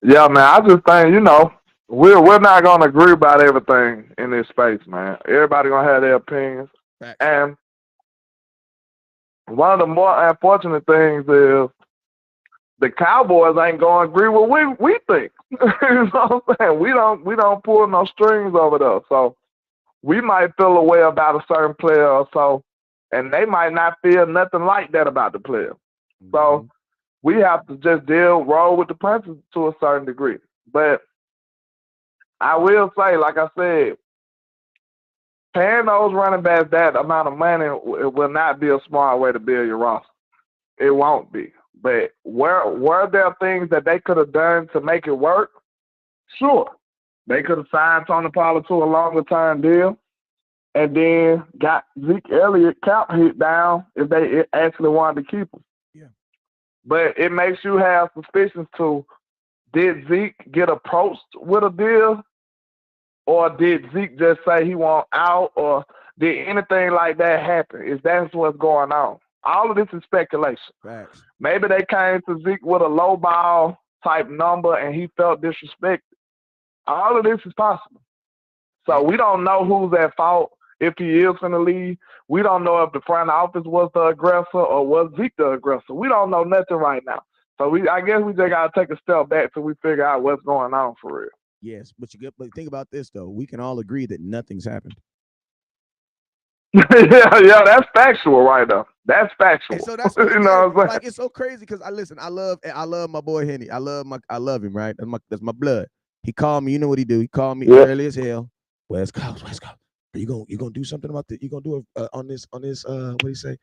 Yeah, man. I just think we're not gonna agree about everything in this space, man. Everybody gonna have their opinions, and one of the more unfortunate things is the Cowboys ain't gonna agree with what we think. You know what I'm saying? We don't pull no strings over there, so we might feel a way about a certain player or so, and they might not feel nothing like that about the player. Mm-hmm. So we have to just roll with the punches to a certain degree. But I will say, like I said, paying those running backs that amount of money will not be a smart way to build your roster. It won't be. But were there things that they could have done to make it work? Sure. They could have signed Tony Pollard to a longer-term deal and then got Zeke Elliott cap hit down if they actually wanted to keep him. Yeah. But it makes you have suspicions to, did Zeke get approached with a deal? Or did Zeke just say he want out? Or did anything like that happen? Is that what's going on? All of this is speculation. Facts. Maybe they came to Zeke with a low ball type number and he felt disrespected. All of this is possible. So we don't know who's at fault if he is in the league. We don't know if the front office was the aggressor or was Zeke the aggressor. We don't know nothing right now. So I guess we just got to take a step back till we figure out what's going on for real. Yes, but think about this, though. We can all agree that nothing's happened. yeah, that's factual right now. That's factual. And so that's what I'm like. It's so crazy because I love my boy Henny. I love him, right? That's my blood. He called me. You know what he do? He called me early as hell. West Coast. Are you gonna do something about that? You gonna do it on this? What do you say?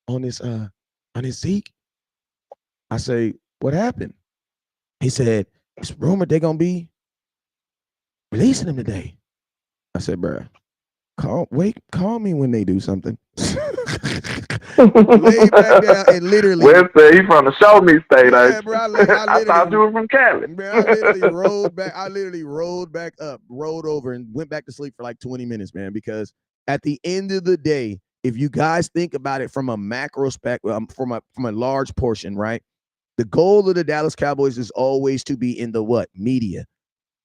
On this Zeke? I say, what happened? He said, it's rumored they're gonna be releasing him today. I said, bro, call me when they do something. Lay back down and literally. Wes said he from the show me state. Yeah, bro, I thought you were from Cali. Bro, I literally rolled back. I literally rolled back up, rolled over, and went back to sleep for like 20 minutes, man. Because at the end of the day, if you guys think about it from a macro spec, from a large portion, right? The goal of the Dallas Cowboys is always to be in the what? Media.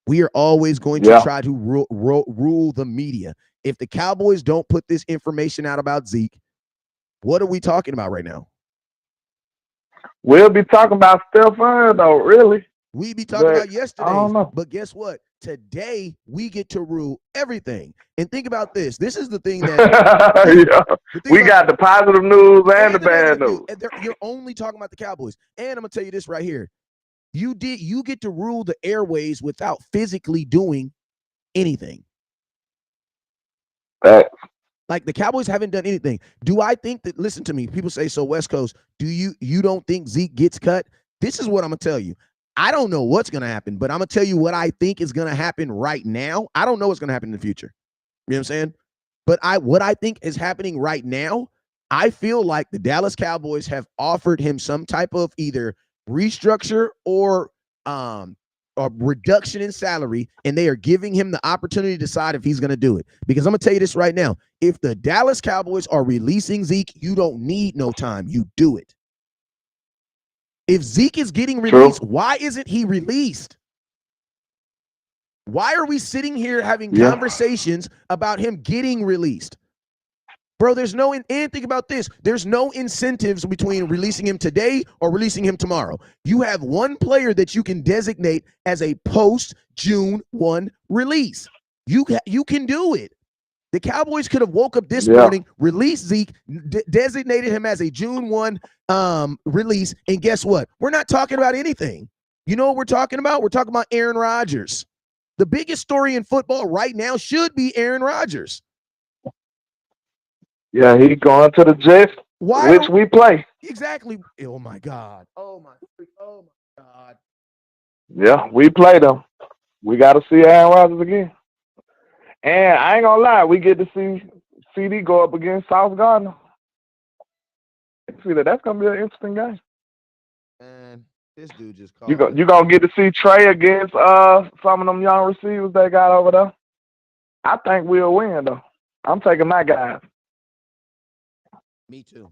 We are always going to try to rule the media. If the Cowboys don't put this information out about Zeke, what are we talking about right now? We'll be talking about Stephon, though, really. We be talking about yesterday. But guess what? Today, we get to rule everything. And think about this. This is the thing that we got the positive news and the bad news. You're only talking about the Cowboys. And I'm going to tell you this right here. You get to rule the airways without physically doing anything. Like the Cowboys haven't done anything. Do I think that, listen to me, people say, so West Coast, you don't think Zeke gets cut? This is what I'm going to tell you. I don't know what's going to happen, but I'm going to tell you what I think is going to happen right now. I don't know what's going to happen in the future. You know what I'm saying? But what I think is happening right now, I feel like the Dallas Cowboys have offered him some type of either restructure or reduction in salary, and they are giving him the opportunity to decide if he's going to do it. Because I'm going to tell you this right now. If the Dallas Cowboys are releasing Zeke, you don't need no time. You do it. If Zeke is getting released, why isn't he released? Why are we sitting here having conversations about him getting released? Bro, and think about this. There's no incentives between releasing him today or releasing him tomorrow. You have one player that you can designate as a post-June 1 release. You can do it. The Cowboys could have woke up this morning, released Zeke, designated him as a June 1 release, and guess what? We're not talking about anything. You know what we're talking about? We're talking about Aaron Rodgers. The biggest story in football right now should be Aaron Rodgers. Yeah, he's going to the Jets, which we play. Exactly. Oh, my God. Oh, my God. Yeah, we play them. We got to see Aaron Rodgers again. And I ain't going to lie, we get to see CD go up against South Gardner. See that's going to be an interesting game. And this dude just called. You going to get to see Trey against some of them young receivers they got over there. I think we'll win, though. I'm taking my guys. Me too.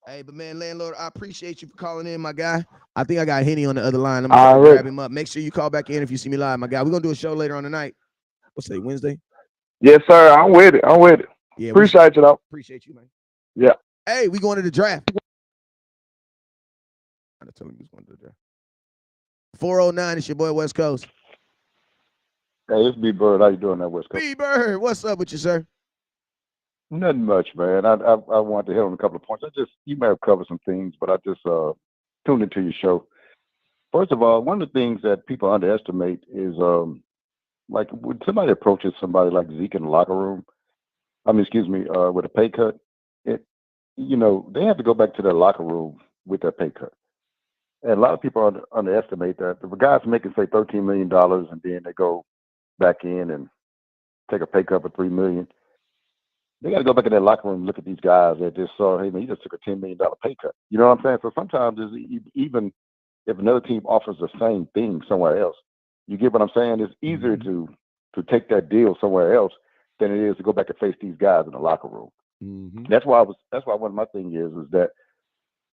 Hey, but man, landlord, I appreciate you for calling in, my guy. I think I got Henny on the other line. I'm gonna grab him up. Make sure you call back in if you see me live, my guy. We're gonna do a show later on tonight. What's today? Wednesday? Yes, sir. I'm with it. Yeah, appreciate you, though. Appreciate you, man. Yeah. Hey, we going to the draft. I'm telling you, going to the draft. 409. It's your boy West Coast. Hey, it's B Bird. How you doing that West Coast? B Bird, what's up with you, sir? Nothing much, man. I wanted to hit on a couple of points. You may have covered some things, but I just tuned into your show. First of all, one of the things that people underestimate is like when somebody approaches somebody like Zeke in the locker room. With a pay cut, they have to go back to their locker room with their pay cut. And a lot of people underestimate that. If a guy's making say $13 million and then they go back in and take a pay cut for $3 million, they got to go back in their locker room and look at these guys that just saw, hey man, you just took a $10 million pay cut. You know what I'm saying? So sometimes even if another team offers the same thing somewhere else, you get what I'm saying? It's easier to take that deal somewhere else than it is to go back and face these guys in the locker room. Mm-hmm. That's why one of my thing is that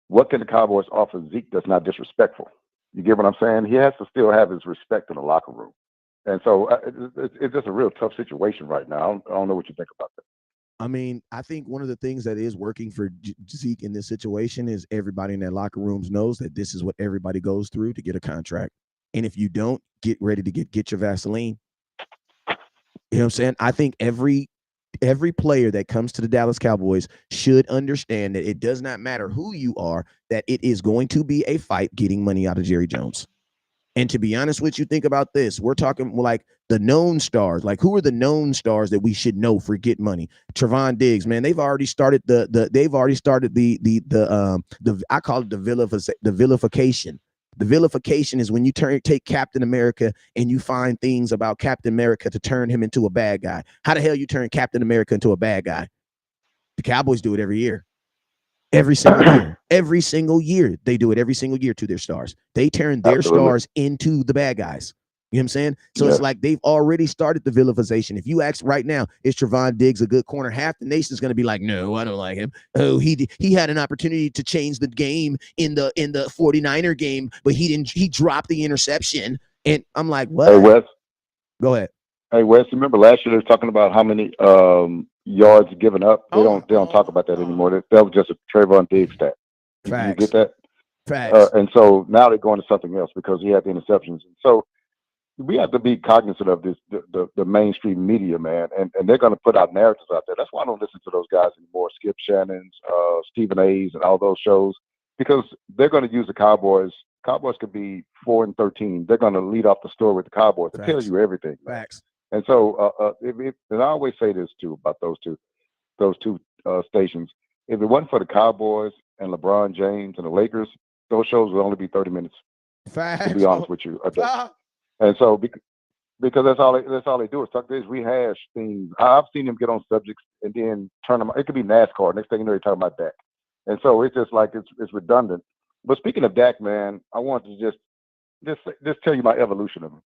what can the Cowboys offer Zeke that's not disrespectful? You get what I'm saying? He has to still have his respect in the locker room. And so it's just a real tough situation right now. I don't know what you think about that. I mean, I think one of the things that is working for Zeke in this situation is everybody in that locker rooms knows that this is what everybody goes through to get a contract. And if you don't, get ready to get your Vaseline. You know what I'm saying? I think every player that comes to the Dallas Cowboys should understand that it does not matter who you are, that it is going to be a fight getting money out of Jerry Jones. And to be honest with you, think about this. We're talking like the known stars. Like, who are the known stars that we should know for get money? Trevon Diggs, man. They've already started the I call it the vilification. The vilification is when you take Captain America and you find things about Captain America to turn him into a bad guy. How the hell you turn Captain America into a bad guy? The Cowboys do it every year. Every single year, they do it every single year to their stars. They turn their stars into the bad guys. You know what I'm saying? So it's like they've already started the vilification. If you ask right now, is Trevon Diggs a good corner? Half the nation's going to be like, no, I don't like him. Oh, he had an opportunity to change the game in the 49er game, but he didn't. He dropped the interception. And I'm like, what? Hey, Wes. Go ahead. Hey, Wes, remember last year they were talking about how many yards given up? They don't talk about that anymore. That was just a Trevon Diggs stat. Facts. You get that? Facts. And so now they're going to something else because he had the interceptions. And so we have to be cognizant of this, the mainstream media, man, and they're going to put out narratives out there. That's why I don't listen to those guys anymore, Skip Shannon's, Stephen A's, and all those shows, because they're going to use the Cowboys. Cowboys could be 4-13. They're going to lead off the story with the Cowboys to tell you everything. Facts. And so, and I always say this too about those two stations. If it wasn't for the Cowboys and LeBron James and the Lakers, those shows would only be 30 minutes. Facts. To be honest with you, and so because that's all they do is talk. They rehash things. I've seen them get on subjects and then turn them. It could be NASCAR. Next thing you know, they're talking about Dak, and so it's just like it's redundant. But speaking of Dak, man, I want to just tell you my evolution of him.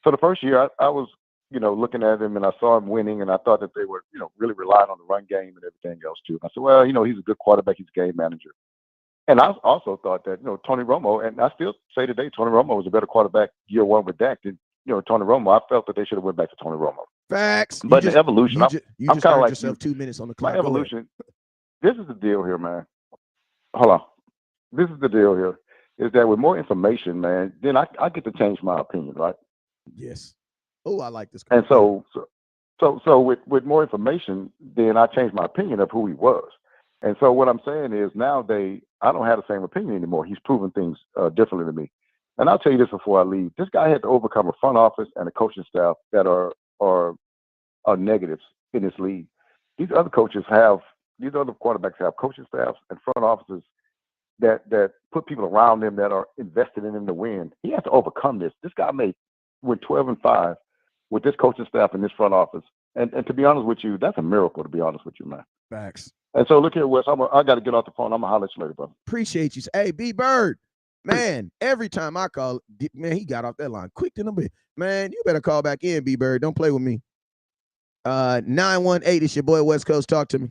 So the first year, I was looking at him and I saw him winning, and I thought that they were really relying on the run game and everything else too. I said, well, he's a good quarterback. He's a game manager. And I also thought that, Tony Romo, and I still say today, Tony Romo was a better quarterback year one with Dak than, Tony Romo. I felt that they should have went back to Tony Romo. Facts. But the evolution, I'm kind of like yourself 2 minutes on the clock. My evolution, this is the deal here, man. Hold on. This is the deal here, is that with more information, man, then I get to change my opinion, right? Yes. Oh, I like this. And so with more information, then I changed my opinion of who he was. And so what I'm saying is now I don't have the same opinion anymore. He's proven things differently to me. And I'll tell you this before I leave. This guy had to overcome a front office and a coaching staff that are negatives in this league. These other quarterbacks have coaching staffs and front offices that put people around them that are invested in him to win. He has to overcome this. This guy went 12-5 with this coaching staff and this front office. And to be honest with you, that's a miracle, to be honest with you, man. Facts. And so look here, Wes, I got to get off the phone. I'm going to holler at you later, brother. Appreciate you. Hey, B Bird, man, every time I call, man, he got off that line quick than a bit. Man, you better call back in, B Bird. Don't play with me. 918, it's your boy West Coast. Talk to me.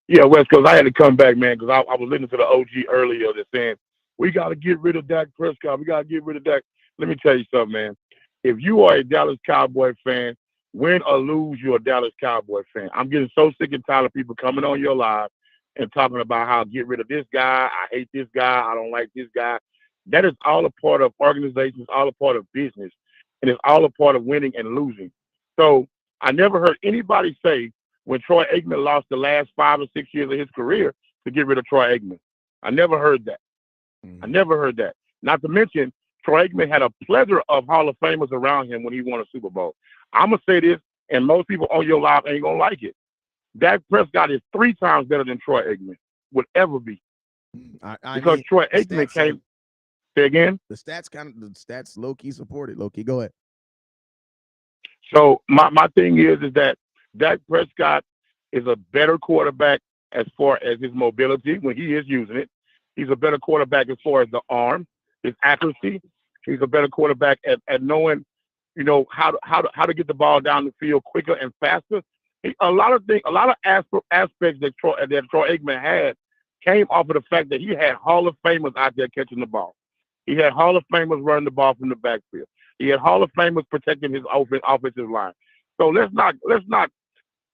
Yeah, West Coast. I had to come back, man, because I was listening to the OG earlier that's saying we got to get rid of Dak Prescott. We got to get rid of Dak. Let me tell you something, man. If you are a Dallas Cowboy fan, win or lose, you're a Dallas Cowboy fan. I'm getting so sick and tired of people coming on your live and talking about how get rid of this guy. I hate this guy. I don't like this guy. That is all a part of organizations, all a part of business, and it's all a part of winning and losing. So I never heard anybody say when Troy Aikman lost the last 5 or 6 years of his career to get rid of Troy Aikman. I never heard that. I never heard that. Not to mention, Troy Aikman had a plethora of Hall of Famers around him when he won a Super Bowl. I'm going to say this, and most people on your live ain't going to like it. Dak Prescott is 3 times better than Troy Aikman would ever be. Because Troy Aikman came. Say again? The stats low-key supported. Low-key, go ahead. So my thing is that Dak Prescott is a better quarterback as far as his mobility when he is using it. He's a better quarterback as far as the arm, his accuracy. He's a better quarterback at knowing, how to get the ball down the field quicker and faster. A lot of aspects that Troy Aikman had came off of the fact that he had Hall of Famers out there catching the ball. He had Hall of Famers running the ball from the backfield. He had Hall of Famers protecting his offensive line. So let's not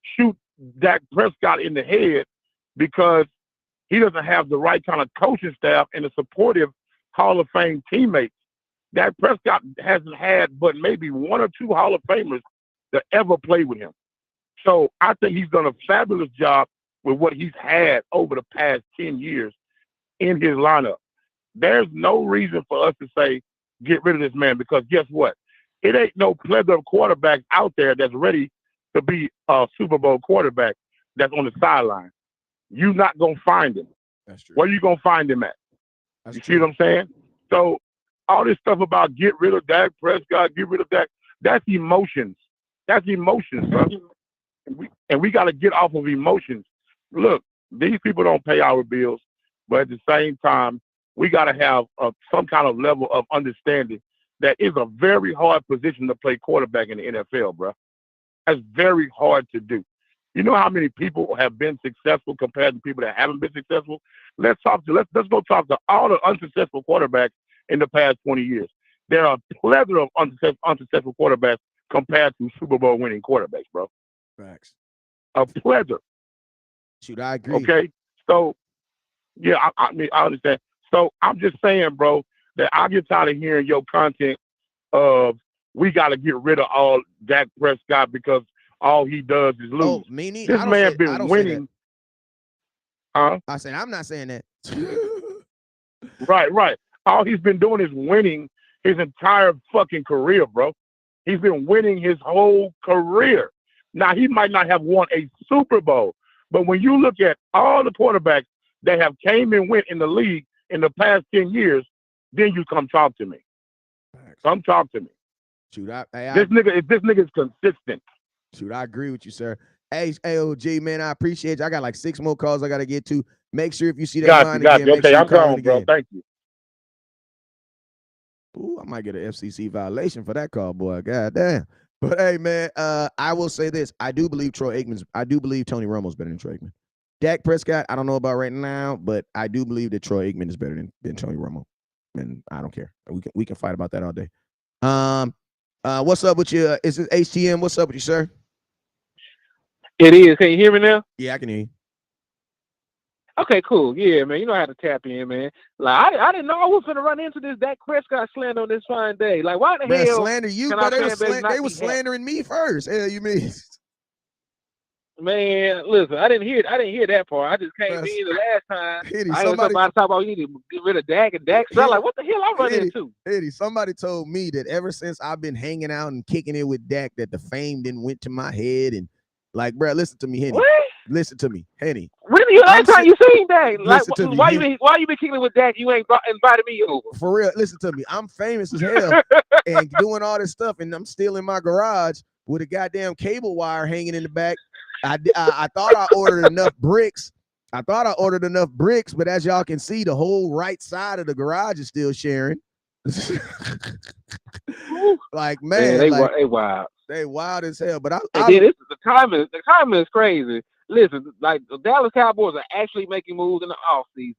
shoot Dak Prescott in the head because he doesn't have the right kind of coaching staff and the supportive Hall of Fame teammates. Dak Prescott hasn't had but maybe 1 or 2 Hall of Famers that ever played with him. So I think he's done a fabulous job with what he's had over the past 10 years in his lineup. There's no reason for us to say, get rid of this man, because guess what? It ain't no plethora of quarterbacks out there that's ready to be a Super Bowl quarterback that's on the sideline. You're not going to find him. That's true. Where you going to find him at? You see what I'm saying? So all this stuff about get rid of Dak Prescott, get rid of Dak, that's emotions. That's emotions, bro. And we got to get off of emotions. Look, these people don't pay our bills, but at the same time, we got to have some kind of level of understanding that is a very hard position to play quarterback in the NFL, bro. That's very hard to do. You know how many people have been successful compared to people that haven't been successful? Let's go talk to all the unsuccessful quarterbacks in the past 20 years. There are a plethora of unsuccessful quarterbacks compared to Super Bowl winning quarterbacks, bro. Facts. A plethora. Shoot, I agree. Okay, so yeah, I mean I understand. So I'm just saying, bro, that I get tired of hearing your content of we got to get rid of all Dak Prescott because all he does is lose. Oh, meaning this man been winning. I said I'm not saying that. Right. All he's been doing is winning his entire fucking career, bro. He's been winning his whole career. Now, he might not have won a Super Bowl, but when you look at all the quarterbacks that have came and went in the league in the past 10 years, then you come talk to me. Come talk to me. Shoot, this nigga is consistent. Shoot, I agree with you, sir. Hey, AOG, man, I appreciate you. I got like 6 more calls I got to get to. Make sure if you see that line again, make okay, sure I'm gone, bro. Thank you. Ooh, I might get an FCC violation for that call, boy. God damn. But hey, man, I will say this: I do believe Tony Romo's better than Troy Aikman. Dak Prescott, I don't know about right now, but I do believe that Troy Aikman is better than Tony Romo, and I don't care. We can fight about that all day. What's up with you? Is it HTM? What's up with you, sir? It is. Can you hear me now? Yeah, I can hear you. Okay, cool. Yeah, man. You know how to tap in, man. Like I didn't know I was gonna run into this Dak Prescott slander on this fine day. Like, why the hell slander you? But they were slandering me first. Hell, you mean? Man, listen, I didn't hear that part. I just came in the last time. I heard somebody talk about you need to get rid of Dak and Dak. So I'm like, what the hell I'm running into? Eddie, somebody told me that ever since I've been hanging out and kicking it with Dak, that the fame didn't went to my head. And like, bro, listen to me, Henny. What? Listen to me, Henny. Really? Last time you seen Dak? Like, why you been kicking it with Dak? You ain't invited me over. For real, listen to me. I'm famous as hell and doing all this stuff, and I'm still in my garage with a goddamn cable wire hanging in the back. I thought I ordered enough bricks. But as y'all can see, the whole right side of the garage is still sharing. Like, man, they wild. They wild as hell. But the timing is crazy. listen, like the Dallas Cowboys are actually making moves in the offseason.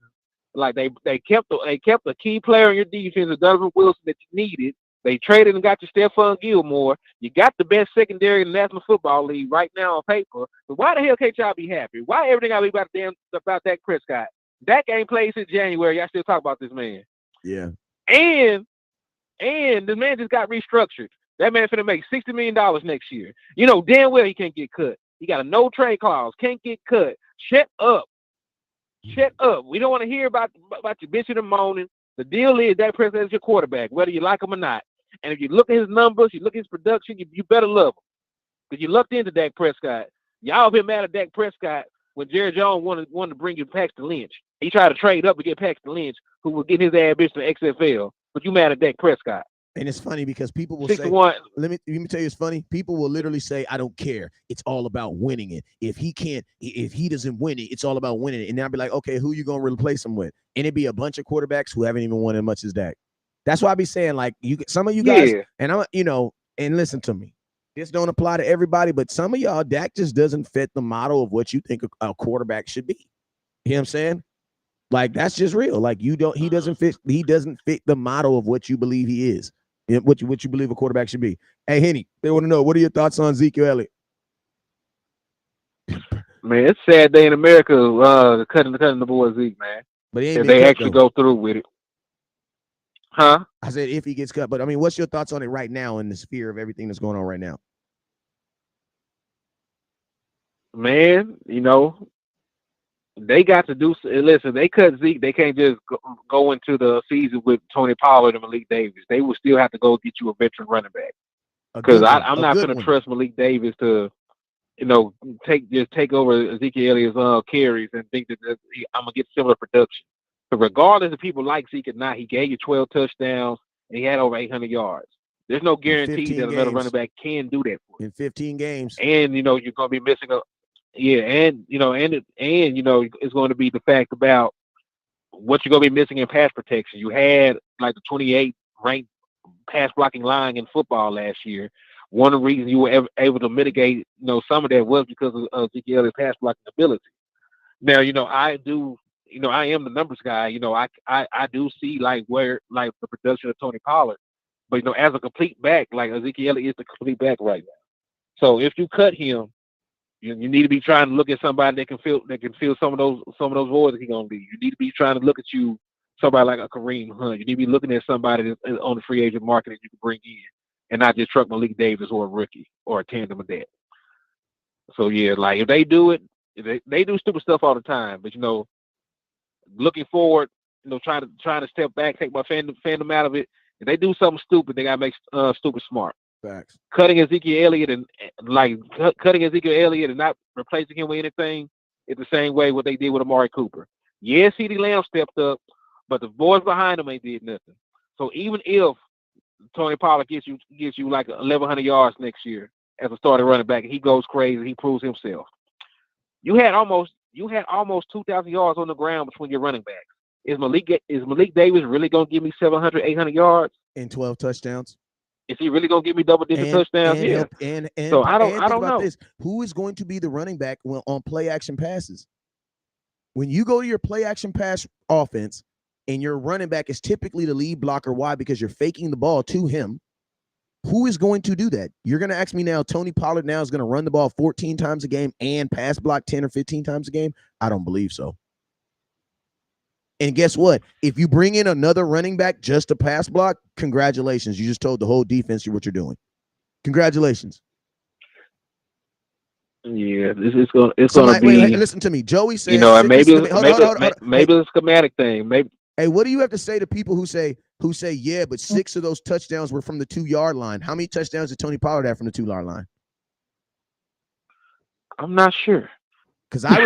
Like they kept a key player in your defense, Donovan Wilson, that you needed. They traded and got you Stephon Gilmore. You got the best secondary in the National Football League right now on paper. But why the hell can't y'all be happy? Why everything gotta be about Dak Prescott? Dak ain't played since January. Y'all still talk about this man. Yeah. And the man just got restructured. That man finna make $60 million next year. You know damn well he can't get cut. He got a no trade clause. Can't get cut. Shut up. Shut up. We don't want to hear about your bitching and moaning. The deal is Dak Prescott is your quarterback, whether you like him or not. And if you look at his numbers, you look at his production, you better love him. Because you lucked into Dak Prescott. Y'all been mad at Dak Prescott when Jerry Jones wanted to bring you Paxton Lynch. He tried to trade up to get Paxton Lynch, who was getting his ass bitch to the XFL. But you mad at Dak Prescott. And it's funny because people will 6-1. say, let me tell you, it's funny. People will literally say, I don't care. It's all about winning it. If he doesn't win it, it's all about winning it. And then I'll be like, okay, who you going to replace him with? And it'd be a bunch of quarterbacks who haven't even won as much as Dak. That's why I be saying, like, some of you guys, and I'm, and listen to me. This don't apply to everybody, but some of y'all, Dak just doesn't fit the model of what you think a quarterback should be. You know what I'm saying? Like, that's just real. Like, he doesn't fit the model of what you believe he is. What you believe a quarterback should be. Hey, Henny, they want to know, what are your thoughts on Ezekiel Elliott? Man, it's a sad day in America cutting the boy Zeke, man. But he ain't if they actually go through with it. Huh? I said if he gets cut. But, I mean, what's your thoughts on it right now in the sphere of everything that's going on right now? Man, they got to do – listen, they cut Zeke. They can't just go into the season with Tony Pollard and Malik Davis. They will still have to go get you a veteran running back. Because I'm not going to trust Malik Davis to, take over Ezekiel Elliott's carries and think that I'm going to get similar production. But regardless if people like Zeke or not, he gave you 12 touchdowns and he had over 800 yards. There's no guarantee that another running back can do that for you. In 15 games. And, you're going to be missing a – yeah, and it's going to be the fact about what you're going to be missing in pass protection. You had like the 28th ranked pass blocking line in football last year. One of the reasons you were able to mitigate, some of that was because of Ezekiel Elliott's pass blocking ability. Now, I am the numbers guy. I do see like where like the production of Tony Pollard, but as a complete back, like Ezekiel Elliott is the complete back right now. So if you cut him, you need to be trying to look at somebody that can fill some of those voids that he's gonna be. You need to be trying to look at somebody like a Kareem Hunt. You need to be looking at somebody that's on the free agent market that you can bring in, and not just truck Malik Davis or a rookie or a tandem of that. So yeah, like if they do it, they do stupid stuff all the time. But looking forward, trying to step back, take my fandom out of it. If they do something stupid, they gotta make stupid smart. Facts. Cutting Ezekiel Elliott and not replacing him with anything is the same way what they did with Amari Cooper. Yes, CeeDee Lamb stepped up, but the boys behind him ain't did nothing. So even if Tony Pollard gets you like 1,100 yards next year as a starting running back, and he goes crazy, he proves himself. You had almost 2,000 yards on the ground between your running backs. Is Malik Davis really gonna give me 700, 800 yards and 12 touchdowns? Is he really gonna give me double-digit touchdowns? Yeah. So I don't know. This. Who is going to be the running back on play action passes? When you go to your play action pass offense, and your running back is typically the lead blocker. Why? Because you're faking the ball to him. Who is going to do that? You're going to ask me now, Tony Pollard now is going to run the ball 14 times a game and pass block 10 or 15 times a game? I don't believe so. And guess what? If you bring in another running back just to pass block, congratulations. You just told the whole defense what you're doing. Congratulations. Yeah, it's gonna be. Wait, listen to me. Joey said, and maybe it's a schematic thing. Maybe. Hey, what do you have to say to people who say, yeah, but 6 of those touchdowns were from the 2-yard line? How many touchdowns did Tony Pollard have from the 2-yard line? I'm not sure. Because I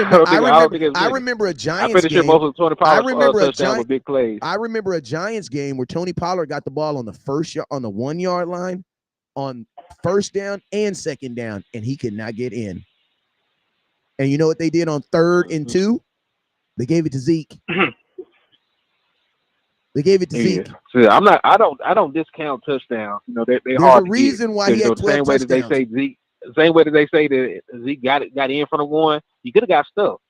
remember a Giants game. I'm pretty sure most of Tony Pollard's touchdowns were big plays. I remember a Giants game where Tony Pollard got the ball on the 1-yard line, on first down and second down, and he could not get in. And you know what they did on 3rd and 2? They gave it to Zeke. They gave it to Zeke. See, I don't discount touchdowns. They're There's hard. A reason why he had 12 the same way touchdowns. that they say Zeke. same way that they say that Zeke got in front of one, you could have got stuffed.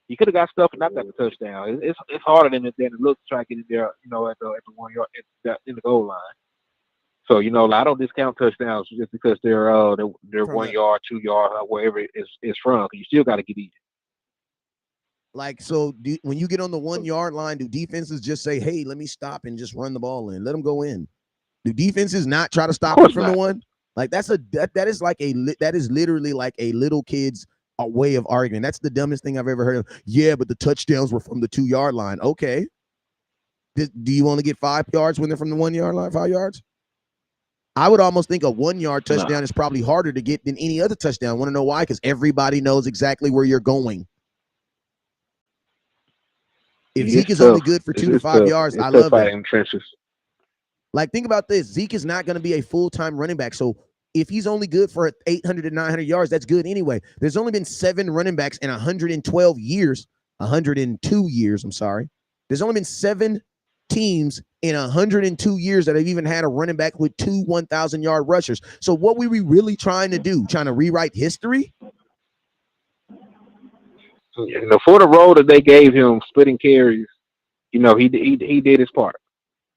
You could have got stuffed and not got the touchdown. It's harder than it looks to try to get in there, at the 1 yard in the goal line. So I don't discount touchdowns just because they're 1 yard, 2 yard, wherever it's from. You still got to get in. Like, so when you get on the 1 yard line, do defenses just say, "Hey, let me stop and just run the ball in, let them go in"? Do defenses not try to stop you from the one? Like that is literally like a little kid's way of arguing. That's the dumbest thing I've ever heard of. Yeah, but the touchdowns were from the 2 yard line. Okay. Do you only get 5 yards when they're from the 1 yard line? 5 yards? I would almost think a 1 yard touchdown is probably harder to get than any other touchdown. Want to know why? Because everybody knows exactly where you're going. If Zeke is only good for 2 to 5 yards, I love that. Like, think about this. Zeke is not going to be a full-time running back. So if he's only good for 800 to 900 yards, that's good anyway. There's only been 7 running backs in 102 years, I'm sorry. There's only been 7 teams in 102 years that have even had a running back with 2 1,000-yard rushers. So what were we really trying to do? Trying to rewrite history? For the role that they gave him, splitting carries, he did his part.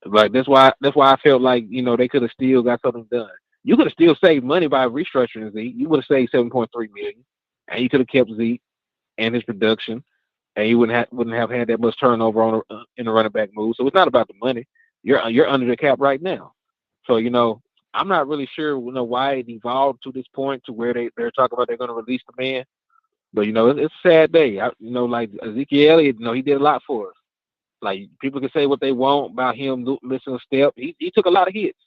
Like that's why I felt like they could have still got something done. You could have still saved money by restructuring Zeke. You would have saved $7.3 million, and you could have kept Zeke and his production, and you wouldn't have had that much turnover in the running back move. So it's not about the money. You're under the cap right now. So I'm not really sure why it evolved to this point to where they're talking about they're going to release the man. But it's a sad day. Like Ezekiel Elliott, he did a lot for us. Like, people can say what they want about him missing a step. He took a lot of hits.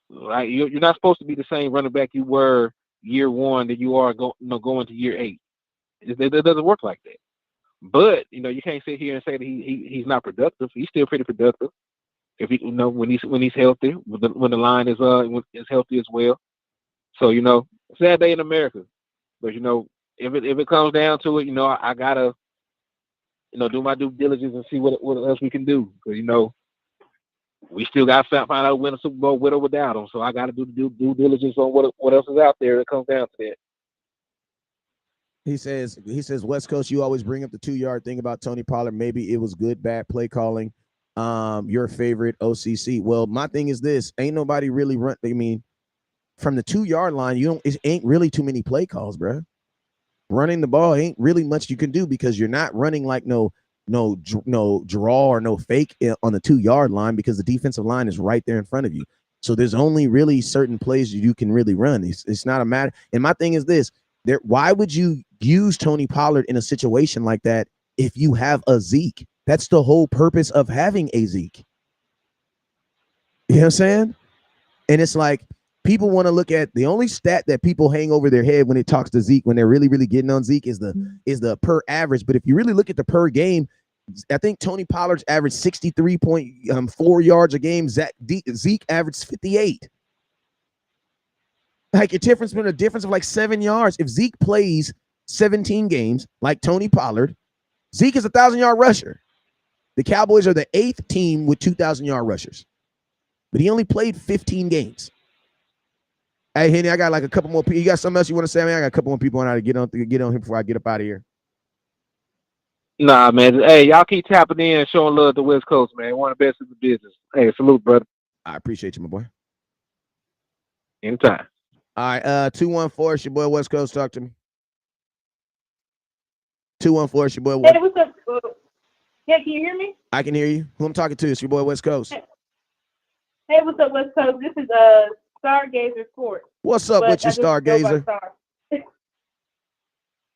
Right? You're not supposed to be the same running back you were year 1 that you are going to year 8. It doesn't work like that. But you can't sit here and say that he's not productive. He's still pretty productive. If he when he's healthy, when the line is healthy as well. So sad day in America. But if it comes down to it, I gotta do my due diligence and see what else we can do. Because we still got to find out win a Super Bowl with or without him. So I got to do the due diligence on what else is out there. It comes down to that. He says, West Coast, you always bring up the 2 yard thing about Tony Pollard. Maybe it was good, bad play calling. Your favorite OCC. Well, my thing is this: ain't nobody really run. I mean, from the 2 yard line, it ain't really too many play calls, bro. Running the ball ain't really much you can do because you're not running like no draw or no fake on the 2 yard line because the defensive line is right there in front of you. So there's only really certain plays you can really run. It's not a matter. And my thing is this: why would you use Tony Pollard in a situation like that if you have a Zeke? That's the whole purpose of having a Zeke. You know what I'm saying? And it's like, people want to look at the only stat that people hang over their head when it talks to Zeke, when they're really, really getting on Zeke, is the per average. But if you really look at the per game, I think Tony Pollard's averaged 63.4 yards a game. Zeke averaged 58. Like, a difference of like 7 yards. If Zeke plays 17 games like Tony Pollard, Zeke is a 1,000-yard rusher. The Cowboys are the 8th team with 2,000-yard rushers, but he only played 15 games. Hey, Henny, I got like a couple more people. You got something else you want to say, man? I got a couple more people on how to get on him before I get up out of here. Nah, man. Hey, y'all keep tapping in and showing love to West Coast, man. One of the best in the business. Hey, salute, brother. I appreciate you, my boy. Anytime. All right, 214, it's your boy West Coast. Talk to me. 214, it's your boy. Hey, what's up? Yeah, can you hear me? I can hear you. Who I'm talking to? It's your boy West Coast. Hey, what's up, West Coast? This is Stargazer Sports. What's up with your Stargazer?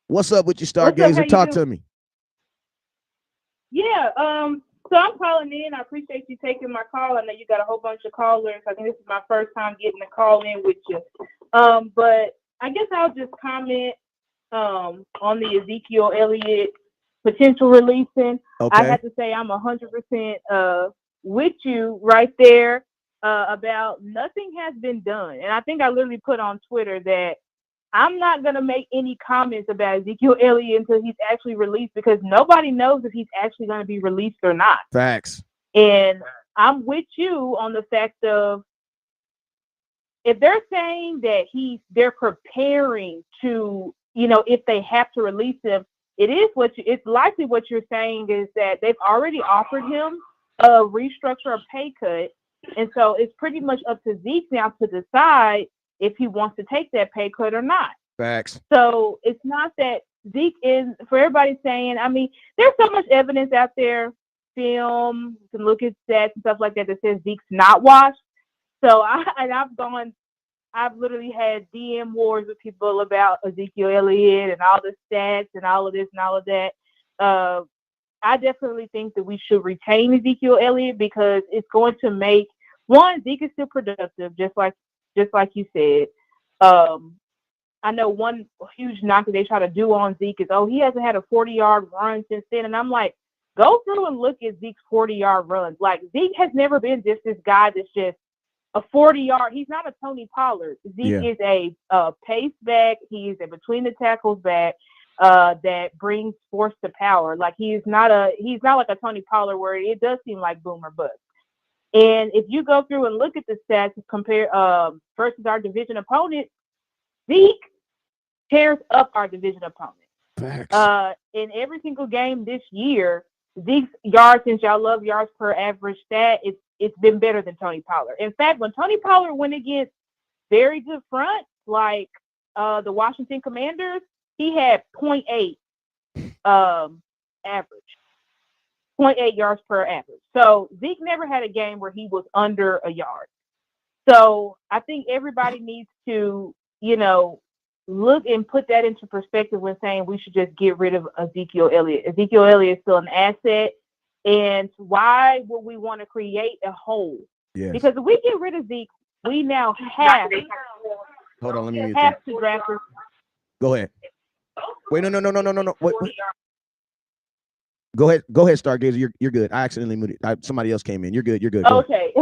What's up with your Stargazer? Talk to me. Yeah, so I'm calling in. I appreciate you taking my call. I know you got a whole bunch of callers. I think this is my first time getting a call in with you. But I guess I'll just comment on the Ezekiel Elliott potential releasing. Okay. I have to say I'm 100% with you right there about nothing has been done. And I think I literally put on Twitter that I'm not going to make any comments about Ezekiel Elliott until he's actually released, because nobody knows if he's actually going to be released or not. Facts. And I'm with you on the fact of if they're saying that they're preparing to, if they have to release him, it's likely what you're saying is that they've already offered him a restructure, a pay cut. And so it's pretty much up to Zeke now to decide if he wants to take that pay cut or not. Facts. So it's not that Zeke is, for everybody saying, I mean, there's so much evidence out there, film, you can look at stats and stuff like that says Zeke's not washed. So I've literally had DM wars with people about Ezekiel Elliott and all the stats and all of this and all of that. I definitely think that we should retain Ezekiel Elliott because it's going to make Zeke is still productive, just like you said. I know one huge knock that they try to do on Zeke is, he hasn't had a 40-yard run since then, and I'm like, go through and look at Zeke's 40-yard runs. Like Zeke has never been just this guy that's just a 40-yard. He's not a Tony Pollard. Zeke is a pace back. He is a between the tackles back that brings force to power. Like he's not like a Tony Pollard where it does seem like boom or bust. And if you go through and look at the stats compare versus our division opponent, Zeke tears up our division opponent. Facts. In every single game this year, Zeke's yards, since y'all love yards per average stat, it's been better than Tony Pollard. In fact, when Tony Pollard went against very good fronts like the Washington Commanders, he had 0.8 average, 0.8 yards per average. So Zeke never had a game where he was under a yard. So I think everybody needs to, look and put that into perspective when saying we should just get rid of Ezekiel Elliott. Ezekiel Elliott is still an asset. And why would we want to create a hole? Yes. Because if we get rid of Zeke, we now have Hold on, let me mute to draft him. Go ahead. Wait, no. Wait. Go ahead, Stargazer. You're good. I accidentally muted. Somebody else came in. You're good. Go okay.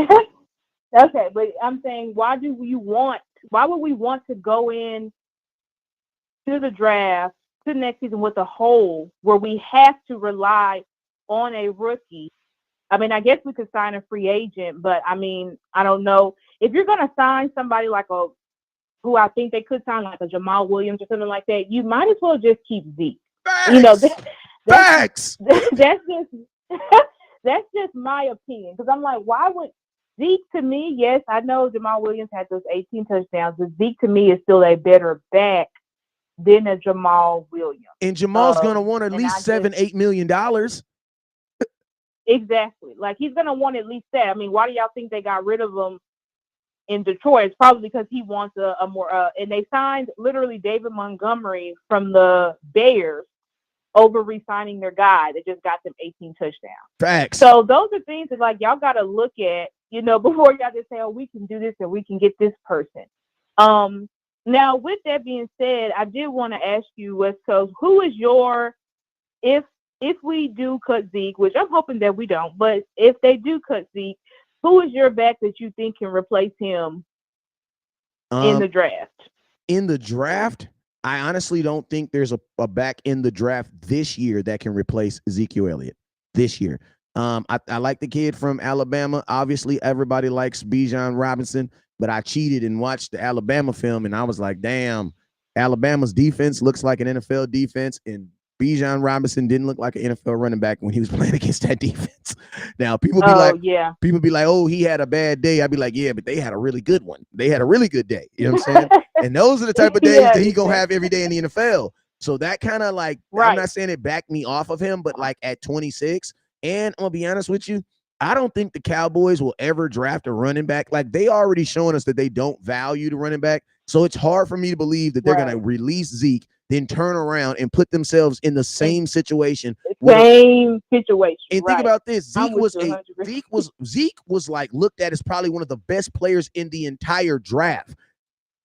Okay, but I'm saying, why would we want to go in to the draft to the next season with a hole where we have to rely on a rookie? I mean, I guess we could sign a free agent, but I mean, I don't know if you're going to sign somebody like who I think they could sign like a Jamal Williams or something like that. You might as well just keep Zeke. Facts. Facts. That's just my opinion, because I'm like, why would Zeke, to me, yes, I know Jamal Williams had those 18 touchdowns, but Zeke to me is still a better back than a Jamal Williams. And Jamal's gonna want at least $7-8 million. Exactly. Like he's gonna want at least that. I mean, why do y'all think they got rid of him in Detroit? It's probably because he wants a more and they signed literally David Montgomery from the Bears over re-signing their guy that just got them 18 touchdowns. Facts. So those are things that like y'all gotta look at, before y'all just say, we can do this or we can get this person. Now with that being said, I did want to ask you, West Coast, who is your, if we do cut Zeke, which I'm hoping that we don't, but if they do cut Zeke, who is your back that you think can replace him in the draft? In the draft, I honestly don't think there's a back in the draft this year that can replace Ezekiel Elliott this year. I like the kid from Alabama. Obviously, everybody likes Bijan Robinson, but I cheated and watched the Alabama film, and I was like, damn, Alabama's defense looks like an NFL defense, and Bijan Robinson didn't look like an NFL running back when he was playing against that defense. Now, people be like, oh, he had a bad day. I'd be like, yeah, but they had a really good one. They had a really good day. You know what I'm saying? And those are the type of days that he gonna have every day in the NFL. So that kind of like, I'm not saying it backed me off of him, but like at 26, and I'm gonna be honest with you, I don't think the Cowboys will ever draft a running back. Like they already showing us that they don't value the running back. So it's hard for me to believe that they're gonna release Zeke, then turn around and put themselves in the same situation. And think about this: Zeke was like looked at as probably one of the best players in the entire draft.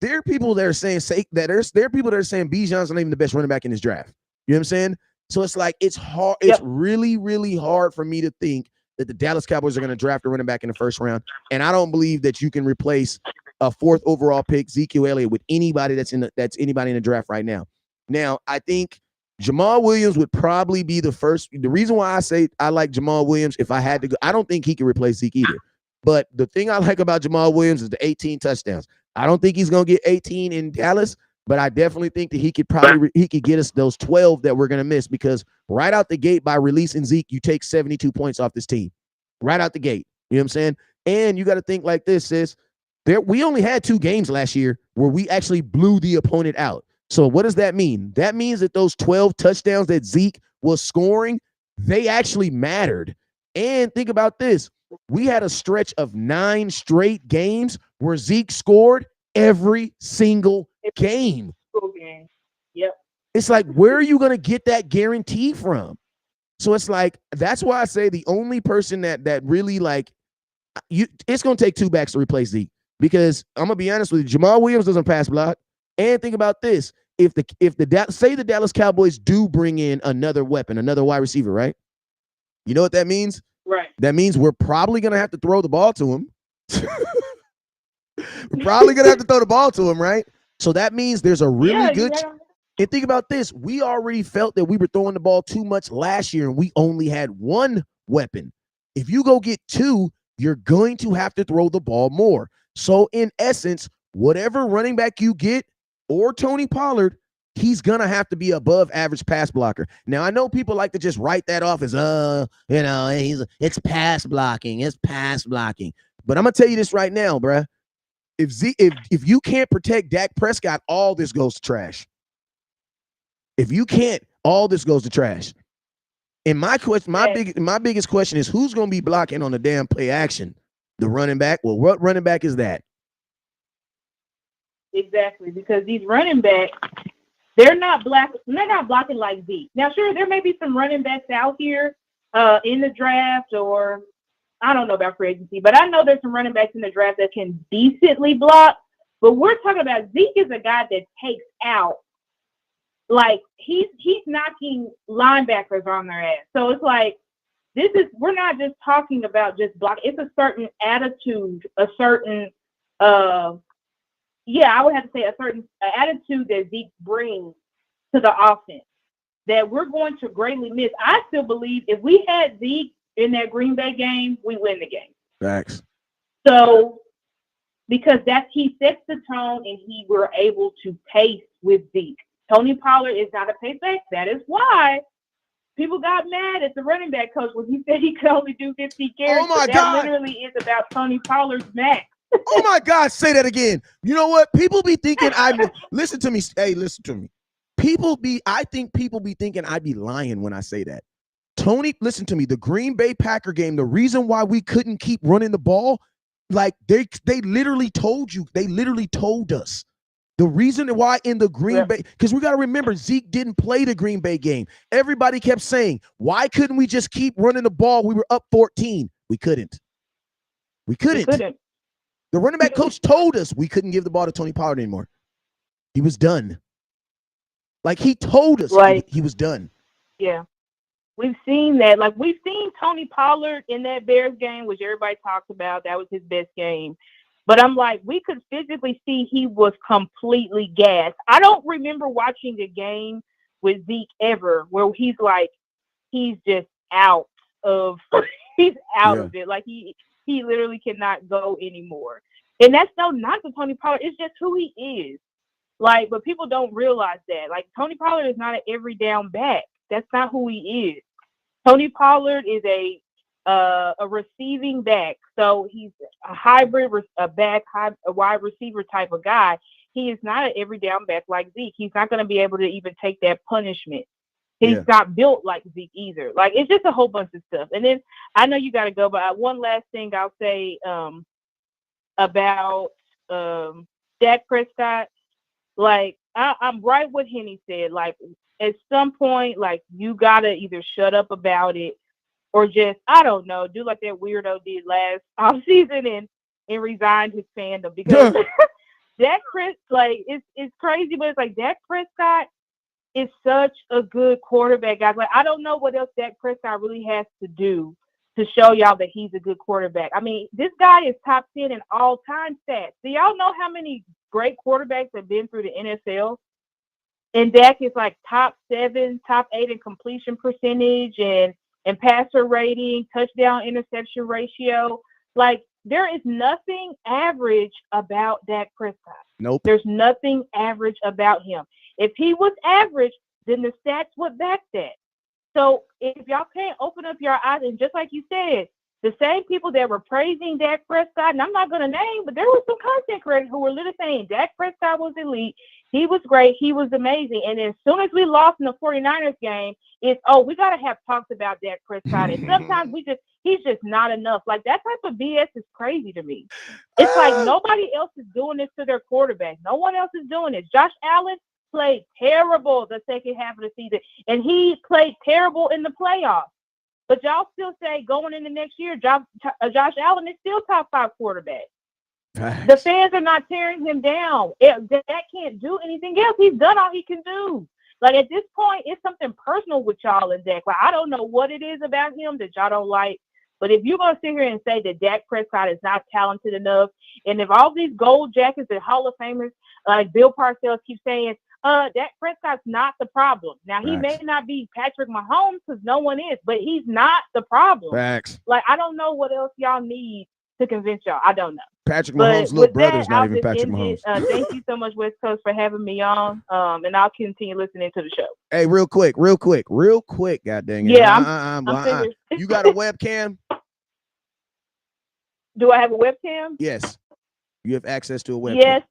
There are people that are saying Bijan's not even the best running back in this draft. You know what I'm saying? So it's like it's hard. It's really, really hard for me to think that the Dallas Cowboys are going to draft a running back in the first round, and I don't believe that you can replace a 4th overall pick, Ezekiel Elliott, with anybody that's anybody in the draft right now. Now, I think Jamal Williams would probably be the first. The reason why I say I like Jamal Williams, if I had to go, I don't think he can replace Zeke either. But the thing I like about Jamal Williams is the 18 touchdowns. I don't think he's going to get 18 in Dallas, but I definitely think that he could get us those 12 that we're going to miss, because right out the gate, by releasing Zeke, you take 72 points off this team. Right out the gate. You know what I'm saying? And you got to think like this, sis. We only had 2 games last year where we actually blew the opponent out. So what does that mean? That means that those 12 touchdowns that Zeke was scoring, they actually mattered. And think about this. We had a stretch of 9 straight games where Zeke scored every single game. Yep. It's like, where are you going to get that guarantee from? So it's like, that's why I say the only person that really, like, it's going to take 2 backs to replace Zeke, because I'm going to be honest with you, Jamal Williams doesn't pass block. And think about this. If the Dallas Cowboys do bring in another weapon, another wide receiver, right? You know what that means? Right. That means we're probably going to have to throw the ball to him. We're probably going to have to throw the ball to him, right? So that means there's a really good and think about this. We already felt that we were throwing the ball too much last year, and we only had 1 weapon. If you go get 2, you're going to have to throw the ball more. So in essence, whatever running back you get, or Tony Pollard, he's going to have to be above average pass blocker. Now, I know people like to just write that off as, it's pass blocking. It's pass blocking. But I'm going to tell you this right now, bruh. If you can't protect Dak Prescott, all this goes to trash. If you can't, all this goes to trash. And my biggest question is, who's going to be blocking on the damn play action? The running back? Well, what running back is that? Exactly, because these running backs, they're not blocking like Zeke. Now, sure, there may be some running backs out here in the draft, or I don't know about free agency, but I know there's some running backs in the draft that can decently block. But we're talking about Zeke is a guy that takes out. Like, he's knocking linebackers on their ass. So it's like, we're not just talking about just block. It's a certain attitude, a certain, I would have to say a certain attitude that Zeke brings to the offense that we're going to greatly miss. I still believe if we had Zeke in that Green Bay game, we win the game. Facts. So, because he sets the tone, and we're able to pace with Zeke. Tony Pollard is not a pace back. That is why people got mad at the running back coach when he said he could only do 50 carries. Oh my God. That literally is about Tony Pollard's max. Oh my God, say that again. You know what? People be thinking listen to me. Hey, listen to me. I think people be thinking I'd be lying when I say that. Tony, listen to me. The Green Bay Packer game, the reason why we couldn't keep running the ball, like they literally told you. They literally told us. The reason why in the Green Bay, because we got to remember, Zeke didn't play the Green Bay game. Everybody kept saying, why couldn't we just keep running the ball? We were up 14. We couldn't. The running back coach told us we couldn't give the ball to Tony Pollard anymore. He was done. Like, he told us he was done. Yeah. We've seen that. Like, we've seen Tony Pollard in that Bears game, which everybody talks about. That was his best game. But I'm like, we could physically see he was completely gassed. I don't remember watching a game with Zeke ever where he's just out of of it. Like, he literally cannot go anymore. And that's no knock to Tony Pollard. It's just who he is. Like, but people don't realize that. Like, Tony Pollard is not an every down back. That's not who he is. Tony Pollard is a receiving back. So he's a hybrid, a wide receiver type of guy. He is not an every down back like Zeke. He's not going to be able to even take that punishment. He's not built like Zeke either. Like, it's just a whole bunch of stuff. And then I know you got to go, but one last thing I'll say about Dak Prescott. Like, I'm right what Henny said. Like, at some point, like, you got to either shut up about it or just, I don't know, do like that weirdo did last offseason and resign his fandom. Because Dak Prescott, like, it's crazy, but it's like Dak Prescott is such a good quarterback, guys. Like, I don't know what else Dak Prescott really has to do to show y'all that he's a good quarterback. I mean, this guy is top 10 in all-time stats. Do y'all know how many great quarterbacks have been through the NFL? And Dak is like top 7, top 8 in completion percentage and passer rating, touchdown interception ratio. Like, There is nothing average about Dak Prescott. Nope. There's nothing average about him. If he was average, then the stats would back that. So if y'all can't open up your eyes, and just like you said, the same people that were praising Dak Prescott, and I'm not going to name, but there were some content creators who were literally saying Dak Prescott was elite. He was great. He was amazing. And as soon as we lost in the 49ers game, it's, we got to have talks about Dak Prescott. And sometimes he's just not enough. Like, that type of BS is crazy to me. It's like nobody else is doing this to their quarterback. No one else is doing this. Josh Allen played terrible the second half of the season, and he played terrible in the playoffs. But y'all still say going into next year, Josh Allen is still top 5 quarterback. The fans are not tearing him down. That can't do anything else. He's done all he can do. Like, at this point, it's something personal with y'all and Dak. Like, I don't know what it is about him that y'all don't like. But if you're going to sit here and say that Dak Prescott is not talented enough, and if all these gold jackets and Hall of Famers, like Bill Parcells, keep saying, Dak Prescott's not the problem. Now, he may not be Patrick Mahomes because no one is, but he's not the problem. Facts. Like, I don't know what else y'all need to convince y'all. I don't know. Patrick Mahomes' little brother's not even Patrick Mahomes. Thank you so much, West Coast, for having me on. And I'll continue listening to the show. Hey, real quick. God dang it. Yeah, I'm you got a webcam? Do I have a webcam? Yes. You have access to a webcam. Yes,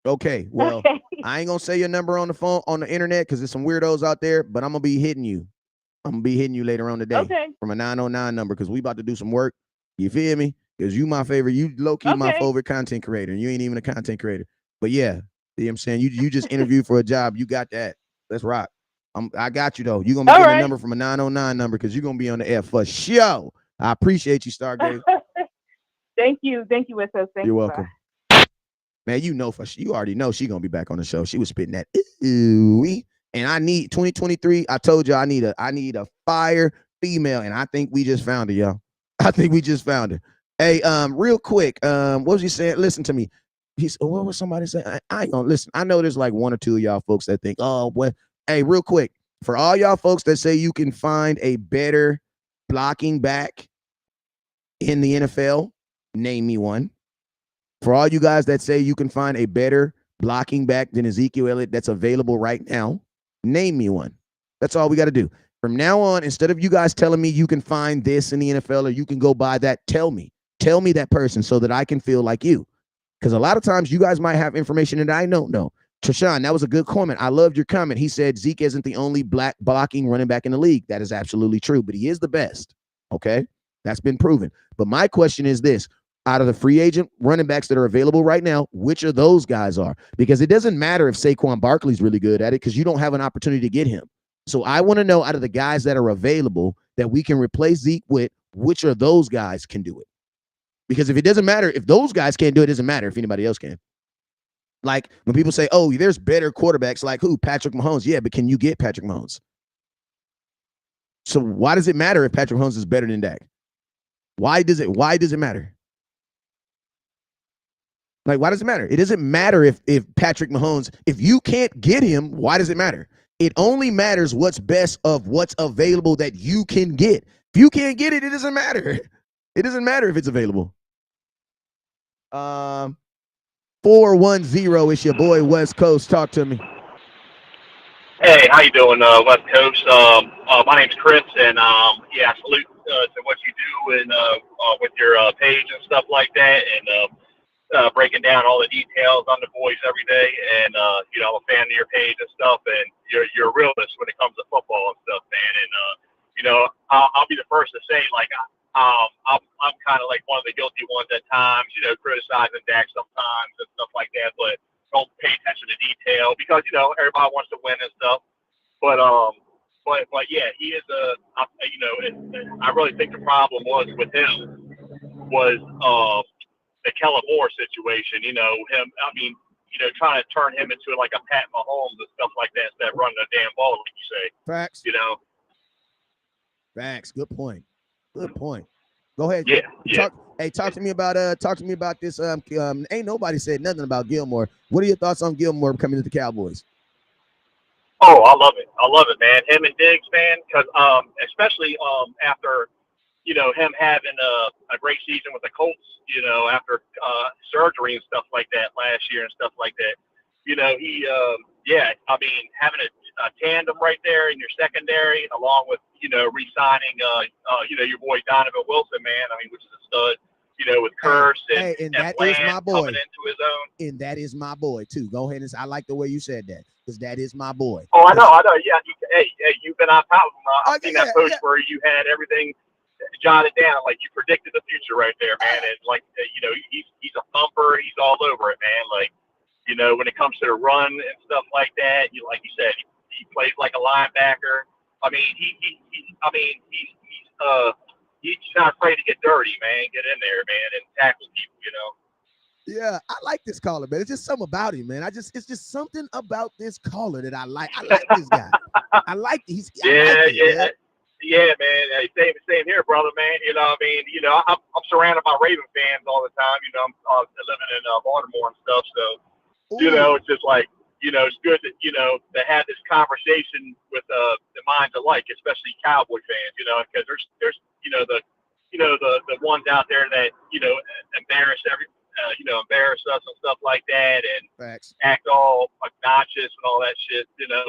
Okay, well, I ain't gonna say your number on the phone on the internet because there's some weirdos out there, but I'm gonna be hitting you. I'm gonna be hitting you later on today from a 909 number because we about to do some work. You feel me? Because you my favorite, you low-key my favorite content creator, and you ain't even a content creator. But yeah, you know what I'm saying? You just interviewed for a job. You got that. Let's rock. I got you though. You're gonna be getting a number from a 909 number because you're gonna be on the air for sure. I appreciate you, Stargate. Thank you, West Coast. You're welcome. Man, you already know she gonna be back on the show. She was spitting that ooh-wee. And I need 2023. I told you I need a fire female, and I think we just found her, y'all. I think we just found her. Hey, real quick, what was he saying? Listen to me. What was somebody saying? I ain't gonna listen. I know there's like one or two of y'all folks that think, hey, real quick, for all y'all folks that say you can find a better blocking back in the NFL, name me one. For all you guys that say you can find a better blocking back than Ezekiel Elliott that's available right now, name me one. That's all we got to do. From now on, instead of you guys telling me you can find this in the NFL or you can go buy that, tell me that person so that I can feel like you. Because a lot of times you guys might have information that I don't know. Trishan, that was a good comment. I loved your comment. He said Zeke isn't the only black blocking running back in the league. That is absolutely true, but he is the best. Okay? That's been proven. But my question is this. Out of the free agent running backs that are available right now, which of those guys are? Because it doesn't matter if Saquon Barkley's really good at it because you don't have an opportunity to get him. So I want to know out of the guys that are available that we can replace Zeke with, which of those guys can do it? Because if it doesn't matter, if those guys can't do it, it doesn't matter if anybody else can. Like when people say, oh, there's better quarterbacks like who? Patrick Mahomes. Yeah, but can you get Patrick Mahomes? So why does it matter if Patrick Mahomes is better than Dak? Why does it matter? Like, why does it matter? It doesn't matter if Patrick Mahomes, if you can't get him, why does it matter? It only matters what's best of what's available that you can get. If you can't get it, it doesn't matter. It doesn't matter if it's available. 410, it's your boy West Coast. Talk to me. Hey, how you doing, West Coast? My name's Chris, and salute to what you do and with your page and stuff like that, and breaking down all the details on the boys every day. And I'm a fan of your page and stuff, and you're a realist when it comes to football and stuff, man. And I'll be the first to say, like, I'm kind of like one of the guilty ones at times, criticizing Dak sometimes and stuff like that, but don't pay attention to detail because everybody wants to win and stuff. But yeah, he is I really think the problem was with him was the Kellen Moore situation. Trying to turn him into like a Pat Mahomes and stuff like that instead of running a damn ball, like you say. Facts. Facts. Good point. Go ahead. Yeah. Talk to me about this. Ain't nobody said nothing about Gilmore. What are your thoughts on Gilmore coming to the Cowboys? Oh, I love it, man. Him and Diggs, man, because especially after him having a great season with the Colts, after surgery and stuff like that last year and stuff like that. Having a tandem right there in your secondary, along with, re-signing, your boy Donovan Wilson, man. I mean, which is a stud, with Curse and that is my boy coming into his own. And that is my boy too. Go ahead and I like the way you said that, because that is my boy. Oh, I know. Yeah. Hey, you've been on top of him. I've seen that post where you had everything jotted down, like you predicted the future right there, man. And he's a thumper. He's all over it, man. Like, when it comes to the run and stuff like that, like you said, he plays like a linebacker. I mean, he's not afraid to get dirty, man. Get in there, man, and tackle people, Yeah, I like this caller, man. It's just something about him, man. It's just something about this caller that I like. I like this guy. I like he's. Yeah, man. Hey, same here, brother, man. I'm surrounded by Raven fans all the time. I'm living in Baltimore and stuff, so it's just like, it's good that to have this conversation with the minds alike, especially Cowboy fans. Because there's the ones out there that embarrass us and stuff like that, and act all obnoxious and all that shit.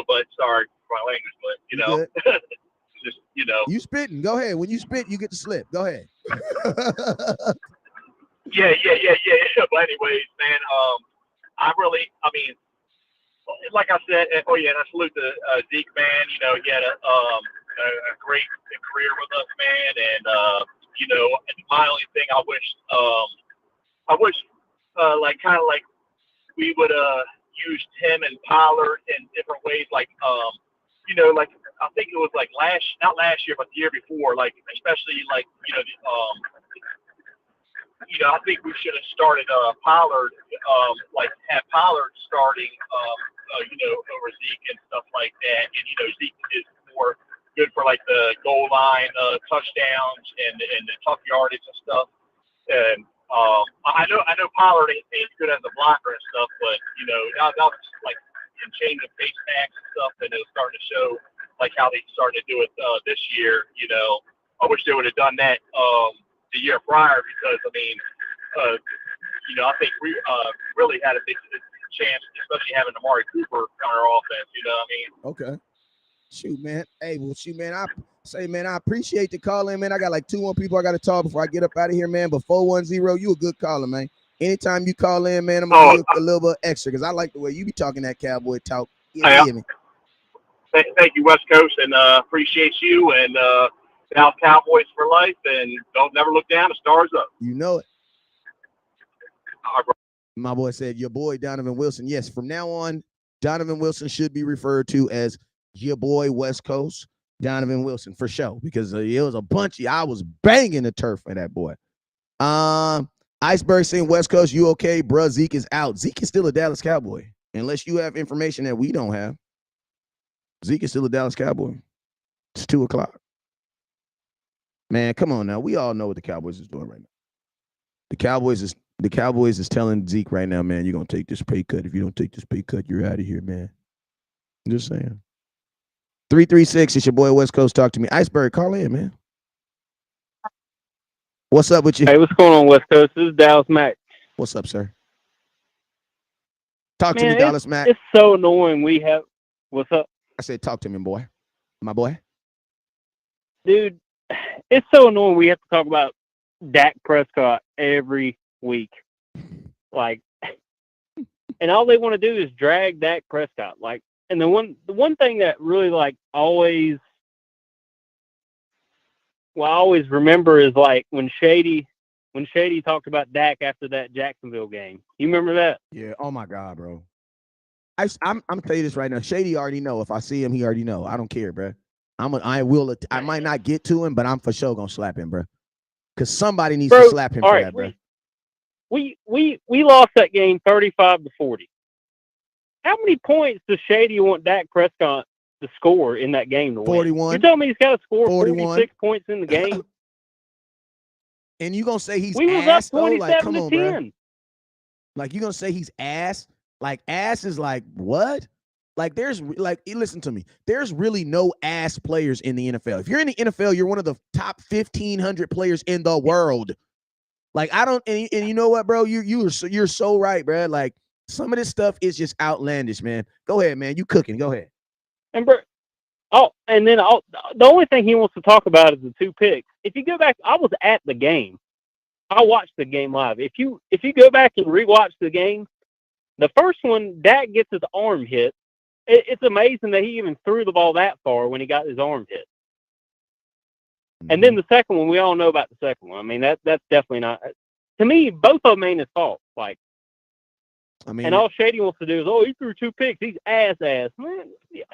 But sorry for my language, but just you spitting. Go ahead. When you spit, you get to slip. Go ahead. Yeah. But anyways, man, like I said, and I salute to Zeke, man. He had a great career with us, man. And my only thing I wish we would use Tim and Pollard in different ways, like I think it was like not last year, but the year before, like especially like I think we should have started Pollard, like have Pollard starting over Zeke and stuff like that. And Zeke is more good for like the goal line touchdowns and the tough yardage and stuff. And I know Pollard ain't good as a blocker and stuff, but that was like in change of pace backs and stuff, and it was starting to show like how they started to do it this year. I wish they would have done that the year prior, because I think we really had a big chance, especially having Amari Cooper on our offense. Okay. Shoot, man. Hey, well, shoot, man. I appreciate the call in, man. I got like 2 more people I got to talk before I get up out of here, man. But 410, you a good caller, man. Anytime you call in, man, I'm gonna give you a little bit extra, because I like the way you be talking that Cowboy talk. Thank you, West Coast, and appreciate you, and South Cowboys for life, and don't never look down, the stars up. You know it. All right, bro. My boy said, your boy Donovan Wilson. Yes, from now on, Donovan Wilson should be referred to as your boy West Coast Donovan Wilson for sure, because it was a bunch. I was banging the turf for that boy. Iceberg saying, West Coast, you okay, bruh? Zeke is out. Zeke is still a Dallas Cowboy, unless you have information that we don't have. Zeke is still a Dallas Cowboy. It's 2:00. Man, come on now. We all know what the Cowboys is doing right now. The Cowboys is telling Zeke right now, man, you're gonna take this pay cut. If you don't take this pay cut, you're out of here, man. I'm just saying. 336, it's your boy West Coast. Talk to me. Iceberg, call in, man. What's up with you? Hey, what's going on, West Coast? This is Dallas Mack. What's up, sir? Talk to me, Dallas Mack. It's so annoying what's up? I said, talk to me, boy. My boy. Dude, it's so annoying we have to talk about Dak Prescott every week. Like, and all they want to do is drag Dak Prescott. Like, and the one thing that really like I always remember is like when Shady talked about Dak after that Jacksonville game. You remember that? Yeah. Oh my God, bro. I'm tell you this right now. Shady already know. If I see him, he already know. I don't care, bro. I might not get to him, but I'm for sure gonna slap him, bro. Because somebody needs to slap him for that, bro. We lost that game 35-40. How many points does Shady want Dak Prescott to score in that game to win? 41. You telling me he's got to score 46 points in the game? And you gonna say he's we ass? Was up 27 like, come on, 10. bro. Like you gonna say he's ass? Like ass is like what? Like, listen to me. There's really no ass players in the NFL. If you're in the NFL, you're one of the top 1,500 players in the world. Like, I don't, and you know what, bro? You're so right, bro. Like, some of this stuff is just outlandish, man. Go ahead, man. You cooking? Go ahead. And the only thing he wants to talk about is the 2 picks. If you go back, I was at the game. I watched the game live. If you go back and rewatch the game, the first one, Dak gets his arm hit. It's amazing that he even threw the ball that far when he got his arm hit. And then the second one, we all know about the second one. I mean, that's definitely not. To me, both of them ain't his fault. Like, I mean, and all Shady wants to do is, he threw 2 picks. He's ass. Man, yeah.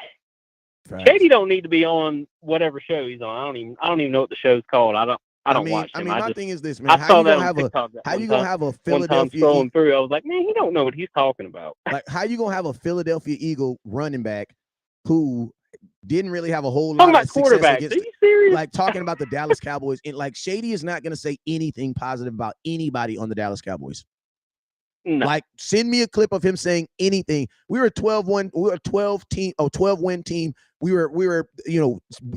Shady don't need to be on whatever show he's on. I don't even know what the show's called. I don't watch him. My thing is this, man. How you gonna have a Philadelphia scrolling through? I was like, man, he don't know what he's talking about. Like, how you gonna have a Philadelphia Eagle running back who didn't really have a whole lot of success against? Are you serious? Like, talking about the Dallas Cowboys, and like, Shady is not gonna say anything positive about anybody on the Dallas Cowboys. No. Like, send me a clip of him saying anything. We were a 12-1, we were a 12-win team. We were,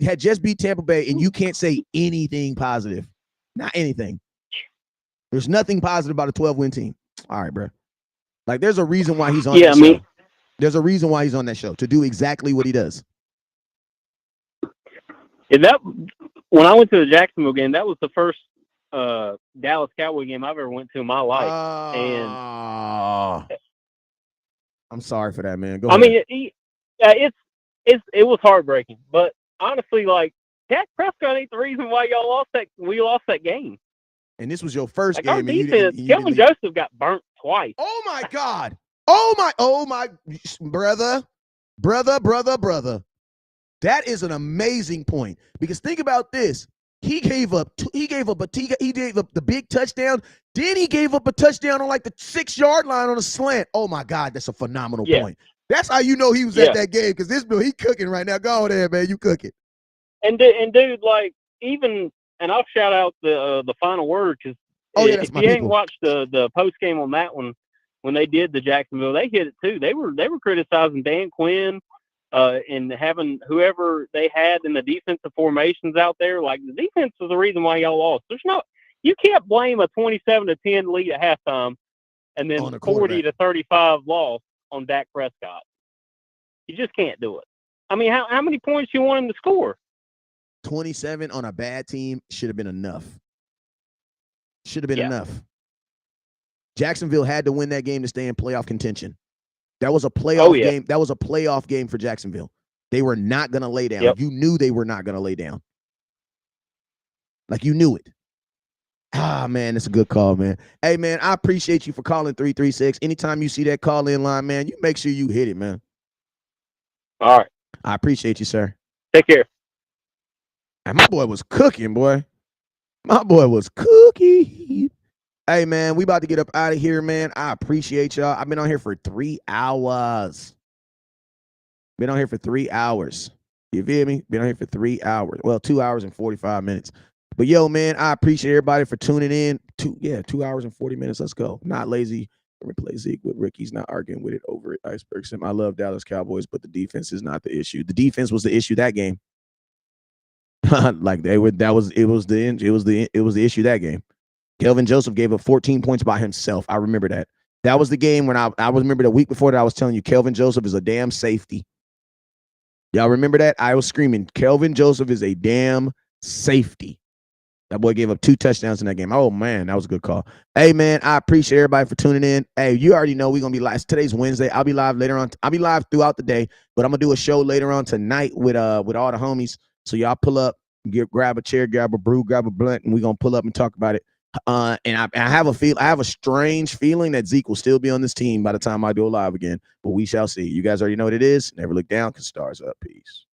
had just beat Tampa Bay, and you can't say anything positive. Not anything. There's nothing positive about a 12-win team. All right, bro. Like, there's a reason why he's on that show. There's a reason why he's on that show, to do exactly what he does. And when I went to the Jacksonville game, that was the first Dallas Cowboy game I've ever went to in my life. And I'm sorry for that, man. Go ahead. I mean, it was heartbreaking, but honestly, like, Dak Prescott ain't the reason why we lost that game. And this was your first game. Our defense, Kelvin Joseph got burnt twice. Oh my God. Oh my brother. That is an amazing point, because think about this. He gave up the big touchdown. Then he gave up a touchdown on like the 6-yard line on a slant. Oh my God, that's a phenomenal point. That's how you know he was at that game, because this bill, he cooking right now. Go there, man. You cooking. And dude, like, and I'll shout out the final word, because if you ain't watched the post game on that one, when they did the Jacksonville, they hit it too. They were criticizing Dan Quinn and having whoever they had in the defensive formations out there. Like, the defense was the reason why y'all lost. You can't blame a 27-10 lead at halftime and then 40-35 loss on Dak Prescott. You just can't do it. I mean, how many points you want him to score? 27 on a bad team should have been enough. Enough. Jacksonville had to win that game to stay in playoff contention. That was a playoff game. That was a playoff game for Jacksonville. They were not going to lay down. You knew they were not going to lay down. Like, you knew it. Ah, man, it's a good call, man. Hey, man, I appreciate you for calling 336. Anytime you see that call-in line, man, you make sure you hit it, man. All right. I appreciate you, sir. Take care. And my boy was cooking, boy. My boy was cooking. Hey, man, we about to get up out of here, man. I appreciate y'all. I've been on here for 3 hours. You feel me? Been on here for 3 hours. Well, 2 hours and 45 minutes. But, yo, man, I appreciate everybody for tuning in. 2 hours and 40 minutes. Let's go. Not lazy. Replay Zeke with Rick. He's not arguing with it over it. Iceberg Sim. I love Dallas Cowboys, but the defense is not the issue. The defense was the issue that game. Like, it was the issue that game. Kelvin Joseph gave up 14 points by himself. I remember that. That was the game when I remember the week before that I was telling you Kelvin Joseph is a damn safety. Y'all remember that? I was screaming, Kelvin Joseph is a damn safety. That boy gave up 2 touchdowns in that game. Oh, man, that was a good call. Hey, man, I appreciate everybody for tuning in. Hey, you already know we're going to be live. Today's Wednesday. I'll be live later on. I'll be live throughout the day, but I'm going to do a show later on tonight with all the homies. So y'all pull up, grab a chair, grab a brew, grab a blunt, and we're going to pull up and talk about it. And I have a strange feeling that Zeke will still be on this team by the time I do a live again, but we shall see. You guys already know what it is. Never look down, because stars up. Peace.